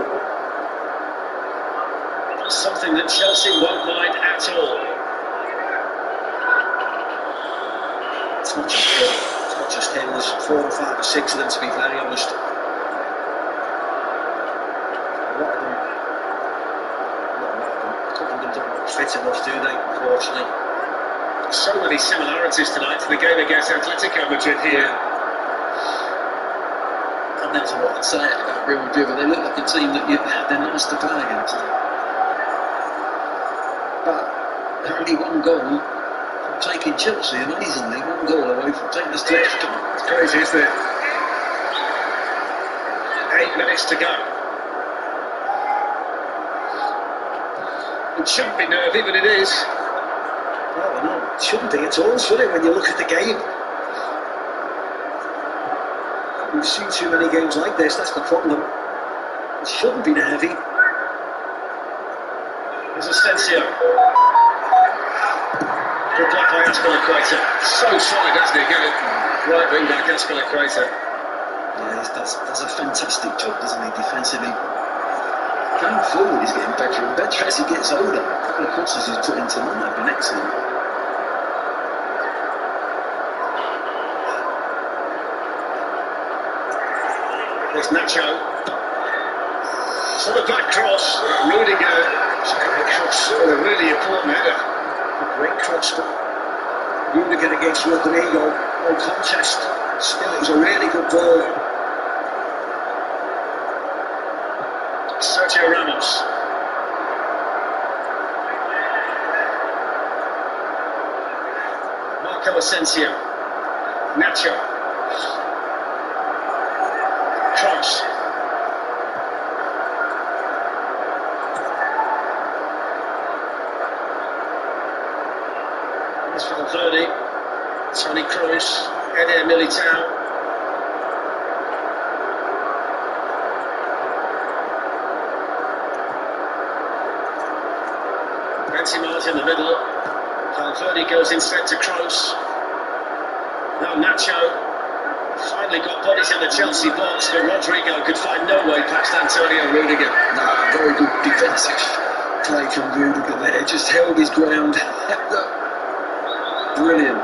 Something that Chelsea won't mind at all. It's not just him. It's not just him. There's 4 or 5 or 6 of them, to be very honest. A lot of them. A couple of them don't look fit enough, do they? Unfortunately. So many similarities tonight to the game against Atletico Madrid here. And that's what I'd say about Real Madrid. They look like a team that they're nice to play against. But only one goal from taking Chelsea, amazingly, one goal away from taking us to extra time. It's crazy, isn't it? 8 minutes to go. It shouldn't be nervy, but it is. Oh, no, it shouldn't be at all, should it, when you look at the game? We've seen too many games like this, that's the problem. It shouldn't be nervy. There's Asensio. Good block by Azpilicueta. So solid, hasn't he? Get it right wing back, Azpilicueta. Yeah, he does a fantastic job, doesn't he, defensively? Going forward, he's getting better and better as he gets older. A couple of crosses he's put in tonight have been excellent. There's Nacho. It's on the back cross. Rudiger. It's a great cross. A really important header. A great cross. Rudiger against Rodrigo. No contest. Still, it was a really good ball. Sergio Ramos. Marco Asensio. Nacho. Cross. It's for the 30. Toni Kroos. Eder Militao. Benzema's in the middle. Valverde goes instead to Kroos. Now Nacho finally got bodies in the Chelsea box, but Rodrigo could find no way past Antonio Rudiger. No, very good defensive play from Rudiger there. Just held his ground. Brilliant.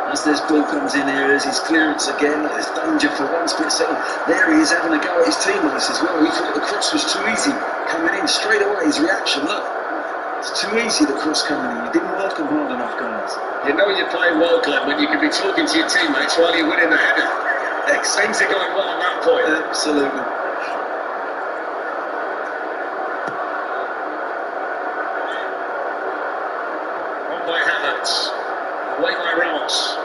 As this ball comes in here, as his clearance again, there's danger for one split second. There he is having a go at his teammates as well. He thought the cross was too easy coming in straight away. His reaction, look. It's too easy, the cross coming in. You didn't work him hard enough, guys. You know you're playing well, Glenn, when you can be talking to your teammates while you're winning the header. Things are going well on that point. Absolutely. On by Havertz. Away by Ramos.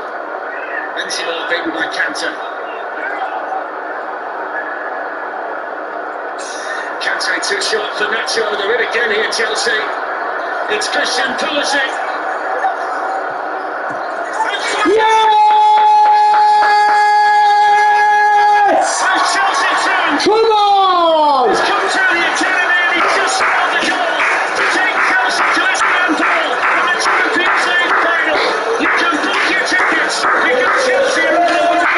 Benzema beaten by Kante. Kante too short for Nacho. They're in again here, Chelsea. It's Christian Pulisic. Yes! Has Chelsea turned? Come on! He's come through the academy and he's just scored the goal to take Chelsea to Istanbul in the Champions League final. You can book your tickets because Chelsea are on the way.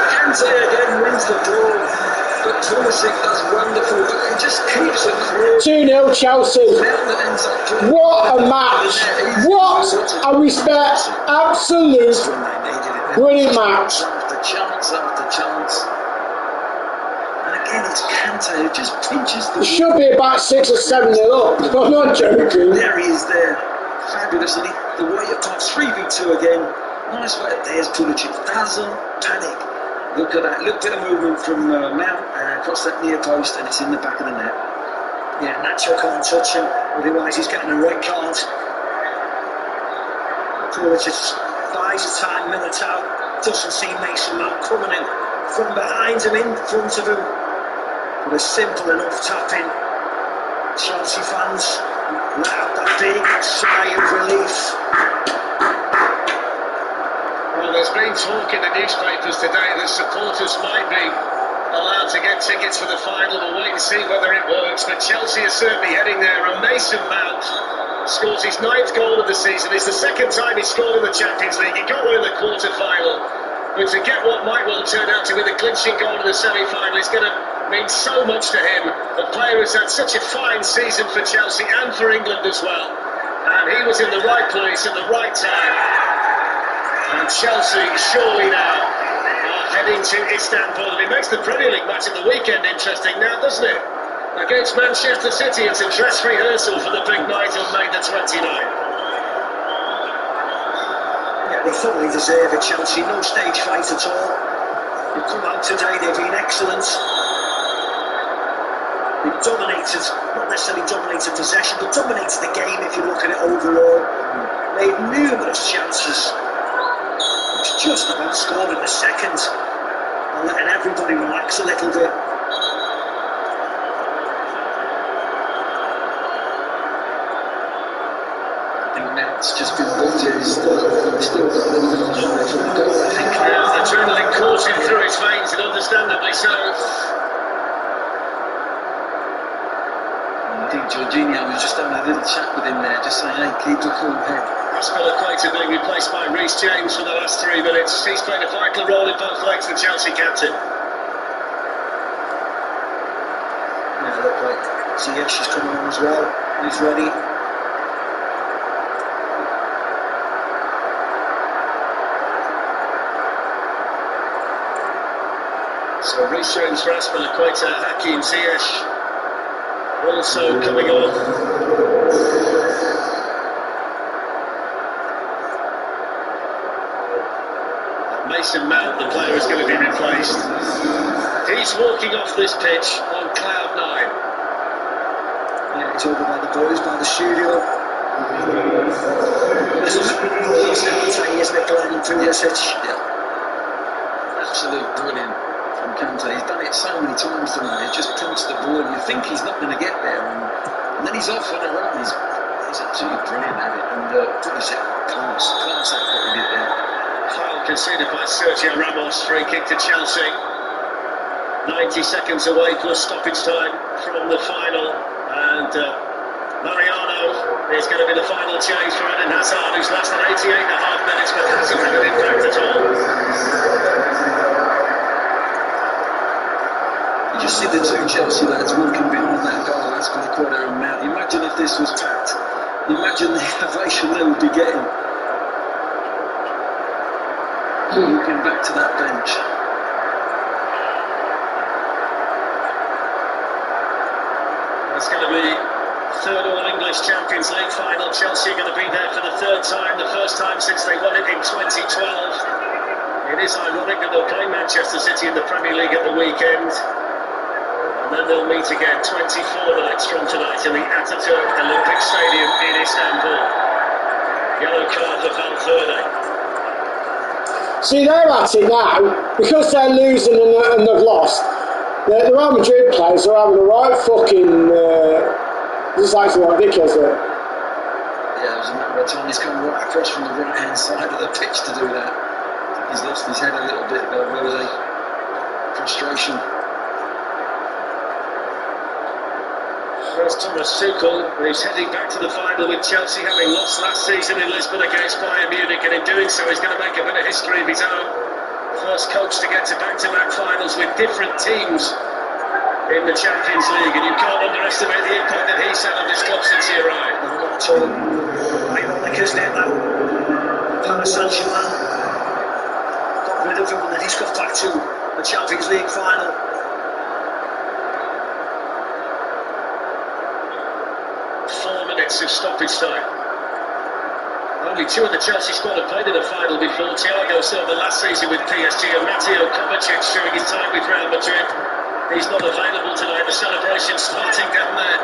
Kante again wins the ball. But Pulisic does wonderful, but he just keeps it clear. 2-0 Chelsea. What a match. What a respect. Absolute brilliant match. After chance after chance. And again, it's Kante who just pinches the... It should be about 6 or 7-0 up. I'm not joking. There he is there. Fabulous. And the way it comes 3v2 again. Nice way. There's Pulisic. Doesn't panic. Look at that. Look at the movement from Mount across that near post, and it's in the back of the net. Yeah, Nacho can't touch him, otherwise he's getting a red card. Pulisic buys the time. Militao doesn't see Mason Mount coming in from behind him, in front of him. But a simple enough tap in. Chelsea fans let out that big sigh of relief. Well, there's been talk in the newspapers today that supporters might be allowed to get tickets for the final. We'll wait and see whether it works. But Chelsea are certainly heading there. And Mason Mount scores his 9th goal of the season. It's the 2nd time he scored in the Champions League. He got one in the quarter-final. But to get what might well turn out to be the clinching goal in the semi-final is going to mean so much to him. The player has had such a fine season for Chelsea and for England as well. And he was in the right place at the right time. And Chelsea surely now are heading to Istanbul. And it makes the Premier League match of the weekend interesting now, doesn't it? Against Manchester City, it's a dress rehearsal for the big night on May the 29th. Yeah, they thoroughly deserve it, Chelsea. No stage fight at all. They've come out today, they've been excellent. They've dominated, not necessarily dominated possession, but dominated the game if you look at it overall. Made numerous chances. It's just about scored in the second. And letting everybody relax a little bit. It's just been buttered. Still got a little bit of high from the goal, I think. Adrenaline coursing through his veins, and understandably so. I think Jorginho was just having a little chat with him there, just saying, hey, keep a cool head. Aspilicueta being replaced by Reece James for the last 3 minutes. He's played a vital role in both legs, the Chelsea captain. Yeah, look like Ziyech is coming on as well. He's ready. So Reece James for Aspilicueta, Hakim Ziyech also coming on. Mason Mount, the player, is going to be replaced. He's walking off this pitch on cloud 9. Yeah, he's over by the boys, by the studio. This is Kante, isn't it, Glenn, and Pulisic? Yeah. Absolute brilliant from Kante. He's done it so many times tonight. He just punts the ball and you think he's not going to get there, and then he's off on a run. He's absolutely brilliant at it. And Pulisic, class at what he did there. Foul conceded by Sergio Ramos, free kick to Chelsea. 90 seconds away plus stoppage time from the final, and Mariano is going to be the final change for Eden Hazard, who's lasted 88.5 minutes but hasn't had an impact at all. You just see the two Chelsea lads walking behind that goal. That's going to quite a amount. Imagine if this was packed. Imagine the ovation they would be getting. Walking back to that bench. It's going to be third All-English Champions League final. Chelsea are going to be there for the third time, the first time since they won it in 2012. It is ironic that they'll play Manchester City in the Premier League at the weekend. And then they'll meet again 24 minutes from tonight in the Atatürk Olympic Stadium in Istanbul. Yellow card for Valverde. See, they're at it now, because they're losing and they've lost. The Real Madrid players are having a right fucking... this is actually ridiculous. Yeah, it was a matter of time. He's come right across from the right-hand side of the pitch to do that. He's lost his head a little bit, though, really. Frustration. There's Thomas Tuchel, who's heading back to the final with Chelsea, having lost last season in Lisbon against Bayern Munich, and in doing so he's going to make a bit of history of his own. First coach to get to back-to-back finals with different teams in the Champions League, and you can't underestimate the impact that he's had on this club since he arrived. Not at all. Ironic, isn't it, that Paris Saint-Germain got rid of him and then he's got back to the Champions League final. Of stoppage time. Only two in the Chelsea squad have played in a final before. Thiago Silva last season with PSG and Mateo Kovacic during his time with Real Madrid. He's not available tonight. The celebration starting down there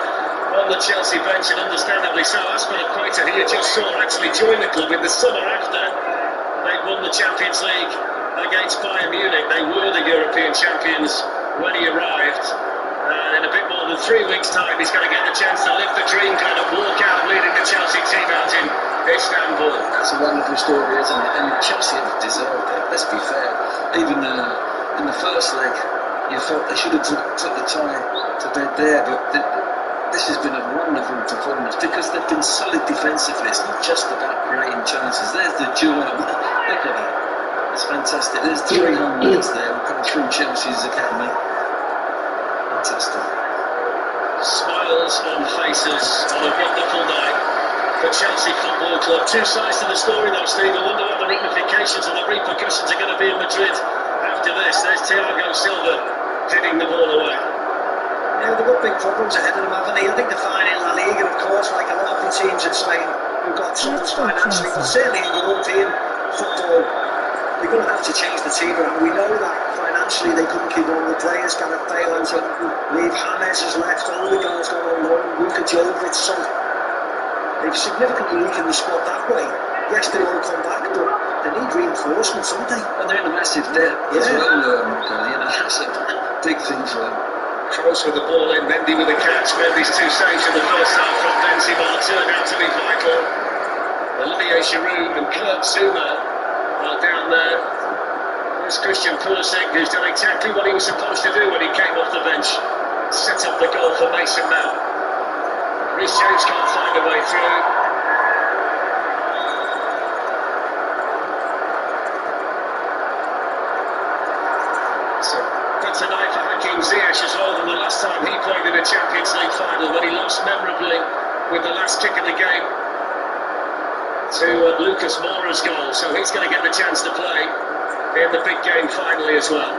on the Chelsea bench, and understandably so. Aspilicueta, he had just saw actually join the club in the summer after they'd won the Champions League against Bayern Munich. They were the European champions when he arrived. And in a bit more than 3 weeks' time, he's going to get the chance to live the dream, kind of walk out leading the Chelsea team out in Istanbul. That's a wonderful story, isn't it? And Chelsea have deserved it, let's be fair. Even in the first leg, you felt they should have took the tie to bed there, but this has been a wonderful performance because they've been solid defensively. It's not just about creating chances. There's the duel. Look at that. It's fantastic. There's 3 home runs there coming through Chelsea's academy. Fantastic. Smiles on faces on a wonderful night for Chelsea Football Club. Two sides to the story though, Steve. I wonder what the ramifications and the repercussions are going to be in Madrid after this. There's Thiago Silva heading the ball away. Yeah, they've got big problems ahead of them, haven't they? I think they're fine in La Liga, of course, like a lot of the teams in Spain who've got troubles financially, but certainly in European football, they're going to have to change the team around. We know that financially they couldn't keep all the players. Gareth Bale has to leave, James has left, all the guys gone on loan, Luka Jovic, so they've significantly weakened the squad that way. Yes, they all come back, but they need reinforcements, don't they? And they're in a massive debt as well, that's a big thing for them. Kroos with the ball in, Mendy with the catch. Mendy's 2 saves in the first half from Benzema turned out to be vital. Olivier Giroud and Kurt Zouma are down there. There's Christian Pulisic, who's done exactly what he was supposed to do when he came off the bench. Set up the goal for Mason Mount. Reece James can't find a way through. So better night for Hakim Ziyech as well than the last time he played in a Champions League final when he lost memorably with the last kick of the game to Lucas Moura's goal. So he's going to get the chance to play in the big game finally as well.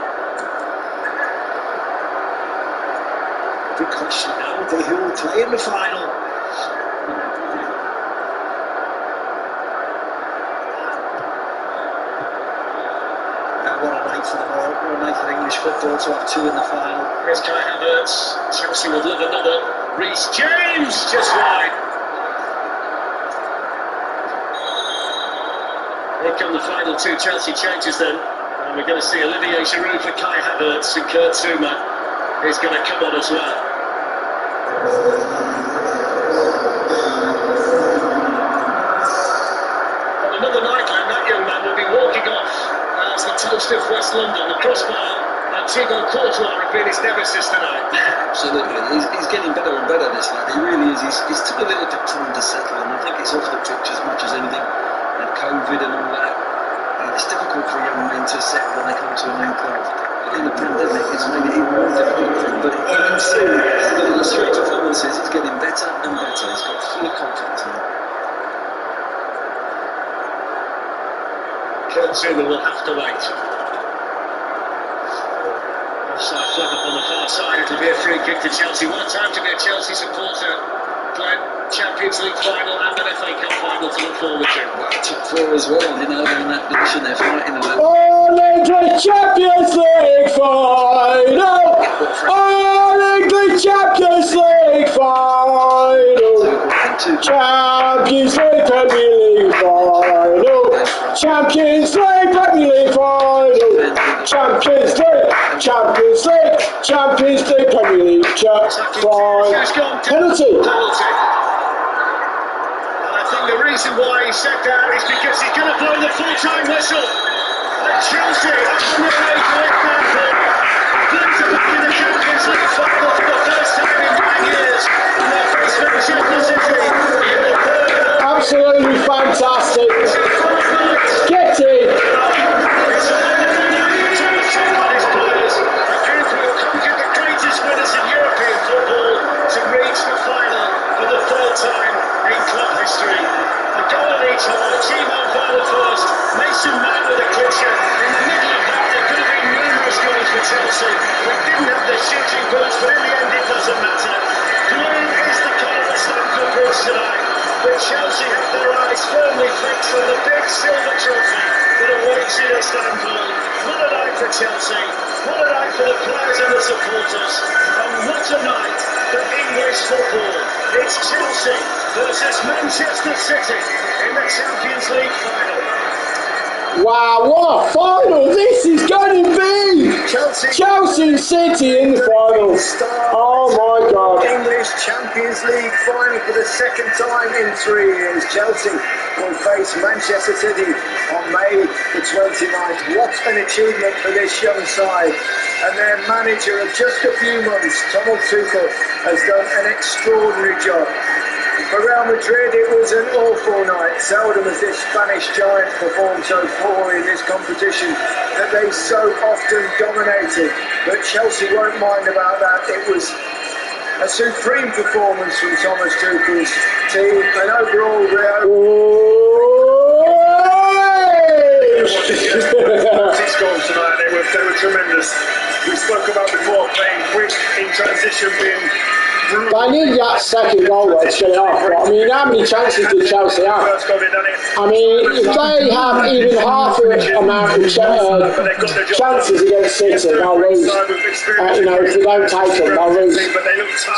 Big question now, who will play in the final? What a night for them all. What a night for English football to have two in the final. Here's Kai Havertz. Chelsea would love another. Reece James just wide. Here come the final two Chelsea changes then. And we're going to see Olivier Giroud for Kai Havertz, and Kurt Zouma is going to come on as well. On another night, that young man will be walking off as the toast of West London. The crossbar and Thibaut Courtois have been his nemesis tonight. Absolutely, he's getting better and better, this lad. He really is. He's took a little bit of time to settle, and I think it's off the pitch as much as anything. And COVID and all that. It's difficult for young men to settle when they come to a new club. In the pandemic, it's made it even more difficult for him. But you can see that in the three performances, he's getting better and better. He's got full of confidence now. Kurt Zouma will have to wait. Offside flag up on the far side. It'll be a free kick to Chelsea. What a time to be a Chelsea supporter. Glenn, Champions League final and an FA Cup final to look forward to. Well, top four as well, you know, in that division they're fighting a little. All English Champions League final! All English Champions League final! Champions League Premier League final! Champions League Premier League final! Champions League! Champions League! Champions League Premier League final! Penalty! The reason why he said that is because he's going to blow the full-time whistle. And Chelsea are on their way to Istanbul. Blues are back in the Champions League final for the first time in 9 years. And they'll face Manchester City in the third. Absolutely fantastic. Get in. It's all to check on his players. A group who have conquered the greatest winners in European football to reach the final for the third time in club history. A goal in each hole. Timo Werner first. Mason Mount with a clincher. In the middle of that, there could have been numerous goals for Chelsea. We didn't have the shooting boots, but in the end, it doesn't matter. Blue is the colour of Stamford Bridge tonight. But Chelsea have their eyes firmly fixed on the big silver trophy that awaits in Istanbul. What a night for Chelsea. What a night for the players and the supporters. And what a night for English football. It's Chelsea versus Manchester City in the Champions League final. Wow, what a final this is going to be! Chelsea City in the final. Oh my God. English Champions League final for the second time in 3 years. Chelsea will face Manchester City on May the 29th. What an achievement for this young side. And their manager of just a few months, Thomas Tuchel, has done an extraordinary job. For Real Madrid, it was an awful night. Seldom has this Spanish giant performed so poorly in this competition that they so often dominated. But Chelsea won't mind about that. It was a supreme performance from Thomas Tuchel's team, and overall, Six goals tonight. They were tremendous. We spoke about before playing quick in transition, being. They need that second goal to get it off. But, I mean, how many chances did Chelsea have? I mean, if they have even half the amount of chances against City, they'll lose. You know, if they don't take them, they'll lose.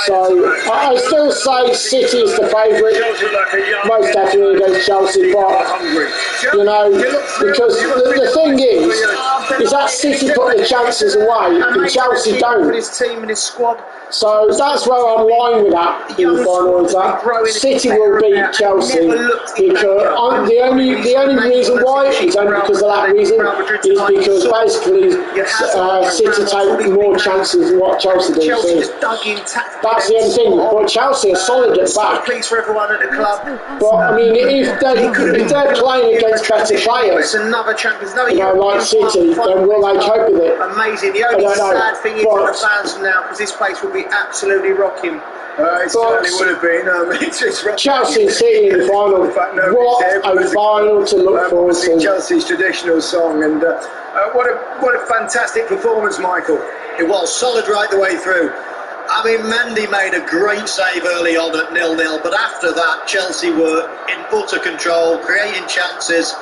So I still say City is the favourite, most definitely against Chelsea. But you know, because the thing is, is that City put the chances away and Chelsea don't. His team and his squad. So that's where I'm lying with that in the final, is that City will beat Chelsea because the only reason why is only because of that reason is because basically City take more chances than what Chelsea do. So that's the only thing. But Chelsea are solid at back. Please for everyone at the club. But I mean, if they're playing against better players, another Champions like City, then will they cope with it? Amazing. The only sad thing is for the fans now, because this place will be absolutely rocking. It certainly would have been. Chelsea and City in the final. What a final to look forward to. Chelsea's traditional song, and what a fantastic performance, Michael. It was solid right the way through. I mean, Mendy made a great save early on at 0-0, but after that, Chelsea were in utter control, creating chances.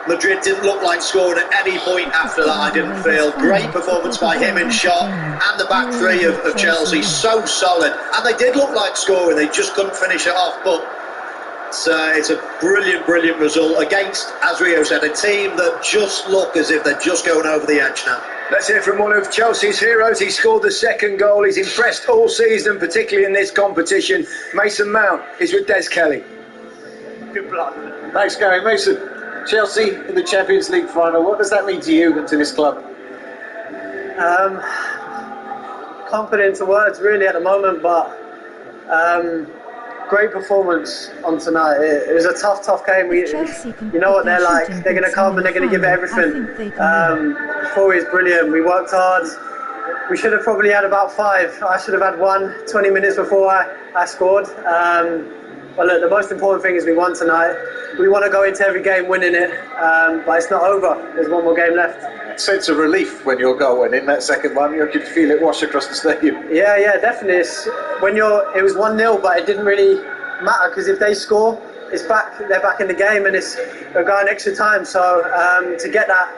Madrid didn't look like scoring at any point after that, I didn't feel. Great performance by him in shot, and the back three of Chelsea, so solid. And they did look like scoring, they just couldn't finish it off, but it's a brilliant result against, as Rio said, a team that just look as if they're just going over the edge now. Let's hear from one of Chelsea's heroes. He scored the second goal. He's impressed all season, particularly in this competition. Mason Mount is with Des Kelly. Good luck. Thanks, Gary. Mason, Chelsea in the Champions League final. What does that mean to you and to this club? Can't put it into words really at the moment, but great performance on tonight. It was a tough game. You know what they're like. They're going to come and they're going to give it everything. Four is brilliant. We worked hard. We should have probably had about 5. I should have had 20 minutes before I scored. But look, the most important thing is we won tonight. We want to go into every game winning it, but it's not over. There's one more game left. Sense of relief when your goal went in, that second one. You could feel it wash across the stadium. Yeah, definitely. It was 1-0, but it didn't really matter because if they score, they're back in the game, and they're going extra time. So to get that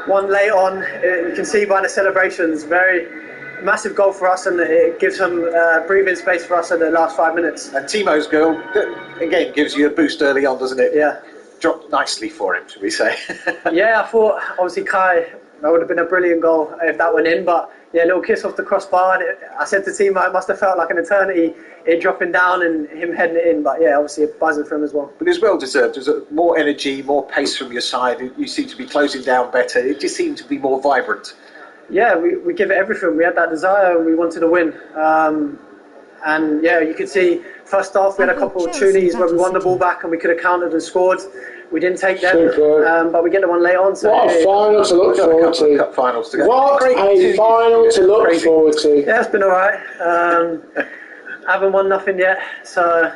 one late on, you can see by the celebrations, very massive goal for us, and it gives some breathing space for us in the last 5 minutes. And Timo's goal, again, gives you a boost early on, doesn't it? Yeah. Dropped nicely for him, should we say? Yeah, I thought, obviously, Kai, that would have been a brilliant goal if that went in, but yeah, a little kiss off the crossbar, and I said to Timo, it must have felt like an eternity, it dropping down and him heading it in, but yeah, obviously a buzzer for him as well. But it was well deserved. There's more energy, more pace from your side. You seem to be closing down better. It just seemed to be more vibrant. Yeah, we give it everything. We had that desire and we wanted to win. And yeah, you could see first half we had a couple of opportunities where we won the ball back and we could have countered and scored. We didn't take them, but we get the one late on. So what a final to look forward to. Cup finals to go. What a final to look forward to. Yeah, it's been alright. Haven't won nothing yet. So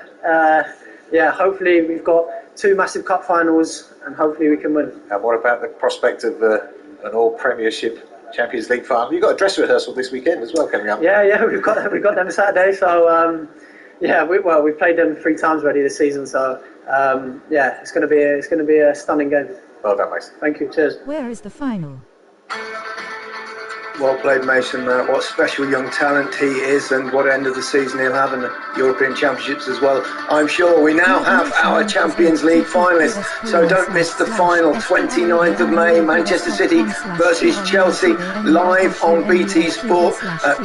yeah, hopefully we've got 2 massive cup finals and hopefully we can win. And what about the prospect of an all-Premiership Champions League final? You've got a dress rehearsal this weekend as well coming up. Yeah, we've got them Saturday. So yeah, we've played them 3 times already this season. So yeah, it's going to be a stunning game. Well done, Mason. Thank you. Cheers. Where is the final? Well played, Mason. What special young talent he is, and what end of the season he'll have in the European Championships as well. I'm sure we now have our Champions League finalists, so don't miss the final, 29th of May, Manchester City versus Chelsea, live on BT Sport.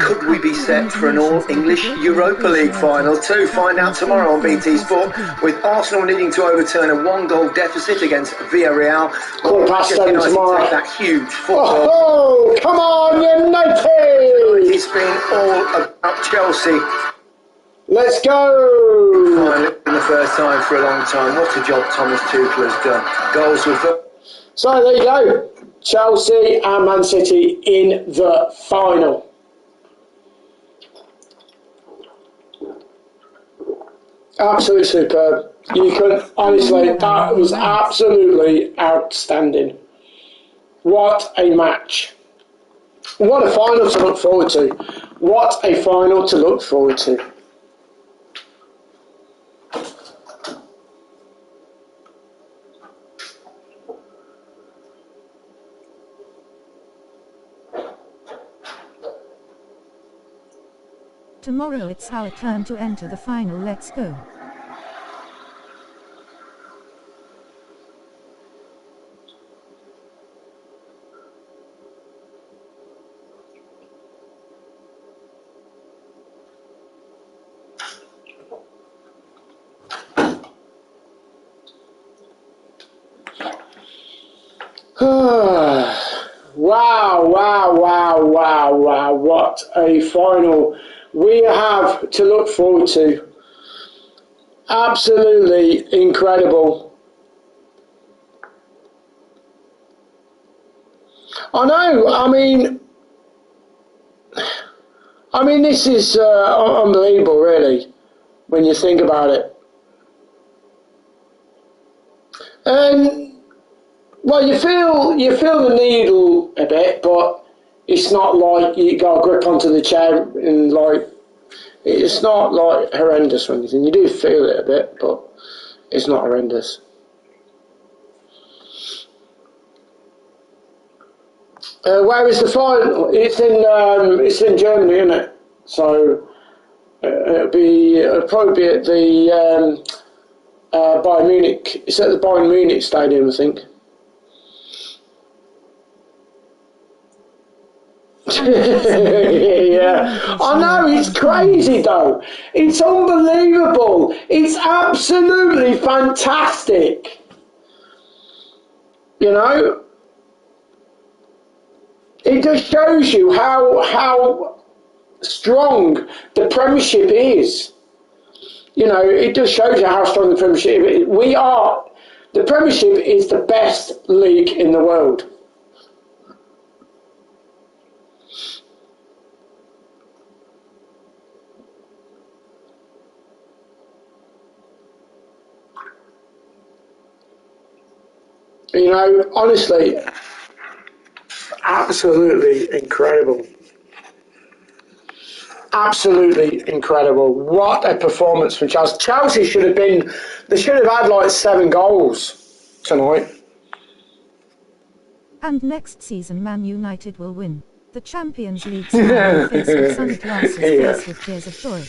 Could we be set for an all-English Europa League final too? Find out tomorrow on BT Sport, with Arsenal needing to overturn a 1-goal deficit against Villarreal. Tomorrow. That huge football. Oh, come on, United! It's been all about Chelsea. Let's go! Finally, in the first time for a long time. What a job Thomas Tuchel has done. Goals were... So there you go. Chelsea and Man City in the final. Absolutely superb. You can honestly, that was absolutely outstanding. What a match. What a final to look forward to. What a final to look forward to. Tomorrow it's our turn to enter the final. Let's go. wow. What a final we have to look forward to. Absolutely incredible. I know, I mean, this is unbelievable, really, when you think about it. And well, you feel the needle a bit, but it's not like you got a grip onto the chair and like it's not like horrendous or anything. You do feel it a bit, but it's not horrendous. Where is the final? It's in Germany, isn't it? So it'll probably be at the Bayern Munich. It's at the Bayern Munich stadium, I think. Yeah, I know, it's crazy though. It's unbelievable. It's absolutely fantastic. You know, it just shows you how strong the Premiership is. You know, it just shows you how strong the Premiership is. The Premiership is the best league in the world. You know, honestly, absolutely incredible. Absolutely incredible. What a performance from Chelsea. Chelsea should have had like 7 goals tonight. And next season Man United will win the Champions League. Smile face with sunglasses, face with tears of joy.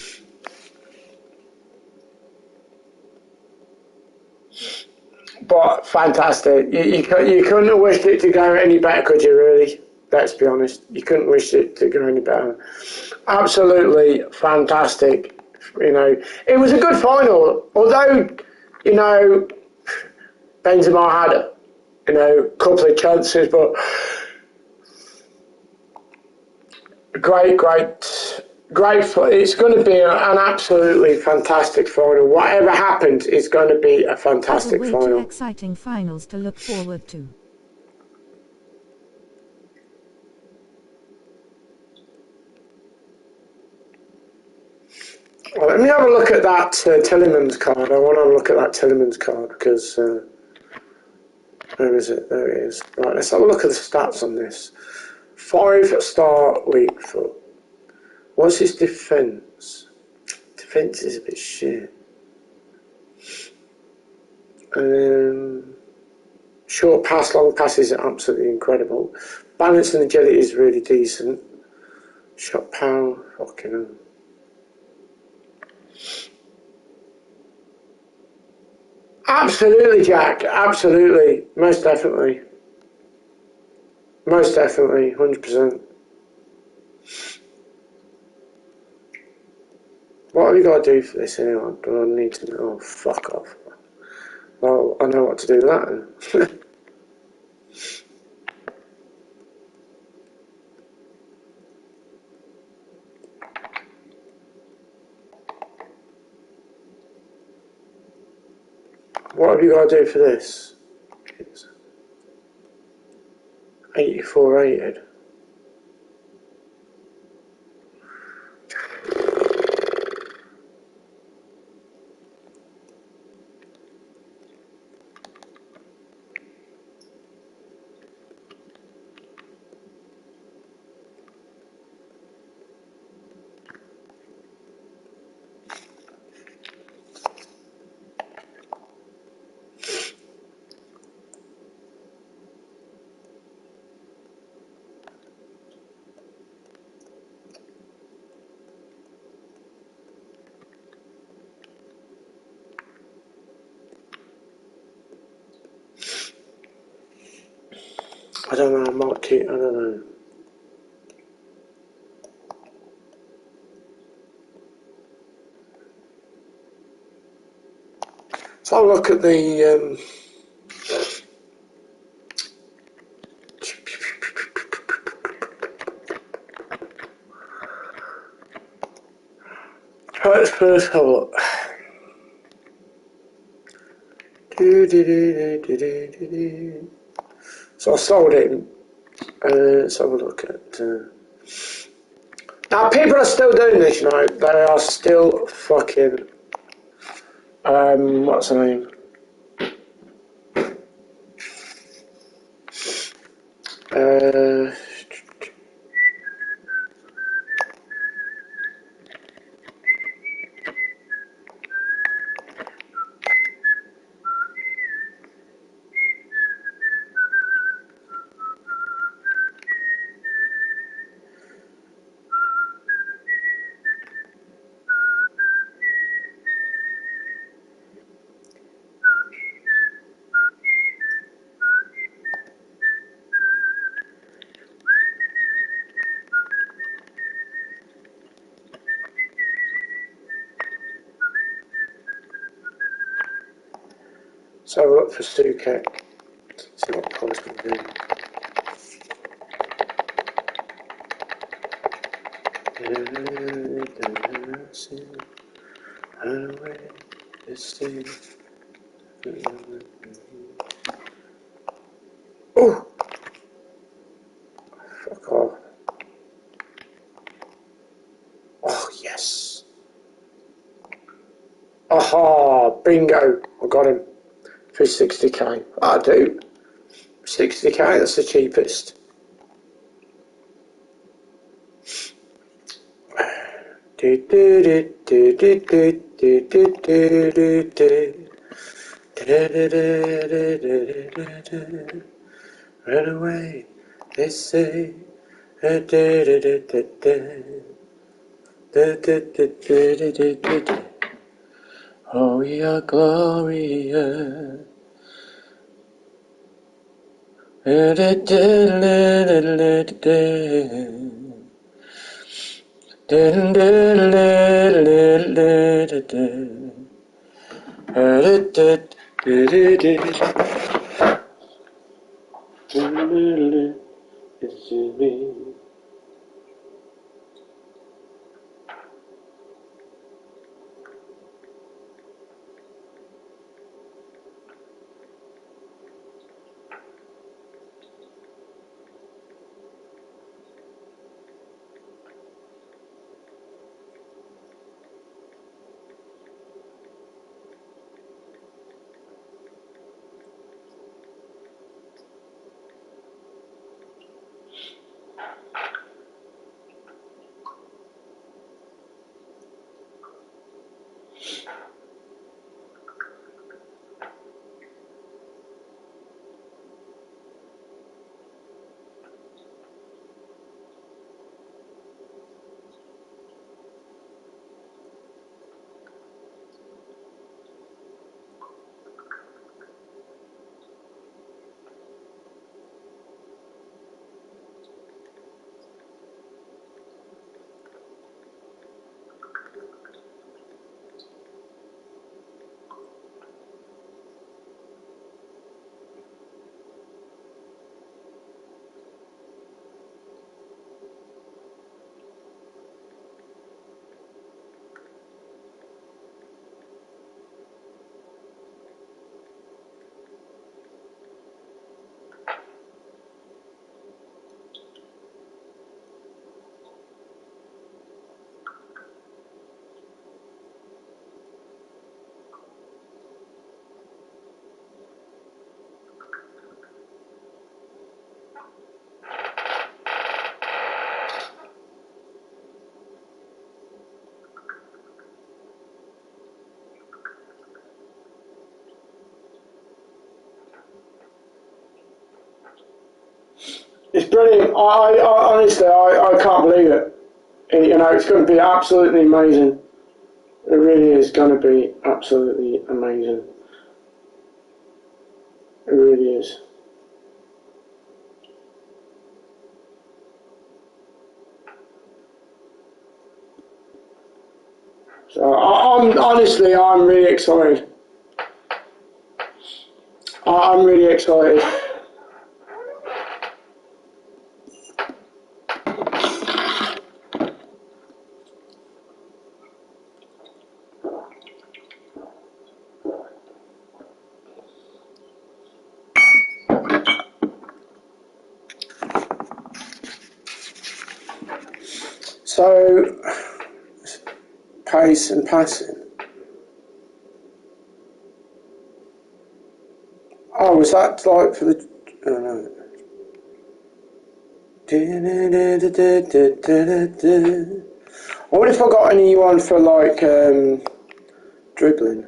But fantastic. You couldn't have wished it to go any better, could you, really? Let's be honest. You couldn't wish it to go any better. Absolutely fantastic. You know, it was a good final. Although, you know, Benzema had, you know, a couple of chances, but great. It's going to be an absolutely fantastic final. Whatever happens, it's going to be a fantastic way final. 2 exciting finals to look forward to. Well, let me have a look at that Tillemans card. I want to have a look at that Tillemans card because where is it? There it is. Right, let's have a look at the stats on this. 5-star weak foot. What's his defence? Defence is a bit shit. Short pass, long passes are absolutely incredible. Balance and agility is really decent. Shot power, fucking hell. Absolutely, Jack. Absolutely. Most definitely. 100%. What have you got to do for this anyway? Do I need to know? Oh, fuck off. Well, I know what to do with that then. What have you got to do for this? It's 84 rated. I don't know, I might keep, I don't know. So I'll look at the Let's have a look. So I sold it. Let's have a look at. Now people are still doing this, you know. They are still fucking. What's her name? So have a look for Suket. See what Connor's going to do. Oh! Fuck off. Oh, yes. Aha! Bingo! I got him. For 60k. I do. 60k, that's the cheapest. Run away, they say. Oh, we are glorious. It's me. It's brilliant. I honestly, I can't believe it. You know, it's going to be absolutely amazing. It really is going to be absolutely amazing. It really is. So I'm really excited. I'm really excited. So, pace and passing. Oh, was that like for the... Oh, no. I wonder if I got anyone for, like, dribbling.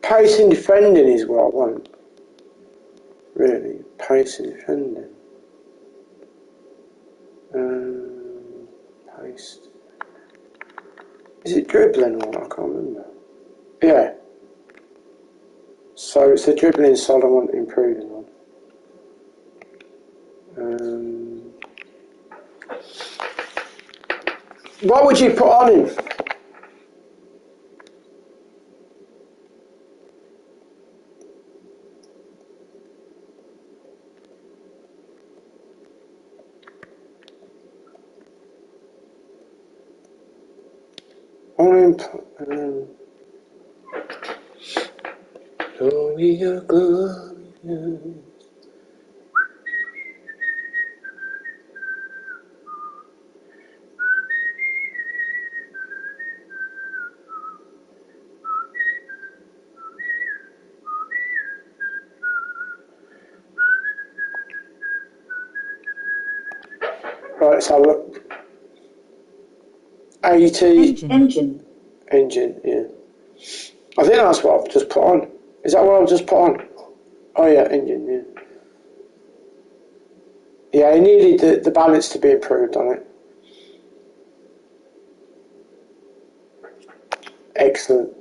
Pace and defending is what I want. Really, pace and defending. Pace. Is it dribbling or I can't remember. Yeah. So it's the dribbling side I want improving on. What would you put on him? Gloria, Gloria. Right, let's have a look. 80. Engine, yeah. I think that's what I've just put on. Is that what I've just put on? Oh yeah, engine, yeah. Yeah, I needed the balance to be improved on it. Excellent.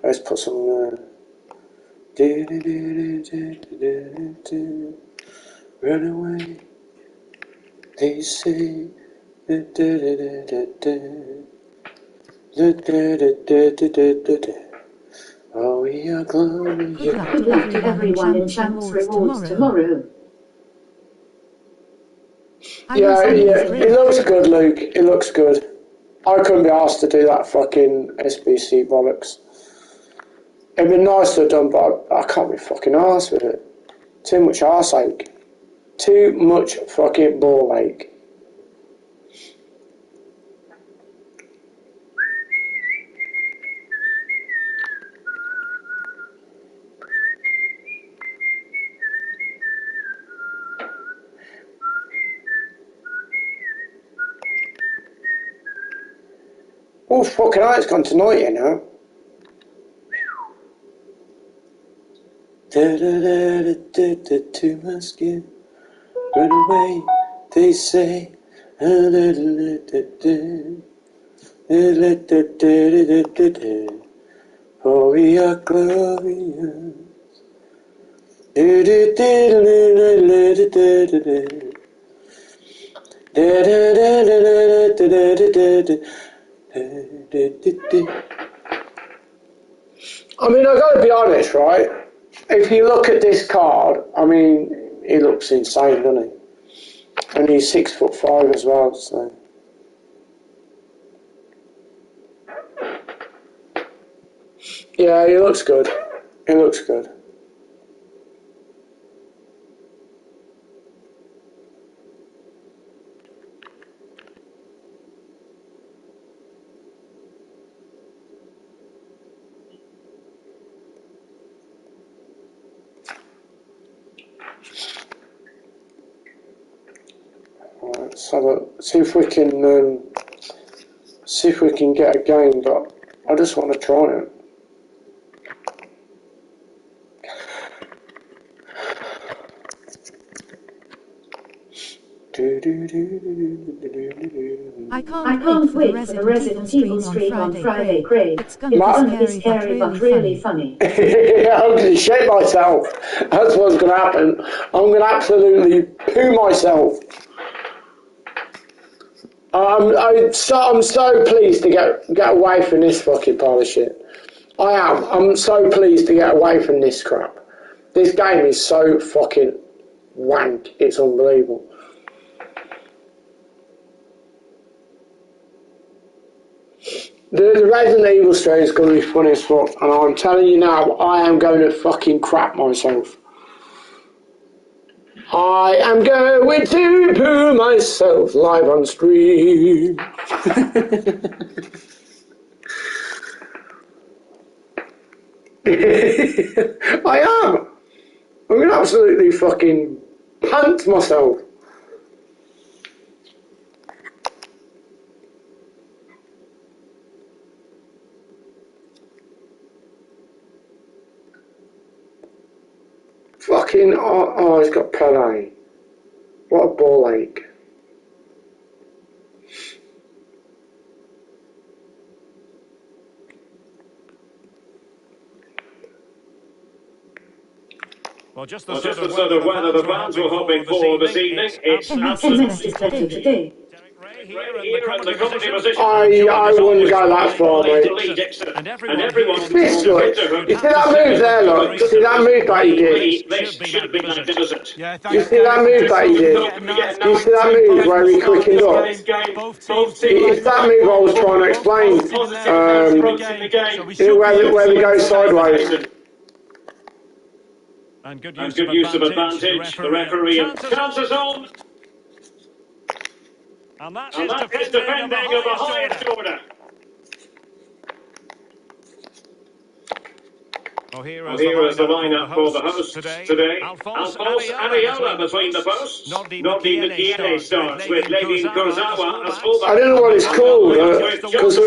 Let's put some... Run away, they say... Oh, we are glorious. Good luck to everyone in Champs Rewards tomorrow. Yeah, it looks good, Luke. It looks good. I couldn't be asked to do that fucking SBC bollocks. It'd be nice to have done, but I can't be fucking arsed with it. Too much arseache. Too much fucking ball ache. Oh, fucking hell, it's gone tonight, you know. To my skin, run away, they say. For we are glorious. I mean, I've got to be honest, right? If you look at this card, I mean, he looks insane, doesn't he? And he's 6'5" as well, so. Yeah, he looks good. He looks good. Alright, so see if we can get a game, but I just want to try it. I can't wait for the Resident Evil stream on Friday, Craig. It's gonna be scary but really funny. I'm going to shit myself. That's what's going to happen. I'm going to absolutely poo myself. I'm so pleased to get away from this fucking pile of shit. I am. I'm so pleased to get away from this crap. This game is so fucking wank. It's unbelievable. The Resident Evil story is going to be funny as fuck, and I'm telling you now, I am going to fucking crap myself. I am going to poo myself live on stream. I am. I'm going to absolutely fucking pant myself. Fucking, oh, he's got Pele. What a ball ache. Well, just the sort of weather the fans were hoping for this evening. It's absolutely today. here in the commentary position. I wouldn't go that far, mate. And everyone This, look, you see that move there, look? You see that move that he did? This should be magnificent. You see that move that he did? You see that move where he quickened up? It's that move I was trying to explain. You know, where we go sideways. And good use of advantage. The referee counts us on. And that is defending of the highest order. Well, here is the lineup for the hosts today. Alphonse Areola between the posts. Nordi Makiene starts with Levin Kurzawa as fullback. I don't know what it's called, because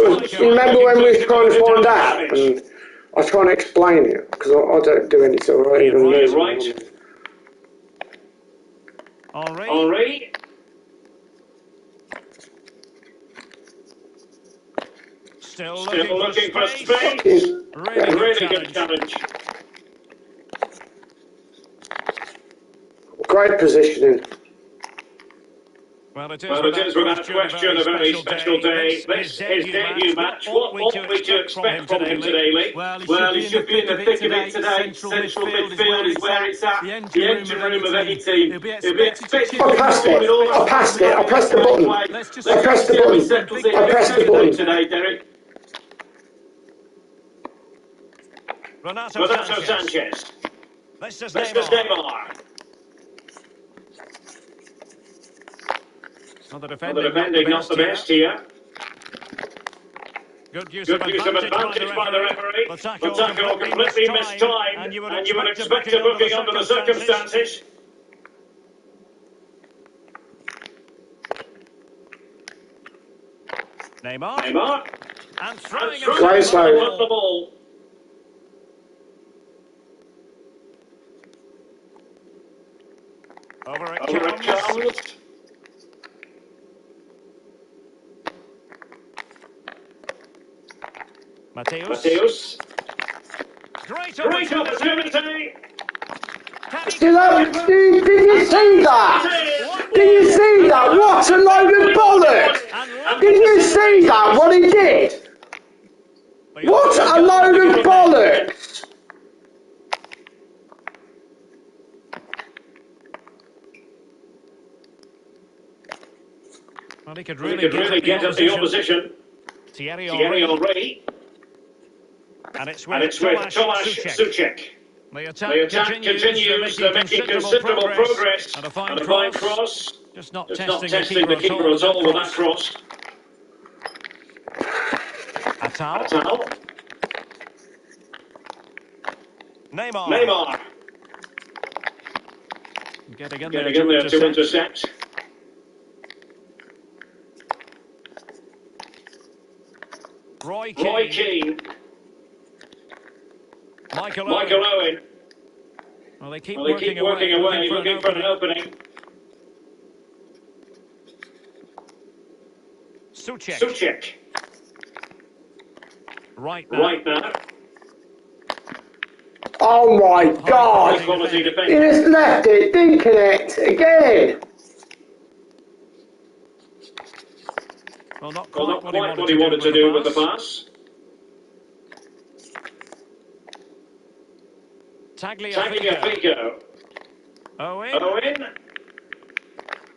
remember when we were trying to find out? And I was trying to explain it, because I don't do any sort of even right. Henri. Still looking for space. Really good challenge. Great positioning. Well, it is without question a very special day. This is debut match. What ought we to expect from him today, Lee? Well, he should be in the thick of it today. Central midfield is where it's at. The engine room of any team. He'll be expected I passed it. I pressed the button. I pressed the button today, Derek. Renato Sanchez. This is Neymar. Well, the defending not the best here. Good use of advantage by the referee. The tackle completely mistimed, and you would expect a booking under the circumstances. Neymar. And throwing the ball. Over it comes. Mateus. Great opportunity. Did you see that? Did you see that? What a load of bollocks! Did you see that? What he did? What a load of bollocks! Well, he could really get at the opposition. Thierry Henry. And it's with Tomasz Suchek. The attack continues. They're making considerable progress. And a fine cross. Just not testing the keeper at all with that cross. Atal. Neymar. Getting in there to intercept. Roy Keane. Michael Owen. Well, they keep working away, looking for an opening. Suchek. Right now. Oh my God! He just left it, didn't connect again. Well, not quite what he wanted to do with the pass. Tagliafico. Owen.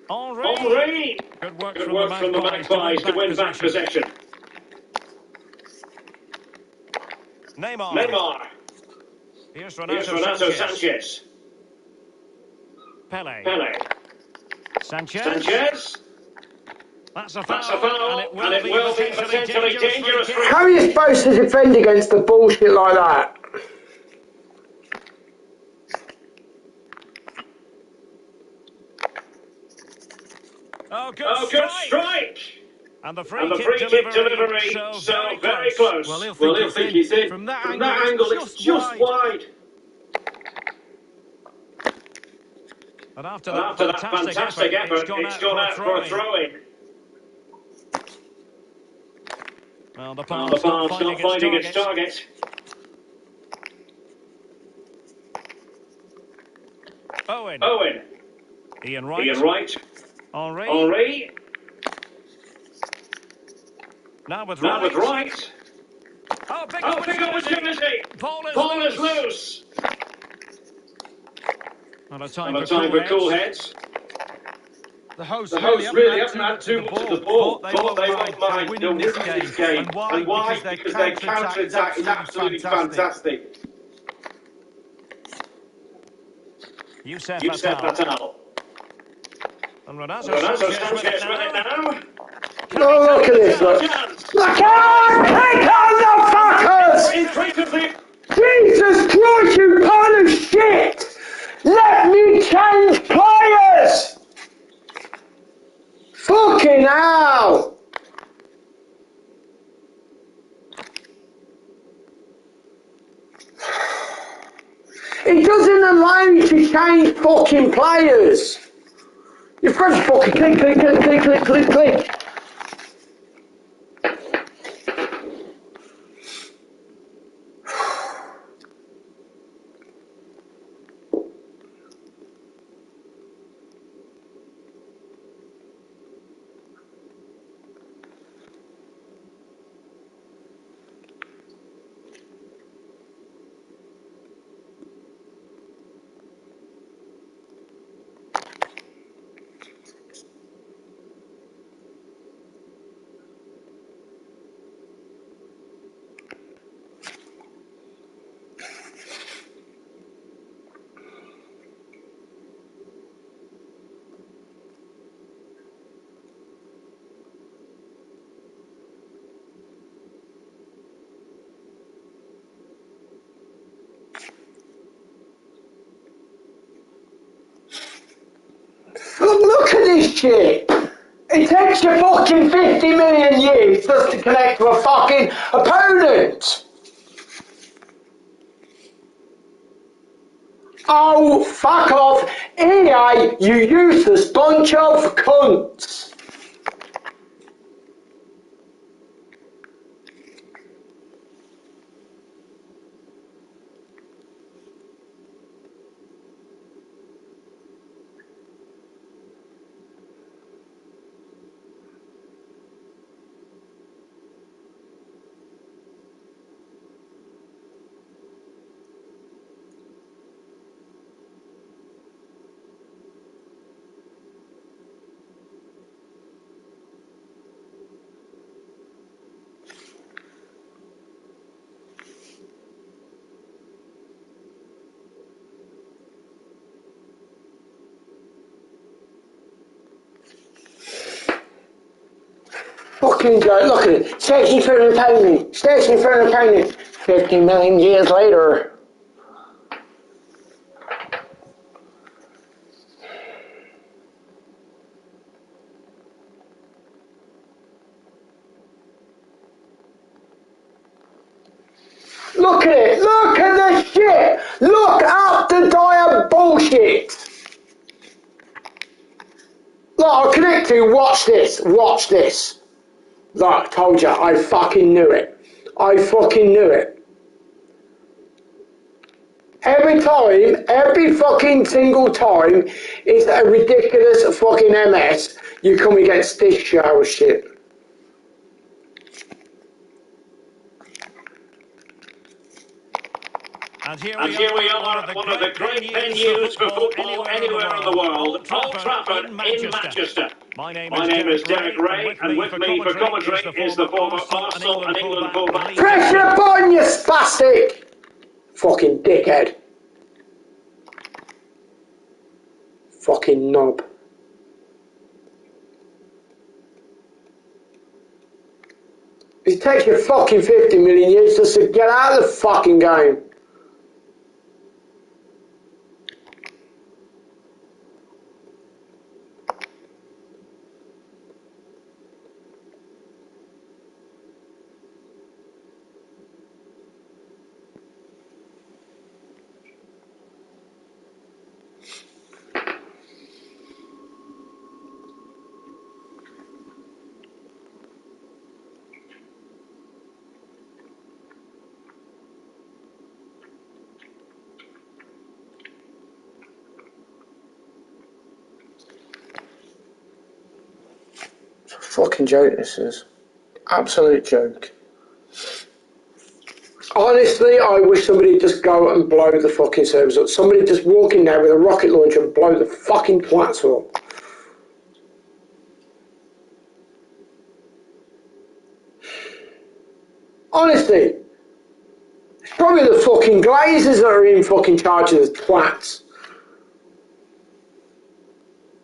Henry. Good work from the Magpies to win back possession. Neymar. Here's Renato Sanchez. Pele. Sanchez. That's a foul, and it will be a potentially dangerous free. How are you supposed to defend against the bullshit like that? Oh, good strike! And the free kick delivery, so very close. Well, he'll think he's in. From that angle, it's just wide. And after that fantastic effort, it's gone out for a throw-in. Well, the ball's not finding its target. Owen. Ian Wright. Henry. Now with Wright. Oh, big opportunity. Ball is loose. And a time for cool heads. The hosts really haven't had too much of the ball, but they won't mind. They'll win this game. And why? Because their counter-attack is absolutely fantastic. Youssef Attal. And Renato Sanchez with it now. Oh, look at this, look. Look out! Take on the fuckers! Jesus Christ, you pile of shit! Let me change players! Fucking hell! It doesn't allow you to change fucking players! You've got to fucking click. Look at this shit! It takes you fucking 50 million years just to connect to a fucking opponent! Oh, fuck off! EA, you useless bunch of cunts! Fucking joke, look at it. Station for an opponent. 50 million years later. Look at it, look at the shit! Look up the dire bullshit! Look, I'll connect to you, watch this. Look, told you, I fucking knew it. Every fucking single time, it's a ridiculous fucking MS, you come against this shower shit. And here we are, one of the great venues for football anywhere in the world, Old Trafford in Manchester. My name is Derek Ray, and with me for commentary is the former Arsenal and England fullback. Press your button, you spastic! Fucking dickhead. Fucking knob. It takes you fucking 50 million years just to get out of the fucking game. Fucking joke this is. Absolute joke. Honestly, I wish somebody would just go and blow the fucking servers up. Somebody just walk in there with a rocket launcher and blow the fucking plats up. Honestly. It's probably the fucking Glazers that are in fucking charge of the twats.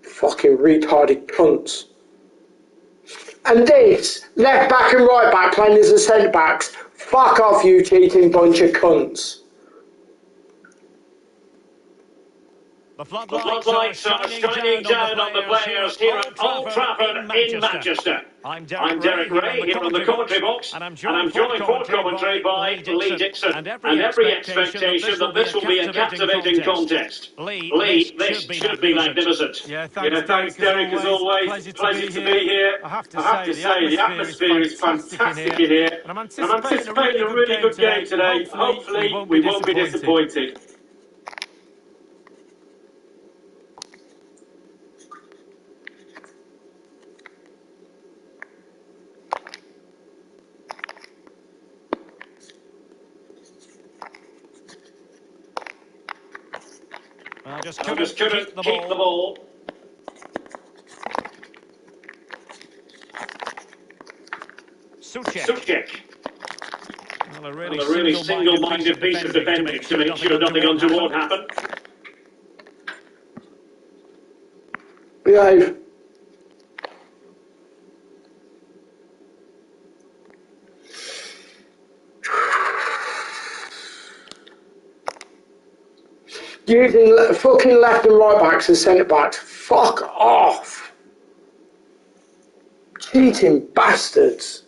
Fucking retarded cunts. And this, left back and right back playing as the centre backs. Fuck off, you cheating bunch of cunts. The floodlights are shining down on the players here at Old Trafford in Manchester. I'm Derek Ray here on the commentary box, and I'm joined for commentary by Lee Dixon. And every expectation that this will be a captivating contest. Lee, this should be magnificent. Yeah, thanks Derek, as always. Pleasure to be here. I have to say, the atmosphere is fantastic in here. And I'm anticipating a really good game today. Hopefully, we won't be disappointed. Just couldn't keep the ball. Suchek. Well, a really single-minded piece of defending to make sure nothing untoward happened. Behave. Using fucking left and right backs and centre backs. Fuck off. Cheating bastards.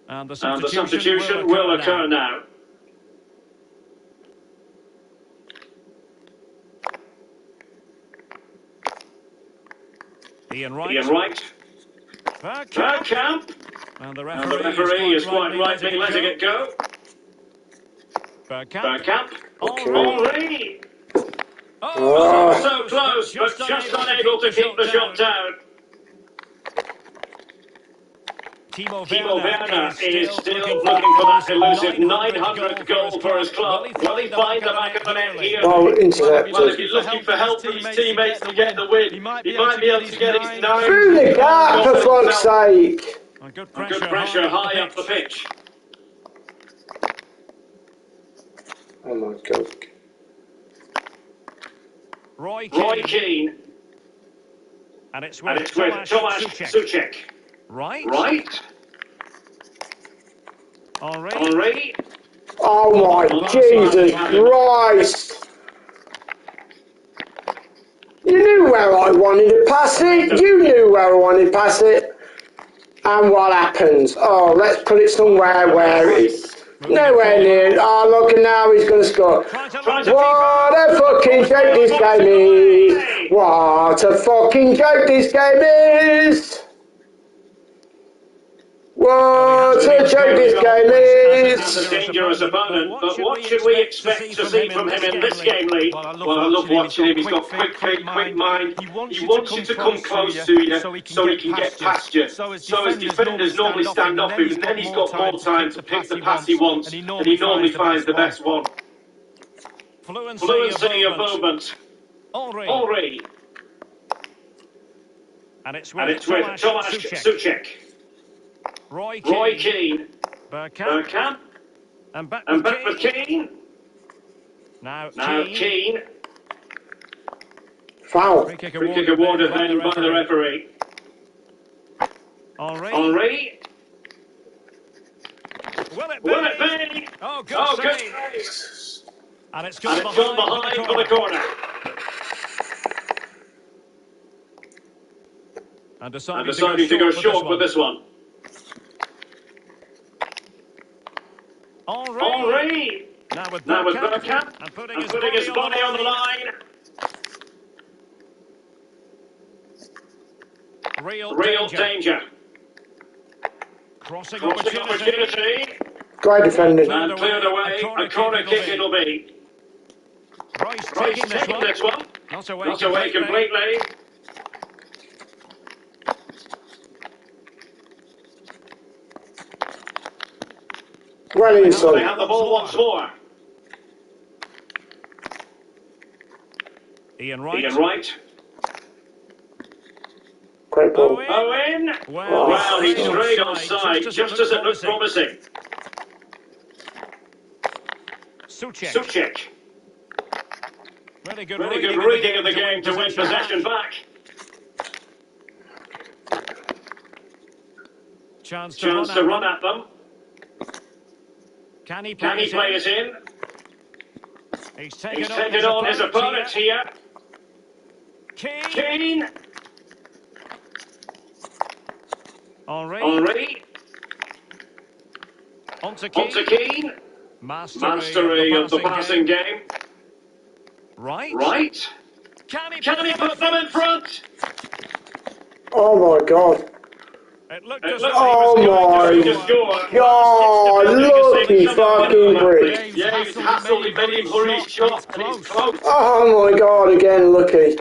And the substitution will occur now. Ian Wright. Bergkamp. And the referee is quite rightly letting it go. Bergkamp. Henry. Oh, so close, but just unable to keep the shot down. Timo Werner is still looking for that elusive 900th goal for his club. Will he find the back of the net here? Oh, intercepted. Well, if he's looking for help from his teammates to get the win, he might be able to get his 9. Through the gap, for fuck's sake. Good pressure high up the pitch. Oh my god. Roy Keane. And it's with Tomasz Suchek. Right. Henry. Oh my Jesus Christ. You knew where I wanted to pass it. You knew where I wanted to pass it. And what happens? Oh, let's put it somewhere where it's nowhere near. Oh, look, and now he's going to score. What a fucking joke this game is. What a fucking joke this game is. What a joke this game That's a is! dangerous opponent, but what should we expect to see from him in this game, Lee? Well, I love watching him. He's got quick feet, quick mind. He wants you to come close to you so he can get past you. So his defenders normally stand off him, and then he's got more time to pick the pass he wants, and he normally finds the best one. Fluency of movement. Henri. And it's And with It's with Tomasz Suchek. Roy Keane. Bergkamp. And back with Keane. Now Keane. Foul. Free kick awarded then by the referee. Henri. Will it be? Oh, good save. And it's gone behind for the corner. And deciding to go short with this one. Henri. Now with Bergkamp. And putting his body on the line. Real danger. Crossing opportunity. Great defending. And cleared away. A corner kick it'll be. Rice taking this one. Not away completely. Well inside. They have the ball once more. Ian Wright. Great ball. Owen. Well, he strayed offside just as it looked promising. Suchek. Really good reading of the game to win possession back. Chance to run at them. Can he play it in? He's taken on his opponent here. Keane. Henri. On to Keane. Mastery of the passing game. Right. Can he put them in front? Oh my god. It looked Oh my god, lucky fucking prick. Yeah, he's hassled, he made him hurry his shot, and it's close. Oh my god, again, lucky.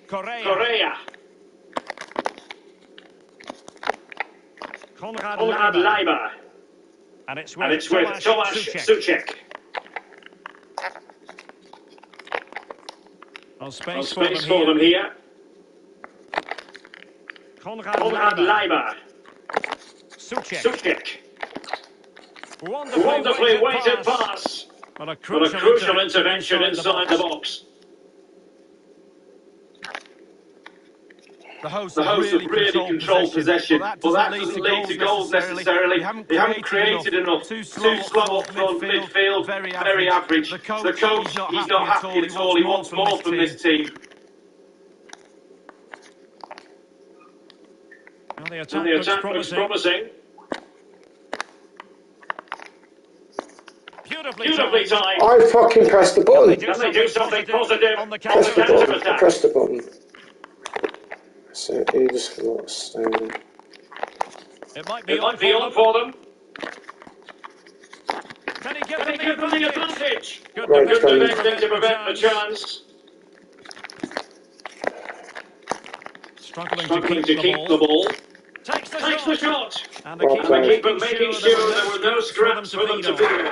Correa. Konrad Leiber. And it's with Tomasz Suchek. Space for them here. Konrad Leiber. Suchek. Wonderfully weighted pass. But a crucial intervention inside the box. The hosts have really controlled possession, but that doesn't lead to goals necessarily. They haven't created enough. Too slow up front, midfield, very average. The coach, he's not happy at all. He wants more from this team. And the attack looks promising. Beautifully timed. I fucking pressed the button. Can they do something positive on the Press the button. counter-attack? Press the button. So he just lost. It might be on for them. Can he get the advantage? Good defending to prevent the chance. Struggling to keep the ball. Takes the shot. And the keeper making sure there were no scraps for them to feel.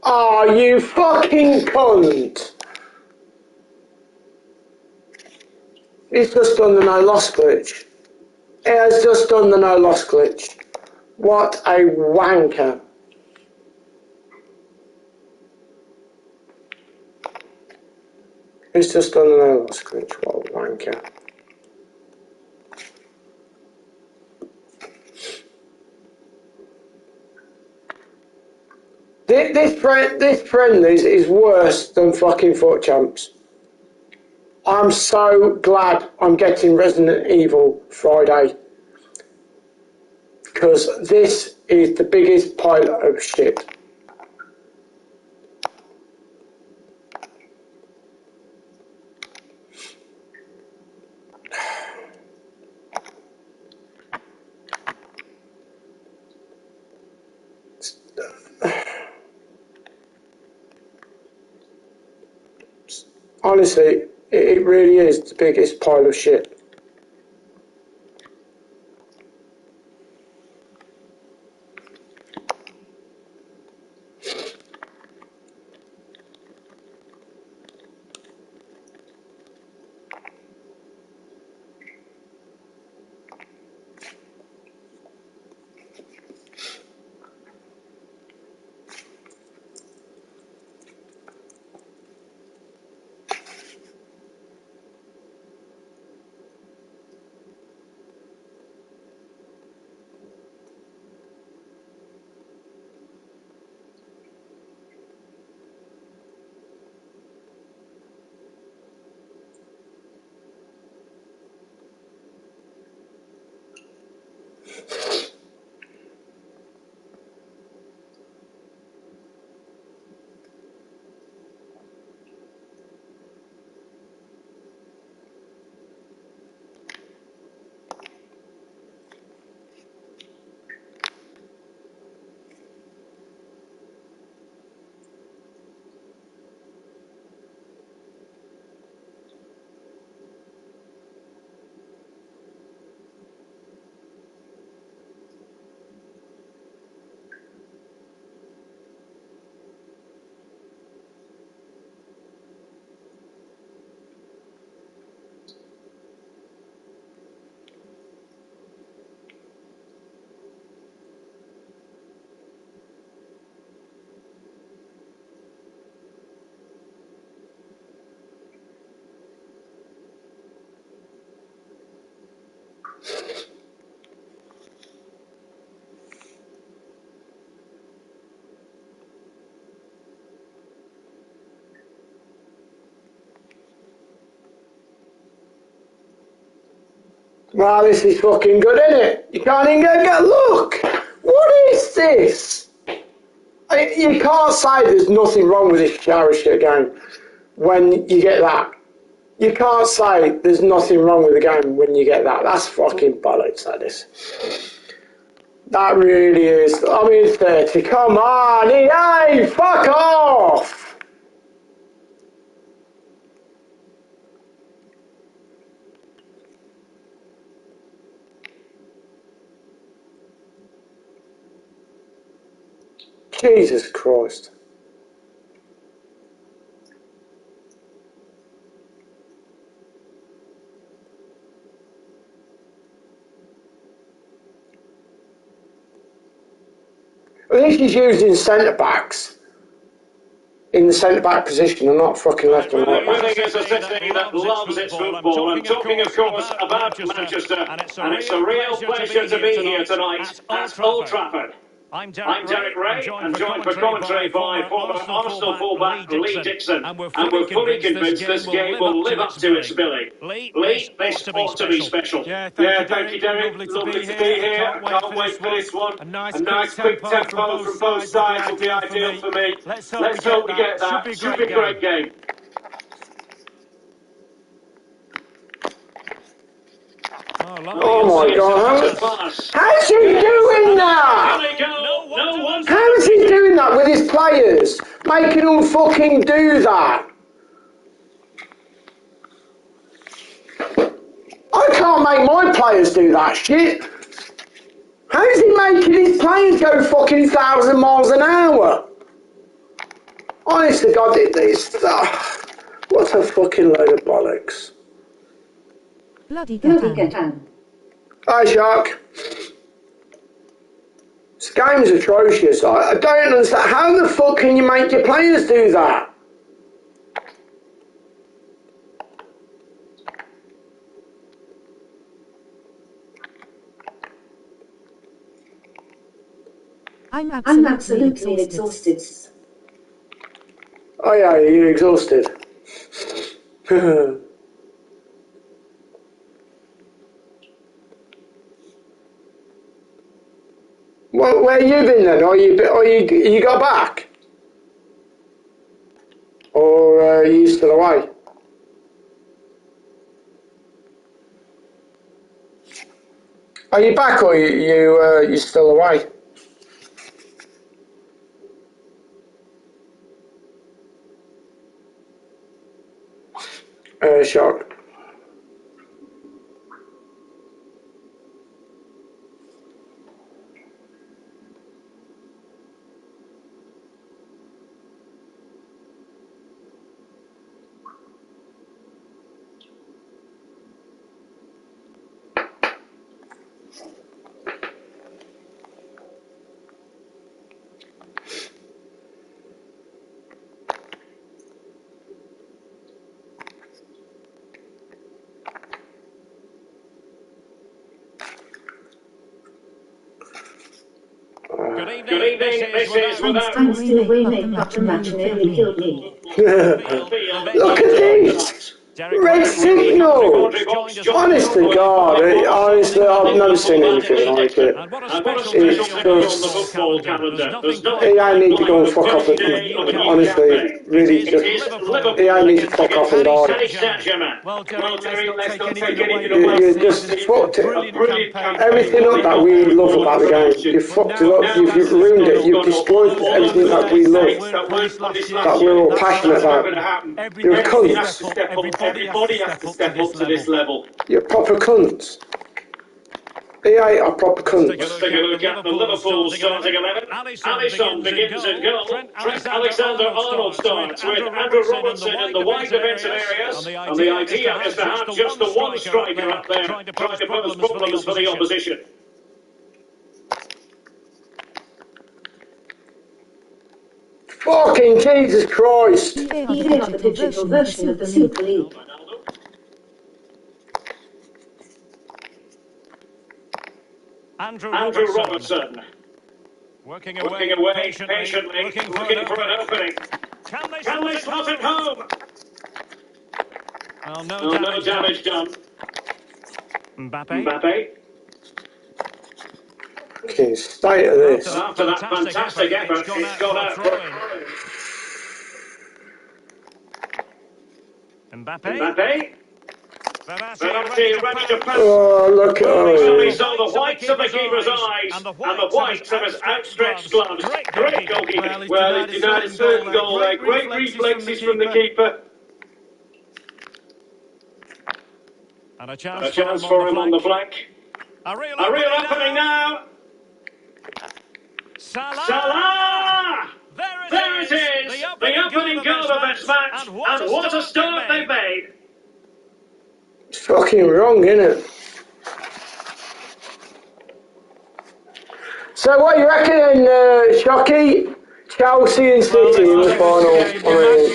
Oh, you fucking cunt! He's just done the no loss glitch. He has just done the no loss glitch. What a wanker. He's just done the no loss glitch. What a wanker. This friendly is worse than fucking Foot Champs. I'm so glad I'm getting Resident Evil Friday, because this is the biggest pile of shit. Honestly, it really is the biggest pile of shit. Wow, this is fucking good, isn't it? You can't even get a look. What is this? You can't say there's nothing wrong with this shower shit game when you get that. You can't say there's nothing wrong with the game when you get that. That's fucking bollocks, that is. That really is. I mean, 30. Come on, EA, fuck off! Jesus Christ. At least he's using centre-backs in the centre-back position and not fucking left and right Really back. is a city that loves its football. I'm talking, of course, about Manchester, and it's a real pleasure to be here tonight at Old Trafford. I'm I'm Derek Derek Ray, Ray, and and joined joined for for commentary by by former Arsenal fullback Lee Dixon. And we're And fully we're fully convinced convinced this game will live up to its billing. Lee, Lee, this this ought to be special. Yeah, Yeah, thank thank you, you, Derek. Derek. Lovely Lovely to to be be here. I here. can't I wait can't for wait this for one. this one. A nice A nice quick tempo from tempo both from both sides will be sides will be ideal for ideal me. for me. Let's hope Let's we get hope we that. get Should be that. a Should great be a great game. game. Oh my God, how's he doing that? How is he doing that with his players? Making them fucking do that? I can't make my players do that shit. How is he making his players go fucking 1,000 miles an hour? Honest to God, what a fucking load of bollocks. Bloody get on. Hi, Shark. This game is atrocious. I don't understand. How the fuck can you make your players do that? I'm absolutely exhausted. Oh yeah, you're exhausted. Well, where you been then? You got back? Or are you still away? Are you back or you still away? Shot. Good evening, this is without... I'm still away, mate, but the match nearly killed me. Look at this! Red signal! Honest to God, honestly, I've never seen anything like it. It's just... EA need to go and fuck off and... Honestly, really just... EA need to fuck off and die. Well, Jerry, let's not take anything away. You just fucked it. Everything up that we love about the game, you fucked it up, you've ruined it, you've destroyed everything that we love, that we're all passionate about. You're a cunt. Everybody has to step up to this level. You're proper cunts. EA are proper cunts. Let's take a look at the Liverpool starting 11. Alisson begins at goal. Trent Alexander-Arnold starts with Andrew Robertson in the wide defensive areas. And the idea is to have just the one striker up there trying to pose problems for the opposition. Fucking Jesus Christ! They are the digital version of the Super League. Andrew Robertson. Working away patiently, looking for an opening. Can they slot it home? Well, no damage done. Mbappe. Fucking state of this. After that fantastic effort, it's gone out for Mbappe. Verratti ready to pass. Oh, look at He saw the whites of the keeper's eyes and the whites of his outstretched gloves. Great goalkeeper. Well, he denied a certain goal there. Great reflexes from the keeper. And a chance for him on the flank. A real opening now. Salah! There it is! The opening goal of this match. And what a start they've made. It's fucking wrong, innit? So what you reckon, Shocky? Chelsea and City in the final.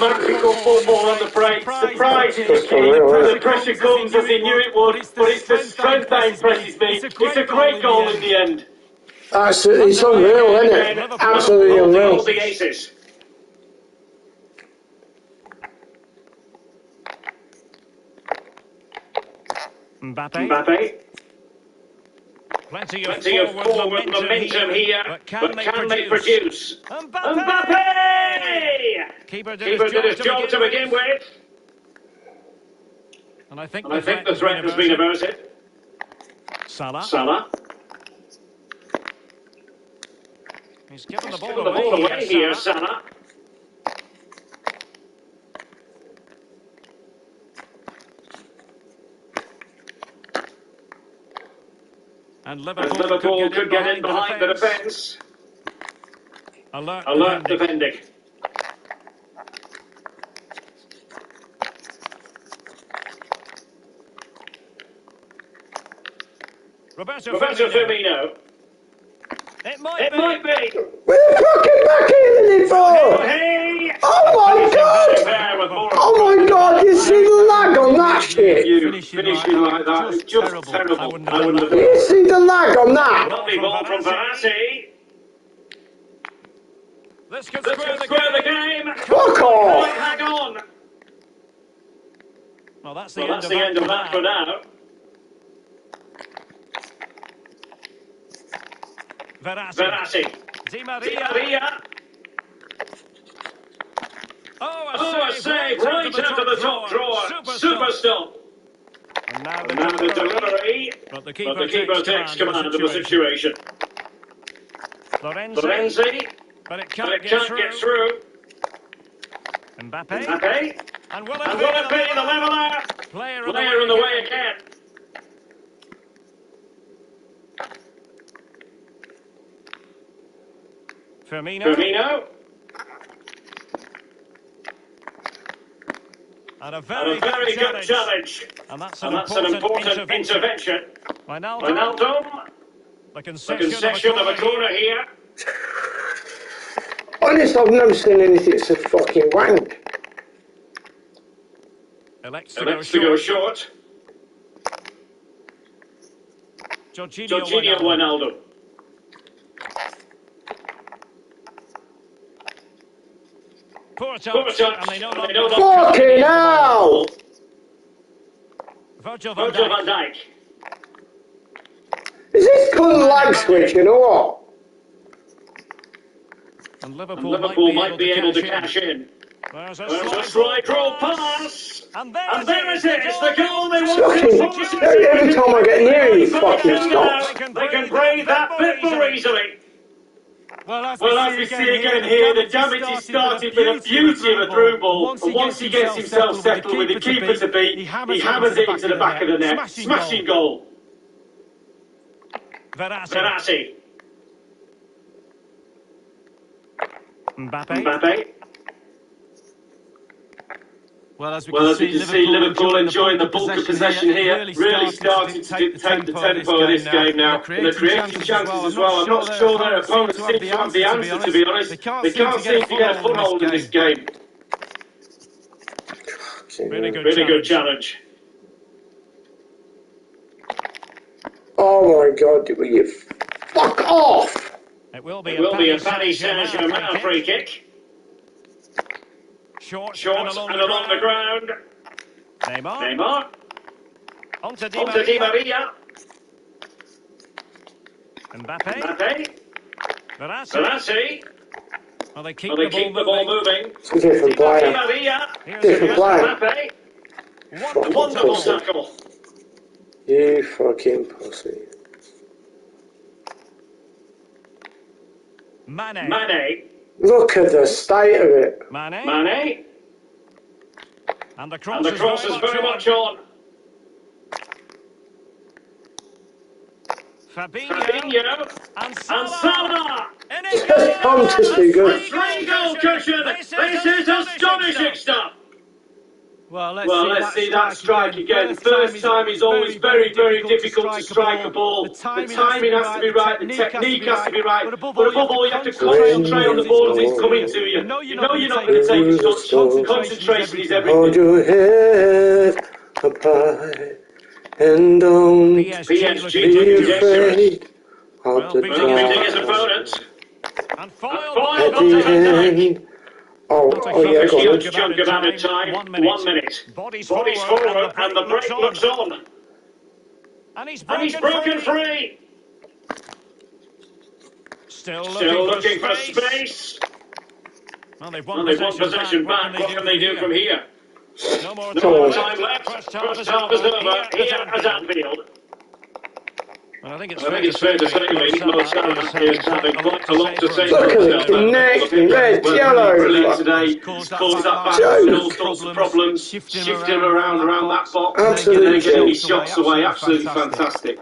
Magical football on the break. Surprise is the key. The pressure comes as he knew it would, but it's the strength that impresses me. It's a great goal in the end. It's unreal, isn't it? Absolutely unreal. The aces. Mbappe. Plenty of forward momentum here, but can they produce? Mbappe! Keeper did his job to begin with. And I think the threat has been averted. Salah. He's given the ball away here, Salah. And Liverpool could get in behind the defence. Alert defending. Roberto Firmino. It might be. With a fucking back in it for! Hey! Oh my god! Oh my god, you see the lag on that shit? Finishing like that is just terrible. I wouldn't have You see the lag on that? Lovely ball from Verratti. This could square the game. Fuck off! Hang on. Well, that's the end of that for now. Verratti. Di Maria. Oh, a save right into the top drawer. Super stop. And now the delivery. But the keeper takes command of the situation. Florenzi. But it can't get through. Mbappe. And will it be the leveller? Player on the way again. Firmino. And a very good challenge. And that's an important intervention. Wijnaldum. The concession of a corner here. Honest, I've never seen anything so fucking wank. Elects to go short. Jorginho Wijnaldum. Poor touch, and they know fucking hell! Virgil van Dijk. Is this cunt lag switching or what? And Liverpool might be able to cash in. There's a slide rule pass. And there it is, the goal they want. Every time I get near you, fucking stops. They can breathe that bit more easily. Well, as we see again here, the damage he started with the beauty of a through ball, and once he gets himself settled with the keeper to beat, he hammers it into the back of the net. Smashing goal. Verratti. Mbappe. Well, as we can see, Liverpool enjoying the bulk of possession here, really starting to dictate the tempo of this game now. And they're creating chances as well. I'm not sure their opponents seem to have the answer, to be honest. They can't seem to get a foothold in this game. Really good challenge. Oh my God, will you fuck off? It will be a Paris Saint-Germain free kick. Short and along the ground. Neymar. Onto Di Maria. Mbappe. Verratti. Well, they keep the ball moving. It's a different player. Di Maria. Different player. Mbappe. Wonderful tackle. You fucking pussy. Mane. Look at the state of it. Mane. And the cross is very much on. Fabinho. And Salah. I'm just too good. 3-goal cushion. This is astonishing stuff. Well, let's see that strike again. First time is always very difficult to strike a ball. The timing has to be right, the technique has to be right. But above all, you have to concentrate on the ball as it's coming to you. You know you're not going to take a shot. Concentration is everything. Hold your head up high and don't be afraid of the dark. And foiled by Van Dijk. Oh yeah, go on. Huge chunk of added time. 1 minute. Bodies forward, and the break looks on. And he's broken free. Still looking for space. Well, they've won possession back. What can they do from here? No more time left. First half is over here at Anfield. Well, I think it's fair to say that Mo Salah is having quite a lot to say for himself. Look at the neck, red, yellow. Brilliant today. He's caused that back and all sorts of problems. Shifted him around that box. Absolutely. And then getting his shots away. Absolutely fantastic.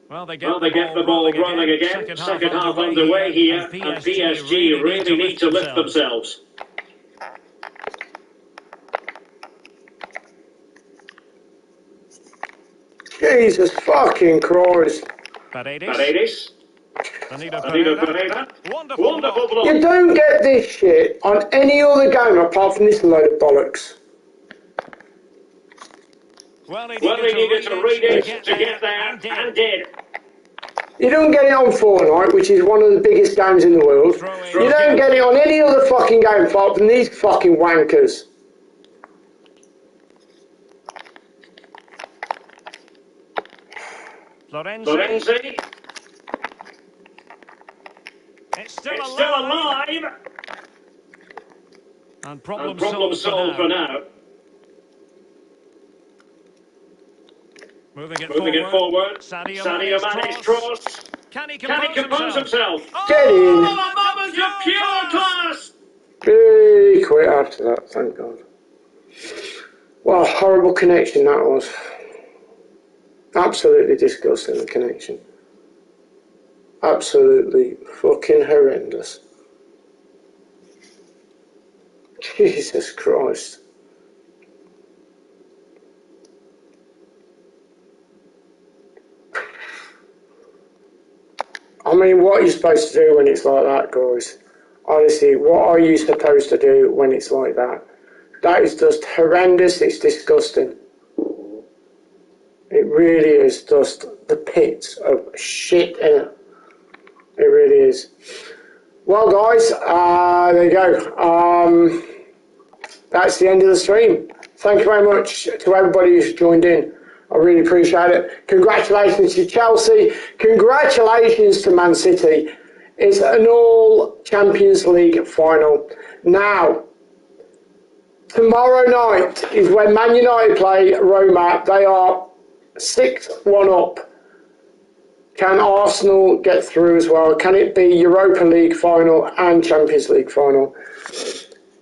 Well, they get the ball rolling again. Second half underway here, and PSG really need to lift themselves. Jesus fucking Christ. Paredes. Pereira. Wonderful block. You don't get this shit on any other game apart from this load of bollocks. Well, he needed to read it to get there and did. You don't get it on Fortnite, which is one of the biggest games in the world. You don't get it on any other fucking game apart from these fucking wankers. Florenzi. It's still alive. And problem solved for now. Moving it forward. Sadio Mane's cross. Can he compose himself? Get in. A moment of pure class. Really quick after that, thank God. What a horrible connection that was. Absolutely disgusting, the connection. Absolutely fucking horrendous. Jesus Christ. I mean, what are you supposed to do when it's like that, guys? Honestly, what are you supposed to do when it's like that? That is just horrendous, it's disgusting. It really is just the pits of shit in it. It really is. Well, guys, there you go. That's the end of the stream. Thank you very much to everybody who's joined in. I really appreciate it. Congratulations to Chelsea. Congratulations to Man City. It's an all Champions League final. Now, tomorrow night is when Man United play Roma. They are 6-1 up. Can Arsenal get through as well? Can it be Europa League final and Champions League final?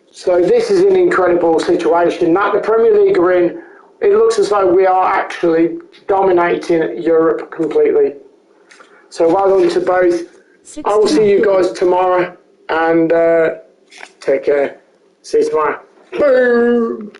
So this is an incredible situation. That the Premier League are in, it looks as though we are actually dominating Europe completely. So well done to both. I will see you guys tomorrow, and take care. See you tomorrow. Boom.